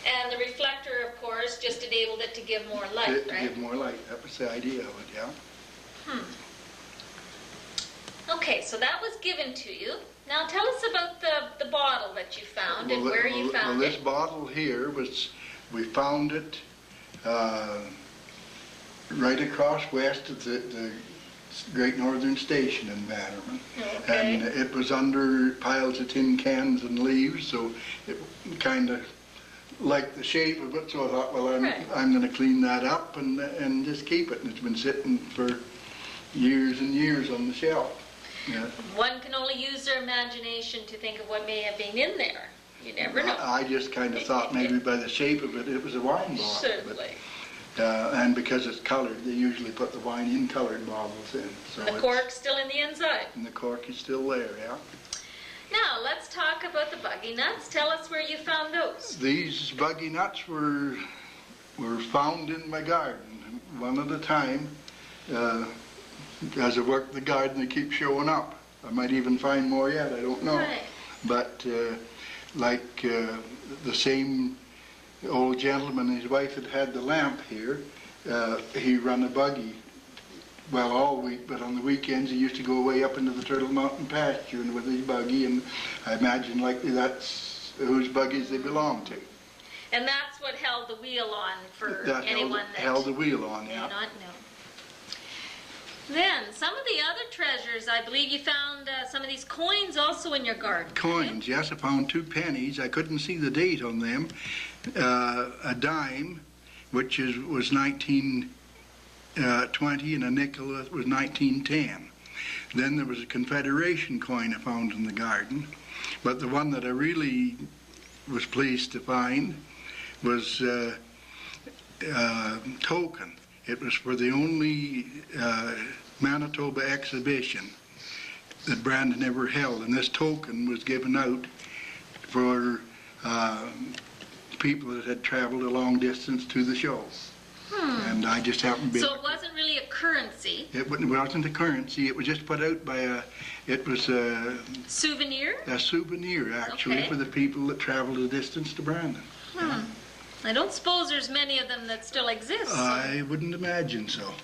S1: And the reflector, of course, just enabled it to give more light,
S12: to
S1: right?
S12: give more light. That was the idea of it, yeah.
S1: Okay, so that was given to you. Now tell us about the bottle that you found and where you found
S12: this
S1: it.
S12: bottle here we found it right across west of the Great Northern Station in Bannerman.
S1: Okay.
S12: And it was under piles of tin cans and leaves, so it kind of liked the shape of it, so I thought, well,
S1: Right.
S12: I'm going to clean that up and just keep it. And it's been sitting for years and years on the shelf. Yeah.
S1: One can only use their imagination to think of what may have been in there. You never know.
S12: I just kind of thought maybe by the shape of it, it was a wine bottle.
S1: Certainly.
S12: And because it's colored, they usually put the wine in colored bottles in. So
S1: And the cork's still in the inside.
S12: And the cork is still there, yeah.
S1: Now, let's talk about the buggy nuts. Tell us where you found those.
S12: These buggy nuts were found in my garden, one at a time. As I work the garden, they keep showing up. I might even find more yet, I don't know.
S1: Right.
S12: But like the same old gentleman and his wife had the lamp here, he run a buggy, well, all week, but on the weekends he used to go way up into the Turtle Mountain pasture and with his buggy, and I imagine likely that's whose buggies they belong to.
S1: And that's what held the wheel on for
S12: That
S1: anyone that
S12: held the wheel on,
S1: may
S12: yeah.
S1: not know. Then, some of the other treasures, I believe you found some of these coins also in your garden.
S12: Coins, yes, I found 2 pennies. I couldn't see the date on them. A dime, which was 1920, and a nickel was 1910. Then there was a Confederation coin I found in the garden. But the one that I really was pleased to find was token. It was for the only Manitoba exhibition that Brandon ever held, and this token was given out for people that had traveled a long distance to the show. And I just happened to be...
S1: So it wasn't really a currency.
S12: It wasn't a currency, it was just put out by it was
S1: Souvenir?
S12: a souvenir, actually,
S1: Okay.
S12: for the people that traveled a distance to Brandon.
S1: I don't suppose there's many of them that still exist.
S12: I wouldn't imagine so.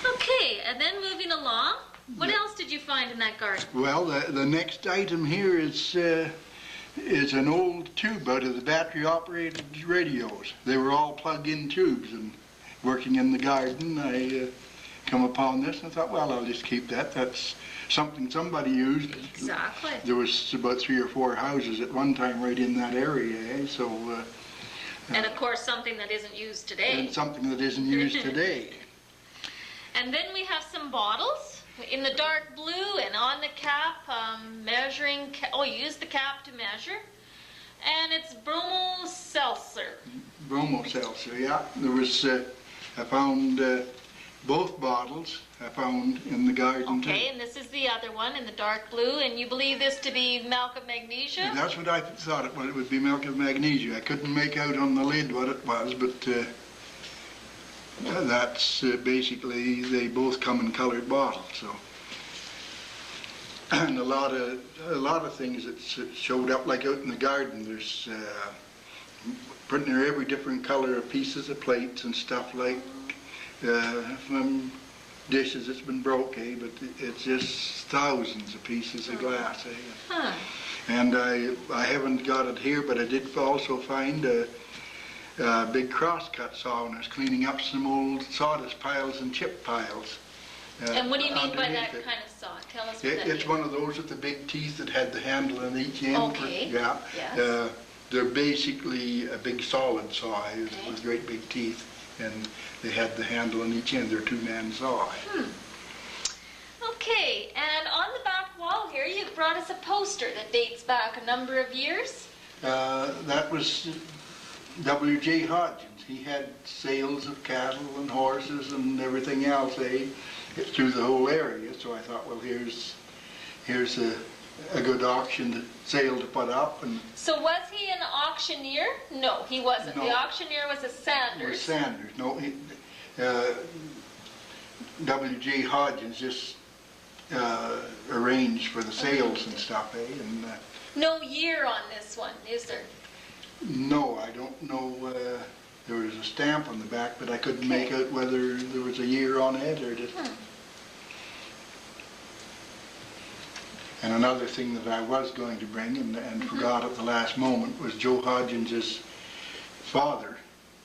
S1: Okay, and then moving along, what else did you find in that garden?
S12: Well, the next item here is an old tube out of the battery-operated radios. They were all plug-in tubes, and working in the garden, I come upon this and I thought, well, I'll just keep that. That's something somebody used.
S1: Exactly.
S12: There was about 3 or 4 houses at one time right in that area, so...
S1: And of course, something that isn't used today.
S12: and something that isn't used today.
S1: And then we have some bottles in the dark blue and on the cap, measuring, you use the cap to measure. And it's bromo seltzer.
S12: Bromo seltzer, yeah. There was, I found both bottles I found in the garden too.
S1: Okay, and this is the other one in the dark blue, and you believe this to be milk of magnesia?
S12: That's what I thought it was. It would be milk of magnesia. I couldn't make out on the lid what it was, but that's basically, they both come in colored bottles. So, and a lot of things that showed up, like out in the garden. There's printing there every different color of pieces of plates and stuff, like from dishes that's been broke, but it's just thousands of pieces of glass. And I haven't got it here, but I did also find a big crosscut saw when I was cleaning up some old sawdust piles and chip piles.
S1: And what do you mean by that
S12: underneath it.
S1: kind of saw? Tell us what that
S12: It's
S1: means.
S12: one of those with the big teeth that had the handle on each end.
S1: Okay.
S12: Yeah.
S1: Yes.
S12: They're basically a big solid saw with great big teeth, and they had the handle on each end. They're a two-man saw.
S1: Okay, and on the back wall here, you brought us a poster that dates back a number of years.
S12: That was W.J. Hodgins. He had sales of cattle and horses and everything else through the whole area. So I thought, well, here's a good auction sale to put up. And
S1: So was he an auctioneer? No, he wasn't.
S12: No.
S1: The auctioneer was a
S12: it was
S1: Sanders.
S12: Sanders. No, W.J. Hodgins just arranged for the sales and stuff, And
S1: No year on this one, is there?
S12: no, I don't know. There was a stamp on the back, but I couldn't make out whether there was a year on it or just... And another thing that I was going to bring and forgot at the last moment was Joe Hodgins' father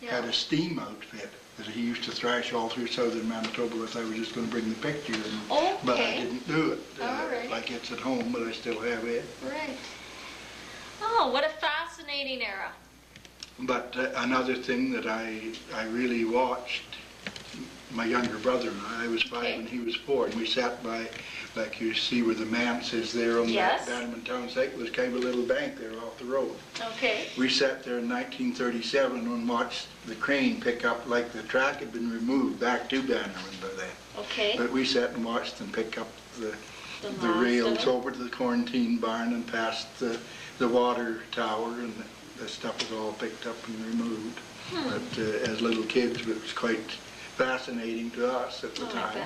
S12: had a steam outfit that he used to thrash all through southern Manitoba with. I was just going to bring the picture, but I didn't do it.
S1: Alright.
S12: Like it's at home, but I still have it.
S1: Right. Oh, what a fascinating era.
S12: But another thing that I really watched, my younger brother and I was 5 and he was 4, and we sat by, like you see where the manse is there on the Bannerman town site, was kind of a little bank there off the road.
S1: Okay.
S12: We sat there in 1937 and watched the crane pick up, like the track had been removed back to Bannerman by then.
S1: Okay.
S12: But we sat and watched them pick up the
S1: last
S12: rails
S1: of it.
S12: over to the quarantine barn and past the water tower, and the stuff was all picked up and removed. But as little kids, it was quite fascinating to us at the time.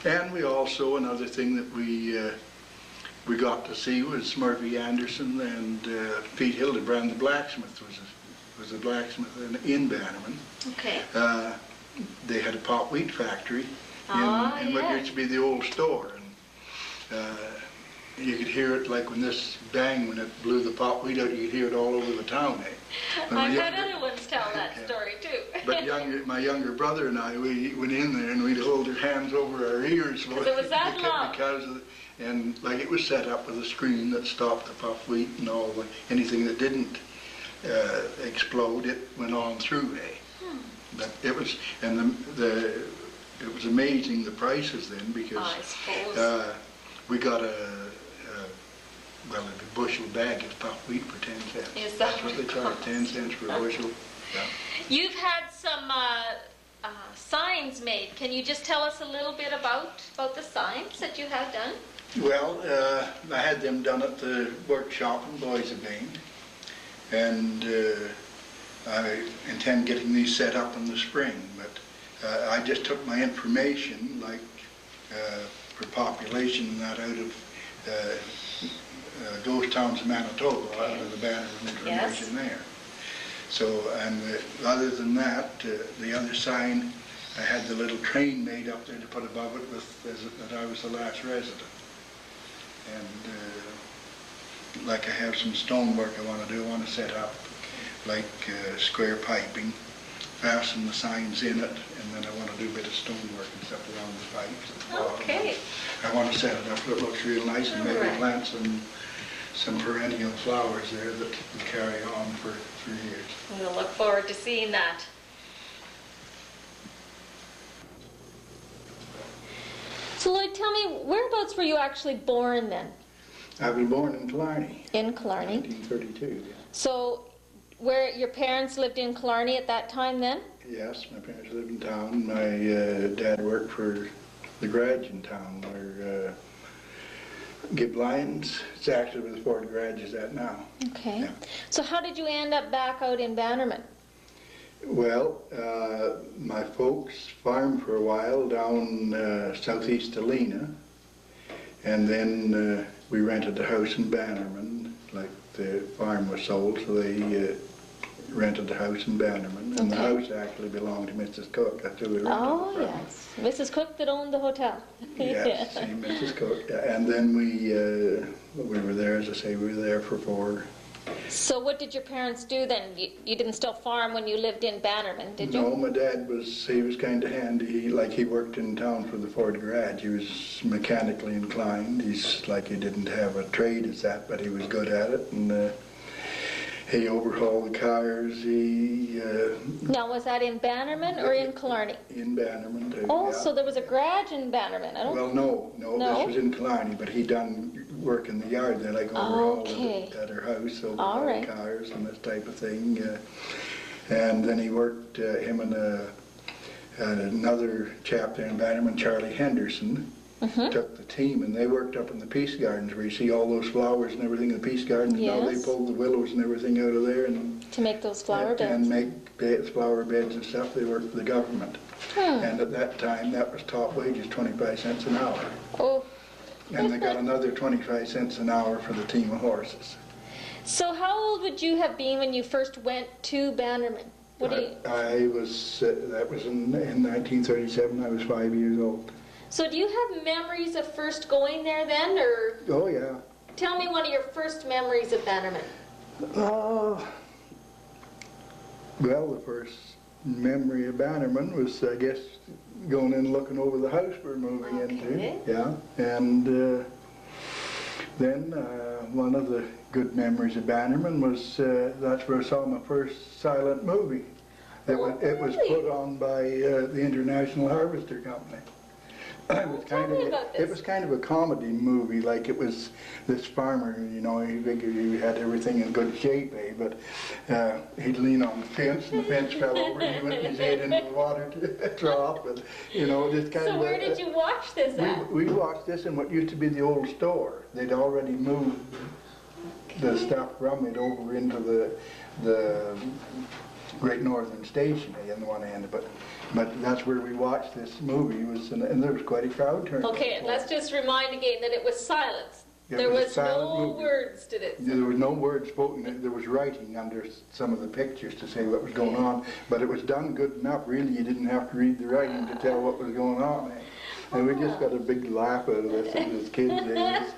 S12: And we also, another thing that we got to see was Murphy Anderson and Pete Hildebrand, the blacksmith, was a blacksmith in Bannerman.
S1: Okay.
S12: They had a pot wheat factory in what used to be the old store. And you could hear it like when this bang, when it blew the pot wheat out, you could hear it all over the town.
S1: I've had other ones tell that story too.
S12: But my younger brother and I, we went in there and we'd hold our hands over our ears.
S1: Because it was that long.
S12: And like it was set up with a screen that stopped the puff wheat and all, anything that didn't explode, it went on through. But it was, and it was amazing the prices then, because
S1: I suppose.
S12: we got a bushel bag of puff wheat for 10 cents.
S1: Is that
S12: That's what they charge, 10 cents for a bushel. Yeah.
S1: You've had some signs made. Can you just tell us a little bit about the signs that you have done?
S12: Well, I had them done at the workshop in Boisebane, and I intend getting these set up in the spring, but I just took my information, like for population and that, out of ghost towns in Manitoba, out of the Bannerman information there. So, and other than that, the other sign, I had the little train made up there to put above it with that I was the last resident. And like I have some stonework I want to do. I want to set up like square piping, fasten the signs in it, and then I want to do a bit of stonework and stuff around the pipes.
S1: Okay.
S12: I want to set it up so it looks real nice, and maybe plant some perennial flowers there that will carry on for years.
S1: We'll look forward to seeing that. So Lloyd, tell me, whereabouts were you actually born then?
S12: I was born in Killarney.
S1: In Killarney.
S12: 1932. Yeah.
S1: So, where your parents lived in Killarney at that time then?
S12: Yes, my parents lived in town. My dad worked for the garage in town where Gib Lyons, it's actually where the Ford garage is at now.
S1: Okay.
S12: Yeah.
S1: So how did you end up back out in Bannerman?
S12: Well, my folks farmed for a while down southeast of Lena, and then we rented a house in Bannerman. Like the farm was sold, so they rented the house in Bannerman, and the house actually belonged to Mrs. Cook. That's who we rented it from.
S1: Yes, Mrs. Cook that owned the hotel.
S12: Yes, Mrs. Cook. And then we were there, as I say, we were there for 4.
S1: So what did your parents do then? You didn't still farm when you lived in Bannerman, did you?
S12: No, my dad was kind of handy. He worked in town for the Ford garage. He was mechanically inclined. He didn't have a trade as that, but he was good at it. And he overhauled the cars.
S1: Now, was that in Bannerman or in Killarney?
S12: In Bannerman too.
S1: Oh,
S12: yeah.
S1: So there was a garage in Bannerman.
S12: Well, no, this was in Killarney, but he done work in the yard there, like overhauled it at her house, overhauled cars and this type of thing. And then he worked, him and another chap there in Bannerman, Charlie Henderson, took the team, and they worked up in the Peace Gardens where you see all those flowers and everything in the Peace Gardens.
S1: Yes.
S12: Now they pulled the willows and everything out of there and
S1: to make those flower beds.
S12: And make flower beds and stuff. They worked for the government. And at that time, that was top wages, 25 cents an hour.
S1: Oh.
S12: And they got another 25 cents an hour for the team of horses.
S1: So how old would you have been when you first went to Bannerman?
S12: I was, that was in 1937. I was 5 years old.
S1: So do you have memories of first going there then, or?
S12: Oh, yeah.
S1: Tell me one of your first memories of Bannerman.
S12: Well, the first memory of Bannerman was, I guess, going in and looking over the house we're moving into. Yeah. And then one of the good memories of Bannerman was that's where I saw my first silent movie. It was put on by the International Harvester Company. It was kind of a comedy movie, like it was this farmer, you know, he figured he had everything in good shape, but he'd lean on the fence and the fence fell over and he went his head into the water to drop, and you know, just kind of.
S1: So where did you watch this at?
S12: We watched this in what used to be the old store. They'd already moved the stuff from it over into the Great Northern Station on the one end, but that's where we watched this movie, and there was quite a crowd turned up.
S1: Okay, and let's just remind again that it was silence. There was no words to this.
S12: There was no words spoken. There was writing under some of the pictures to say what was going on, but it was done good enough, really. You didn't have to read the writing to tell what was going on. And we just got a big laugh out of this as kids.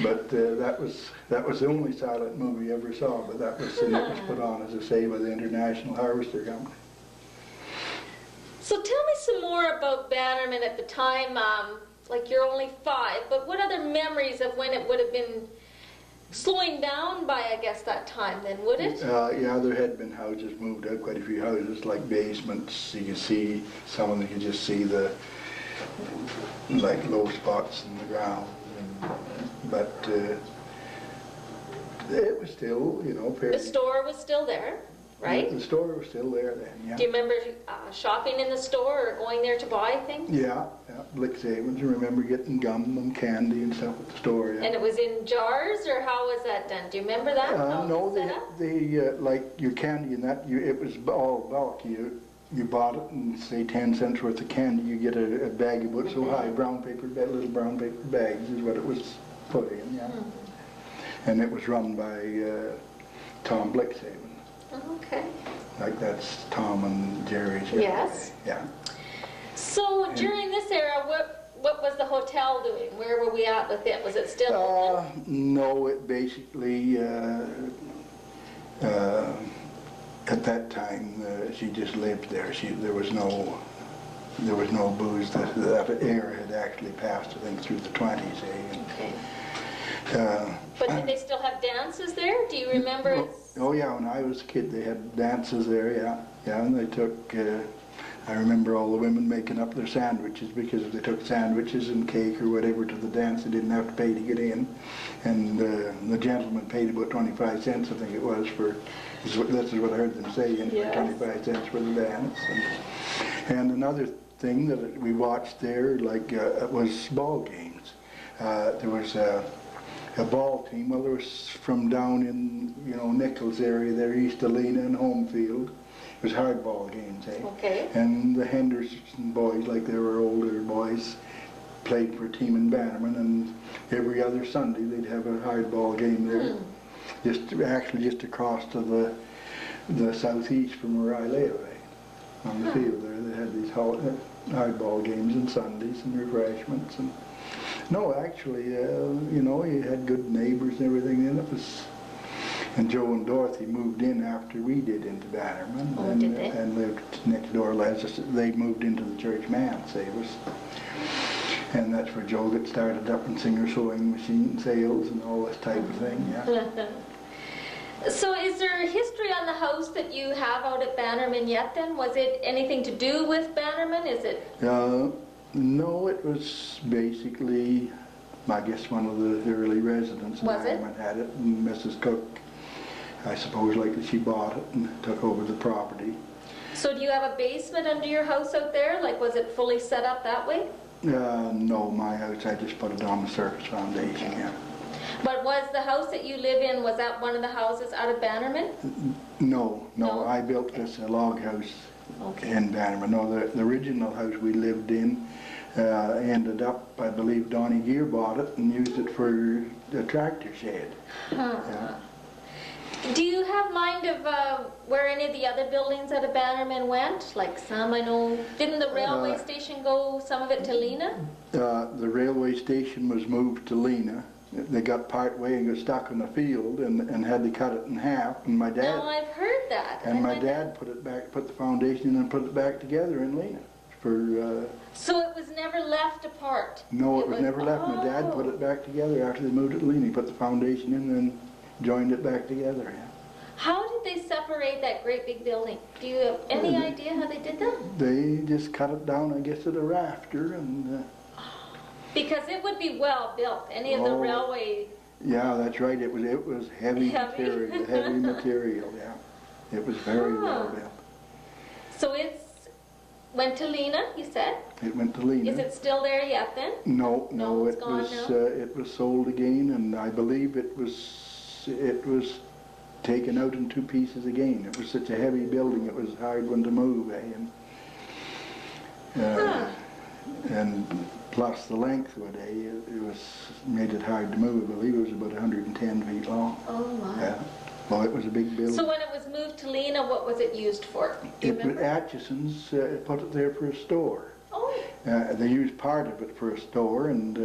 S12: But that was the only silent movie I ever saw, but it was put on, as I say, by the International Harvester Company.
S1: So tell me some more about Bannerman at the time. Like you're only 5, but what other memories of when it would have been slowing down by, I guess, that time then, would it?
S12: Yeah, there had been houses moved out, quite a few houses, like basements. You could see some of them, you could just see the low spots in the ground. But it was still, you know, fairly.
S1: The store was still there? right?
S12: The store was still there then, yeah.
S1: Do you remember shopping in the store or going there to buy things?
S12: Yeah, Blixhaven's. I remember getting gum and candy and stuff at the store, yeah.
S1: And it was in jars, or how was that done? Do you remember that?
S12: No, they like your candy and that, it was all bulk. You bought it and say 10 cents worth of candy, you get a bag about so high, little brown paper bags is what it was put in, yeah. And it was run by Tom Blixhaven.
S1: Okay.
S12: Like that's Tom and Jerry's.
S1: Yes.
S12: Yeah.
S1: So during this era, what was the hotel doing? Where were we at with it? Was it still open?
S12: No, it basically, at that time, she just lived there. There was no booze. That era had actually passed, I think, through the 20s.
S1: Okay. But did they still have dances there? Do you remember?
S12: Oh yeah, when I was a kid, they had dances there. Yeah, and they took. I remember all the women making up their sandwiches, because if they took sandwiches and cake or whatever to the dance, they didn't have to pay to get in. And the gentleman paid about 25 cents, I think it was, for, this is what I heard them say, for 25 cents for the dance. And another thing that we watched there, was ball games. There was a ball team, well, there was from down in, Nichols area there, east of Lena and Homefield. It was hardball games, eh?
S1: Okay.
S12: And the Henderson boys, like they were older boys, played for a team in Bannerman, and every other Sunday they'd have a hardball game there. Just across to the southeast from where I live, eh? On the field there. They had these hardball games on Sundays and refreshments. And no, actually, you had good neighbors and everything, and it was. And Joe and Dorothy moved in after we did into Bannerman, and lived next door. They moved into the church manse, and that's where Joe got started up in Singer sewing machine sales and all this type of thing. Yeah.
S1: So is there history on the house that you have out at Bannerman yet then? Was it anything to do with Bannerman? Is it?
S12: No, it was basically, I guess, one of the early residents of Bannerman had it, and Mrs. Cook, I suppose, she bought it and took over the property.
S1: So do you have a basement under your house out there? Was it fully set up that way?
S12: No, my house, I just put it on the surface foundation, yeah.
S1: But was the house that you live in, was that one of the houses out of Bannerman?
S12: No, I built this log house in Bannerman. No, the original house we lived in ended up, I believe Donnie Gear bought it and used it for a tractor shed. Yeah.
S1: Do you have mind of where any of the other buildings out of Bannerman went? Like some, I know, didn't the railway station go, some of it to Lena?
S12: The railway station was moved to Lena. They got part way and got stuck in the field and had to cut it in half. And my dad.
S1: No, I've heard that.
S12: And my dad put the foundation in and put it back together in Lena.
S1: So it was never left apart?
S12: No, it was never left. My dad put it back together after they moved it to Lena. He put the foundation in and joined it back together. Yeah.
S1: How did they separate that great big building? Do you have any idea how they did that?
S12: They just cut it down, I guess, at a rafter and.
S1: Because it would be well built. Any of the railway.
S12: Yeah, that's right. It was heavy material. Heavy material. Yeah, it was very well built.
S1: So went to Lena, you said?
S12: It went to Lena.
S1: Is it still there yet then?
S12: No,
S1: it's gone now?
S12: It was sold again, and I believe it was taken out in 2 pieces again. It was such a heavy building; it was a hard one to move, and plus the length of it, made it hard to move. I believe it was about 110 feet long.
S1: Oh my!
S12: Yeah. Well, it was a big building.
S1: So when it was moved to Lena, what was it used for?
S12: Atchison's put it there for a store.
S1: Oh.
S12: They used part of it for a store, and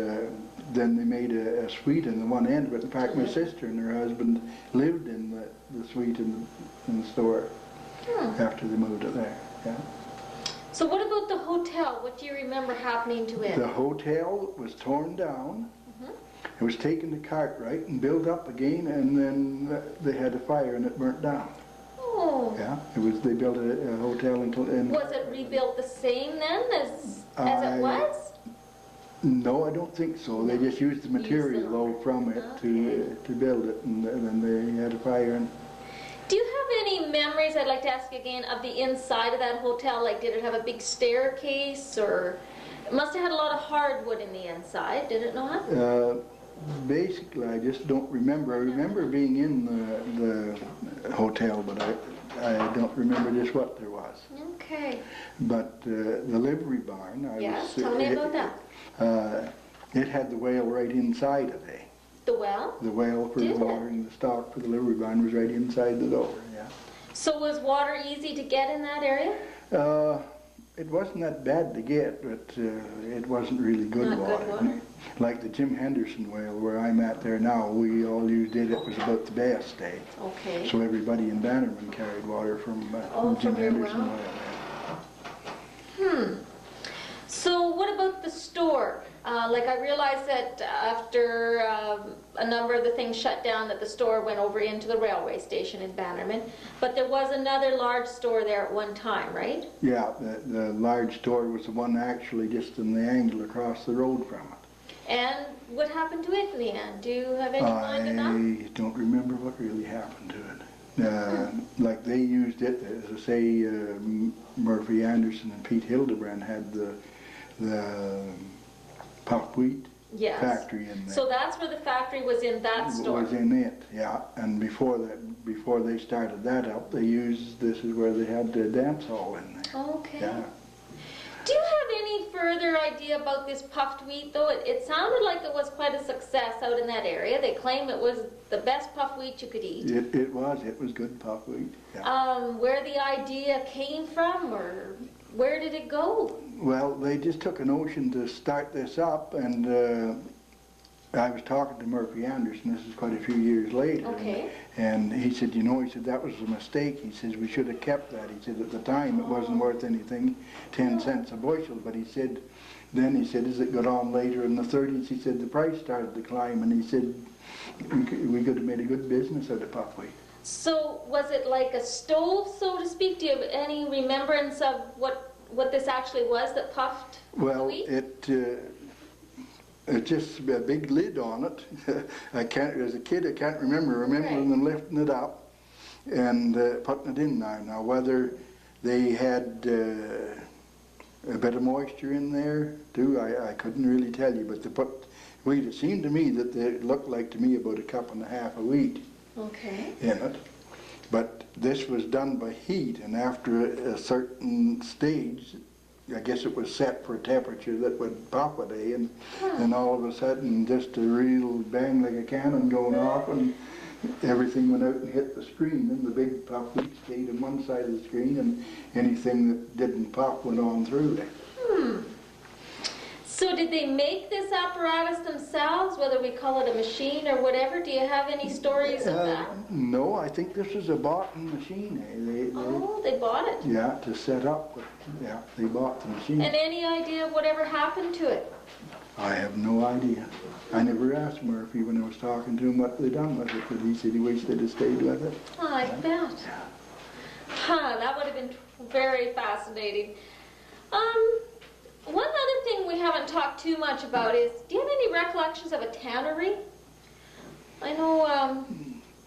S12: then they made a suite in the one end of it. In fact, my sister and her husband lived in the suite in the store after they moved it there. Yeah.
S1: So what about the hotel? What do you remember happening to it?
S12: The hotel was torn down. It was taken to Cartwright and built up again, and then they had a fire and it burnt down.
S1: Oh.
S12: Yeah, they built a hotel in.
S1: Was it rebuilt the same then as it was?
S12: No, I don't think so. They just used the material though from it to build it, and then they had a fire. And
S1: do you have any any memories, I'd like to ask you again, of the inside of that hotel? Like, did it have a big staircase, or it must have had a lot of hardwood in the inside, did it not?
S12: Basically, I just don't remember. I remember being in the hotel, but I don't remember just what there was.
S1: Okay.
S12: But the livery barn,
S1: Yes, tell me about that.
S12: It had the well right inside of it.
S1: The well?
S12: The well for
S1: Did it?
S12: watering the stock for the livery barn was right inside the door, yeah.
S1: So was water easy to get in that area?
S12: It wasn't that bad to get, but it wasn't really good
S1: Not
S12: water.
S1: good water?
S12: Like the Jim Henderson well where I'm at there now, we all used it. It was about the best day.
S1: Okay.
S12: So everybody in Bannerman carried water from Jim
S1: from your
S12: Henderson
S1: well?
S12: well.
S1: So what about the store? Like, I realized that after a number of the things shut down, that the store went over into the railway station in Bannerman. But there was another large store there at one time, right?
S12: Yeah, the large store was the one actually just in the angle across the road from it.
S1: And what happened to it in the end? Do you have any mind of that?
S12: I don't remember what really happened to it. Like they used it, as I say, Murphy Anderson and Pete Hildebrand had the puffed wheat
S1: Yes.
S12: factory in there.
S1: So that's where the factory was, in that store?
S12: Was in it, yeah. And before they started that up, they used, this is where they had the dance hall in there.
S1: Okay.
S12: Yeah.
S1: Do you have any further idea about this puffed wheat, though? It sounded like it was quite a success out in that area. They claim it was the best puffed wheat you could eat.
S12: It was good puffed wheat, yeah.
S1: Where the idea came from, or where did it go?
S12: Well, they just took a notion to start this up, and I was talking to Murphy Anderson, this is quite a few years later.
S1: Okay.
S12: And he said, you know, he said, that was a mistake. He says, we should have kept that. He said, at the time, it wasn't worth anything, 10 cents a bushel. But he said, then he said, as it got on later in the 30s, he said, the price started to climb. And he said, we could have made a good business out of puffed wheat.
S1: So was it like a stove, so to speak? Do you have any remembrance of what this actually was that puffed wheat?
S12: Well, it just a big lid on it. As a kid, I can't remember them lifting it up and putting it in there. Now, whether they had a bit of moisture in there too, I couldn't really tell you. But they put wheat. It seemed to me that it looked like to me about 1.5 cups of wheat in it. But this was done by heat, and after a certain stage, I guess it was set for a temperature that would pop a day, and then all of a sudden just a real bang like a cannon going off, and everything went out and hit the screen, and the big puff wheat stayed on one side of the screen, and anything that didn't pop went on through it.
S1: So did they make this apparatus themselves, whether we call it a machine or whatever? Do you have any stories of that?
S12: No, I think this is a bought machine.
S1: They bought it?
S12: Yeah, to set up. Yeah, they bought the machine.
S1: And any idea whatever happened to it?
S12: I have no idea. I never asked Murphy when I was talking to him what they'd done with it, but he said he wished they'd have stayed with it.
S1: Oh, I bet. That would have been very fascinating. One other thing we haven't talked too much about is, do you have any recollections of a tannery? I know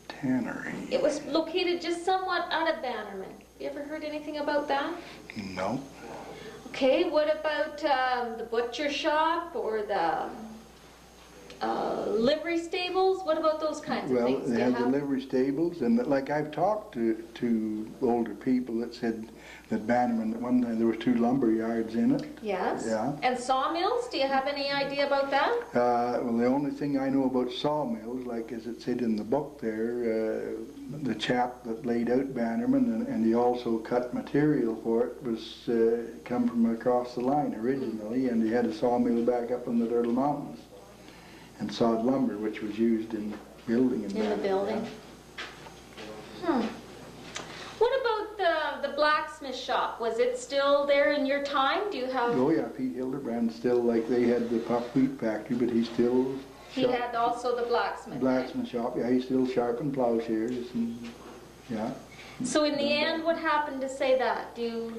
S12: Tannery?
S1: it was located just somewhat out of Bannerman. You ever heard anything about that?
S12: No.
S1: Okay, what about the butcher shop or the livery stables? What about those kinds of things?
S12: Well, they had the livery stables, and like I've talked to older people that said that Bannerman, at one time there was 2 lumber yards in it.
S1: Yes.
S12: Yeah.
S1: And sawmills? Do you have any idea about that?
S12: Well, the only thing I know about sawmills, like as it said in the book there, the chap that laid out Bannerman, and he also cut material for it, was come from across the line originally, and he had a sawmill back up in the Turtle Mountains, and sawed lumber, which was used in building.
S1: In the building. What about the blacksmith shop? Was it still there in your time? Do you have...
S12: Oh yeah, Pete Hildebrand still, like they had the puffed wheat factory, but he still...
S1: He had also the blacksmith
S12: shop, yeah, he still sharpened plowshares, and yeah.
S1: So in the end, what happened to say that? Do you...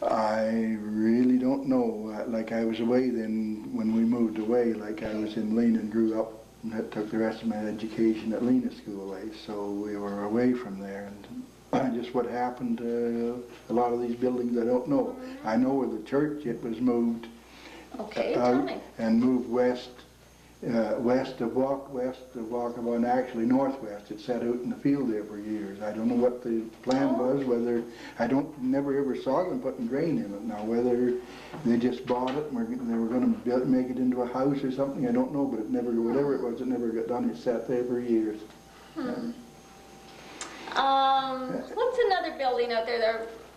S12: I really don't know. Like I was away then when we moved away, like I was in Lena and grew up and took the rest of my education at Lena School, so we were away from there. And just what happened to a lot of these buildings, I don't know. I know where the church, it was moved
S1: Okay, tell me.
S12: and moved west of Walkabout, and actually northwest. It sat out in the field there for years. I don't know what the plan was, whether, never ever saw them putting drain in it. Now, whether they just bought it and they were going to make it into a house or something, I don't know, but it never, whatever it was, it never got done. It sat there for years.
S1: What's another building out there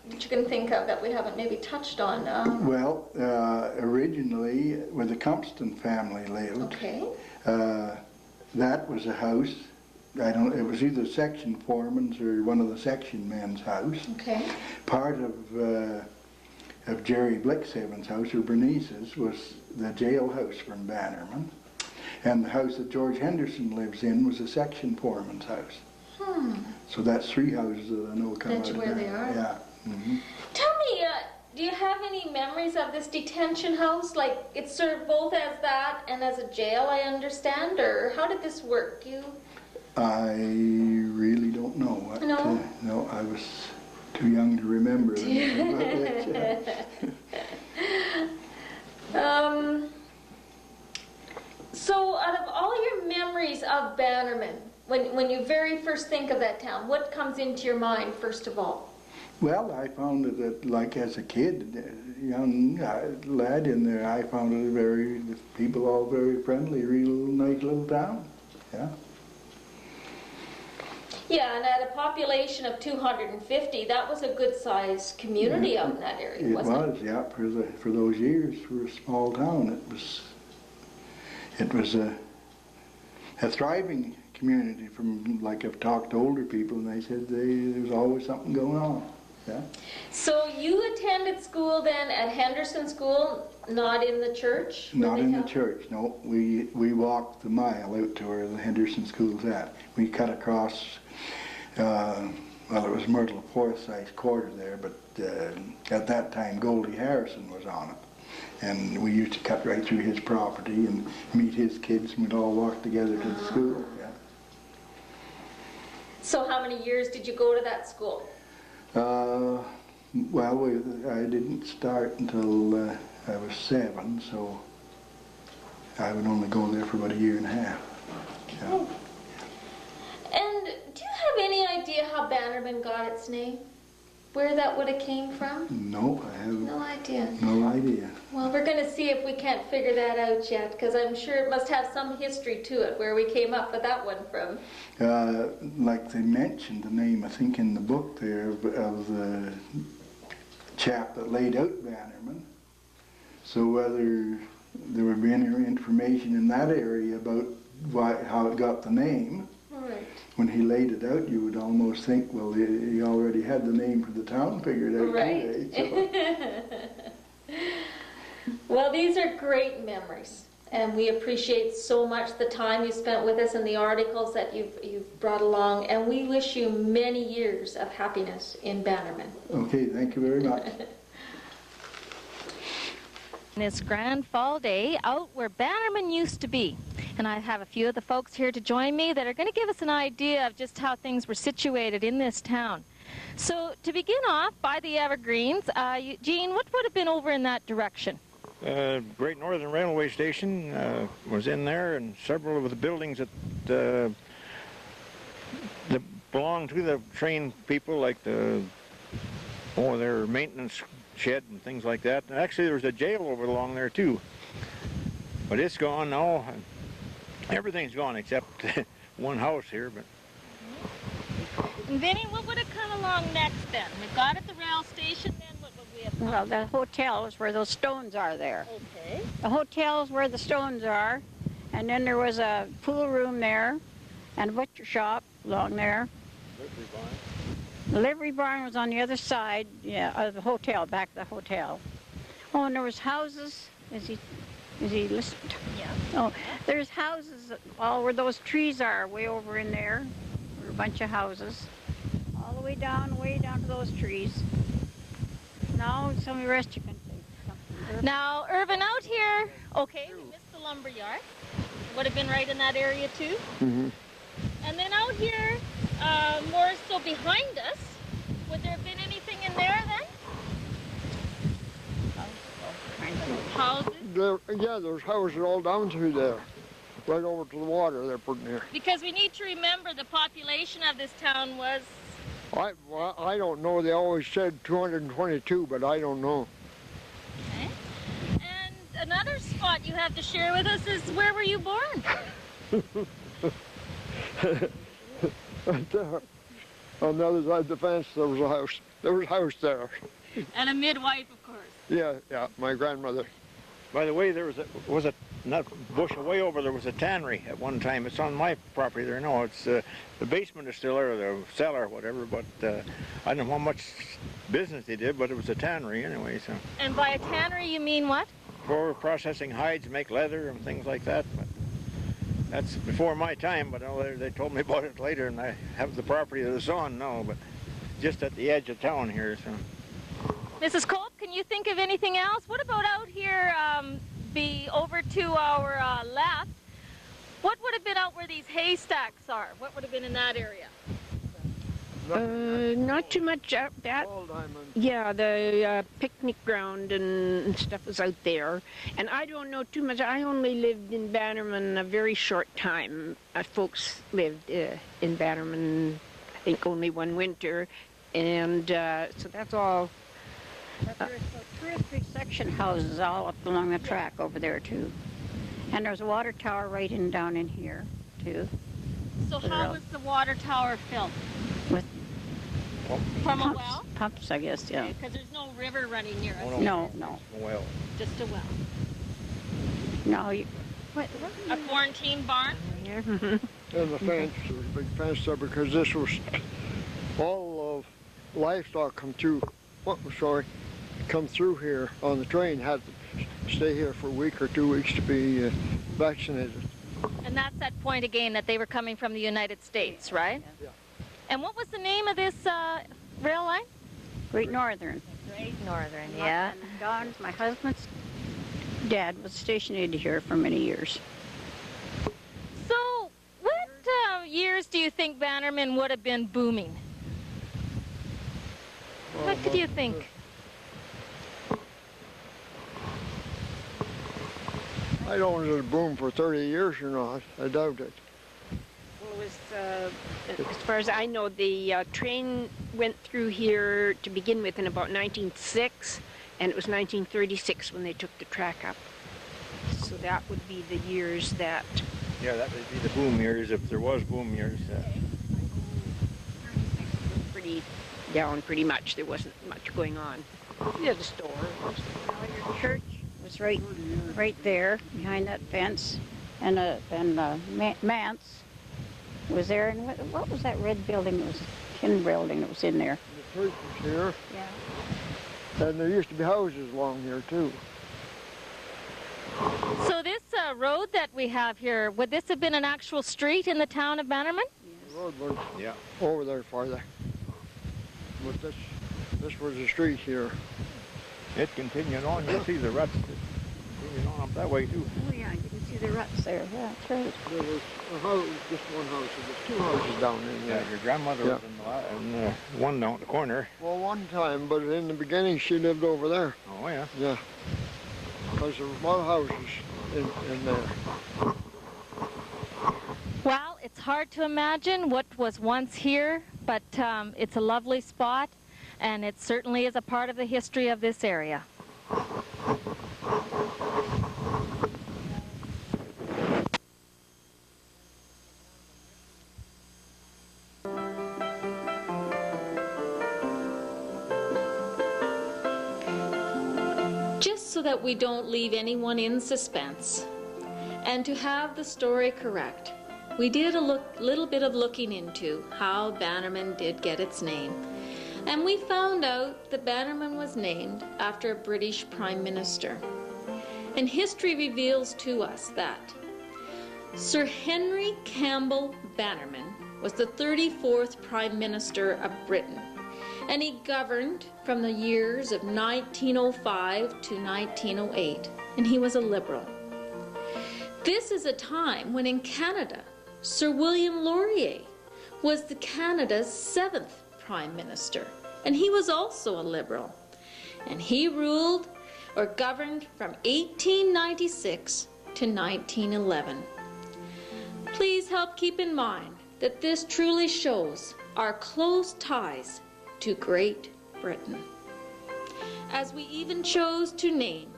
S1: that you can think of that we haven't maybe touched on?
S12: Well, originally, where the Compston family lived,
S1: Okay.
S12: that was a house. It was either section foreman's or one of the section men's house.
S1: Okay.
S12: Part of Jerry Blixhaven's house, or Bernice's, was the jailhouse from Bannerman. And the house that George Henderson lives in was a section foreman's house. So that's 3 houses that I know come out of
S1: where
S12: there.
S1: they are.
S12: Yeah.
S1: Tell me, do you have any memories of this detention house? Like, it served both as that and as a jail, I understand? Or how did this work?
S12: I really don't know.
S1: No?
S12: No, I was too young to remember.
S1: So out of all your memories of Bannerman, when you very first think of that town, what comes into your mind first of all?
S12: Well, I found it that, like as a kid, young lad in there, I found it the people all very friendly, real nice little town. Yeah.
S1: Yeah, and at a population of 250, that was a good-sized community out in that area, wasn't it?
S12: It was, yeah, for those years, for a small town, it was a thriving community. From, like, I've talked to older people, and they said there was always something going on. Yeah.
S1: So you attended school then at Henderson School, not in the church?
S12: Not in the church, no. We walked the mile out to where the Henderson School's at. We cut across, well, it was Myrtle Forsyth's quarter there, but at that time Goldie Harrison was on it. And we used to cut right through his property and meet his kids, and we'd all walk together to the school. Yeah.
S1: So how many years did you go to that school?
S12: Well, I didn't start until I was 7, so I would only go there for about a year and a half. Yeah.
S1: Oh. And do you have any idea how Bannerman got its name? Where that would have came from?
S12: No, I have
S1: no idea.
S12: No idea.
S1: Well, we're going to see if we can't figure that out yet, because I'm sure it must have some history to it, where we came up with that one from.
S12: Like they mentioned the name, I think, in the book there of the chap that laid out Bannerman. So whether there would be any information in that area about how it got the name.
S1: Right.
S12: When he laid it out, you would almost think, well, he already had the name for the town figured out.
S1: Right.
S12: Today, so.
S1: Well, these are great memories, and we appreciate so much the time you spent with us and the articles that you've brought along, and we wish you many years of happiness in Bannerman.
S12: Okay, thank you very much.
S13: It's Grand Fall Day out where Bannerman used to be. And I have a few of the folks here to join me that are going to give us an idea of just how things were situated in this town. So to begin off, by the Evergreens, Gene, what would have been over in that direction?
S5: Great Northern Railway Station was in there, and several of the buildings that belonged to the train people, like their maintenance shed and things like that. And actually, there was a jail over along there too, but it's gone now. Everything's gone except one house here. But
S13: and Vinny, what would have come along next then? We got at the rail station, then what would we have come?
S6: Well, the hotel is where those stones are there.
S13: Okay.
S6: The hotel is where the stones are, and then there was a pool room there, and a butcher shop along there.
S5: livery barn.
S6: The livery barn was on the other side, yeah, of the hotel, back of the hotel. Oh, and there was houses. Is he listened?
S13: Yeah.
S6: Oh, there's houses all where those trees are, way over in there. There were a bunch of houses, all the way down to those trees. Now, some of the rest you can see.
S13: Now, Irvin, out here, okay, we missed the lumber yard. Would have been right in that area too.
S5: Mm-hmm.
S13: And then out here, more so behind us, in there then? Houses?
S2: Yeah, there's houses all down through there, right over to the water they're putting here.
S13: Because we need to remember the population of this town was...
S2: Well, I don't know. They always said 222, but I don't know.
S13: Okay. And another spot you have to share with us is where were you born?
S2: Right there. On the other side of the fence, there was a house. There was a house there.
S13: And a midwife, of course.
S2: Yeah, my grandmother.
S5: By the way, there was a not bush away over there was a tannery at one time. It's on my property there now. It's the basement is still there, or the cellar, or whatever. But I don't know how much business they did, but it was a tannery anyway. So.
S13: And by a tannery, you mean what?
S5: For processing hides, make leather and things like that. But that's before my time. But they told me about it later, and I have the property that it's on now. But just at the edge of town here. So.
S13: Mrs. Culp, can you think of anything else? What about out here, be over to our left? What would have been out where these haystacks are? What would have been in that area?
S3: Not too much out that. Yeah, the picnic ground and stuff was out there. And I don't know too much. I only lived in Bannerman a very short time. Folks lived in Bannerman, I think, only one winter. And so that's all.
S6: But there's 2 or 3 section houses all up along the track over there too. And there's a water tower right down in here too.
S13: So how was the water tower built?
S6: With
S13: From
S6: pumps,
S13: a well?
S6: Pumps, I guess, yeah.
S13: Because there's no river running near us.
S6: No.
S5: A well.
S13: Just a well.
S6: No,
S13: A quarantine barn?
S3: Yeah.
S2: And the fence, there was a big fence there because this was all of livestock come through here on the train, had to stay here for a week or 2 weeks to be vaccinated.
S13: And that's that point again that they were coming from the United States, right?
S2: Yeah.
S13: And what was the name of this rail line?
S6: Great Northern.
S13: Great Northern, yeah.
S6: And Don's, my husband's dad, was stationed here for many years.
S13: So, what years do you think Bannerman would have been booming? What do you think?
S2: I don't know if it boomed for 30 years or not. I doubt it.
S3: Well, it was, as far as I know, the train went through here to begin with in about 1906, and it was 1936 when they took the track up. So that would be the years that...
S5: Yeah, that would be the boom years, if there was boom years.
S3: Pretty down, pretty much. There wasn't much going on. We had a store.
S6: Your church was right there behind that fence, and Manse was there. And what was that red building? It was a tin building that was in there.
S2: The church was here.
S6: Yeah.
S2: And there used to be houses along here too.
S13: So this road that we have here, would this have been an actual street in the town of Bannerman?
S2: The road was over there farther. But this was a street here.
S5: It continued on. You see the ruts continuing on up that way too.
S6: Oh yeah, you can see the ruts there. Yeah, that's right.
S2: There was a house, just one house. There was 2 houses down in there.
S5: Yeah, your grandmother was in the one down at the corner.
S2: Well, one time, but in the beginning she lived over there.
S5: Oh yeah.
S2: Yeah. Because there were more houses in there.
S13: Well, it's hard to imagine what was once here, but it's a lovely spot, and it certainly is a part of the history of this area. Just so that we don't leave anyone in suspense, and to have the story correct, we did a little bit of looking into how Bannerman did get its name. And we found out that Bannerman was named after a British Prime Minister. And history reveals to us that Sir Henry Campbell Bannerman was the 34th Prime Minister of Britain. And he governed from the years of 1905 to 1908. And he was a Liberal. This is a time when in Canada, Sir William Laurier was Canada's 7th Prime Minister,
S1: and he was also a Liberal. And he ruled or governed from 1896 to 1911. Please help keep in mind that this truly shows our close ties to Great Britain, as we even chose to name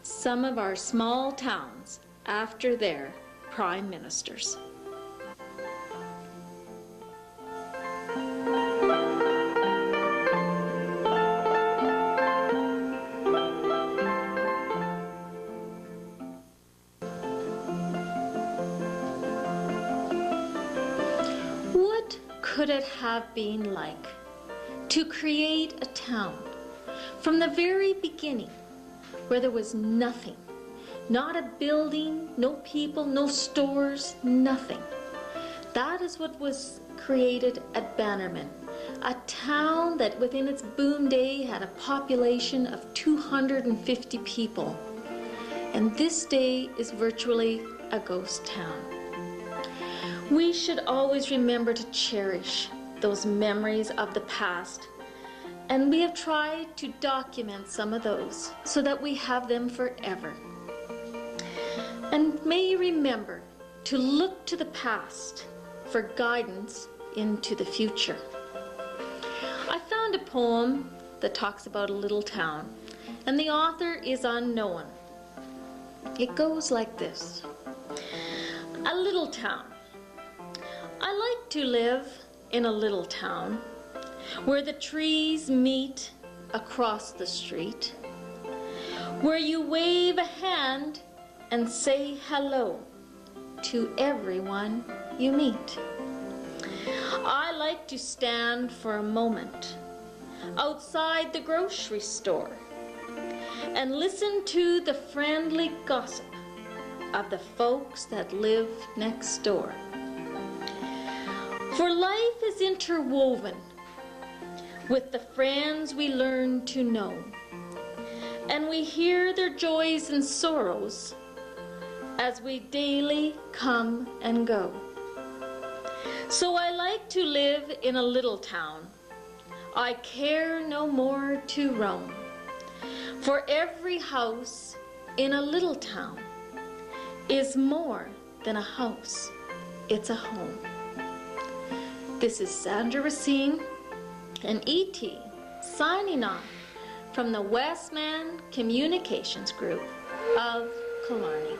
S1: some of our small towns after their prime ministers. What could it have been like to create a town from the very beginning where there was nothing, not a building, no people, no stores, nothing? That is what was created at Bannerman, a town that within its boom day had a population of 250 people. And this day is virtually a ghost town. We should always remember to cherish those memories of the past, and we have tried to document some of those so that we have them forever. And may you remember to look to the past for guidance into the future. I found a poem that talks about a little town, and the author is unknown. It goes like this. A little town. I like to live in a little town where the trees meet across the street, where you wave a hand and say hello to everyone you meet. I like to stand for a moment outside the grocery store and listen to the friendly gossip of the folks that live next door. For life is interwoven with the friends we learn to know, and we hear their joys and sorrows as we daily come and go. So I like to live in a little town. I care no more to roam, for every house in a little town is more than a house, it's a home. This is Sandra Racine and E.T. signing off from the Westman Communications Group of Killarney.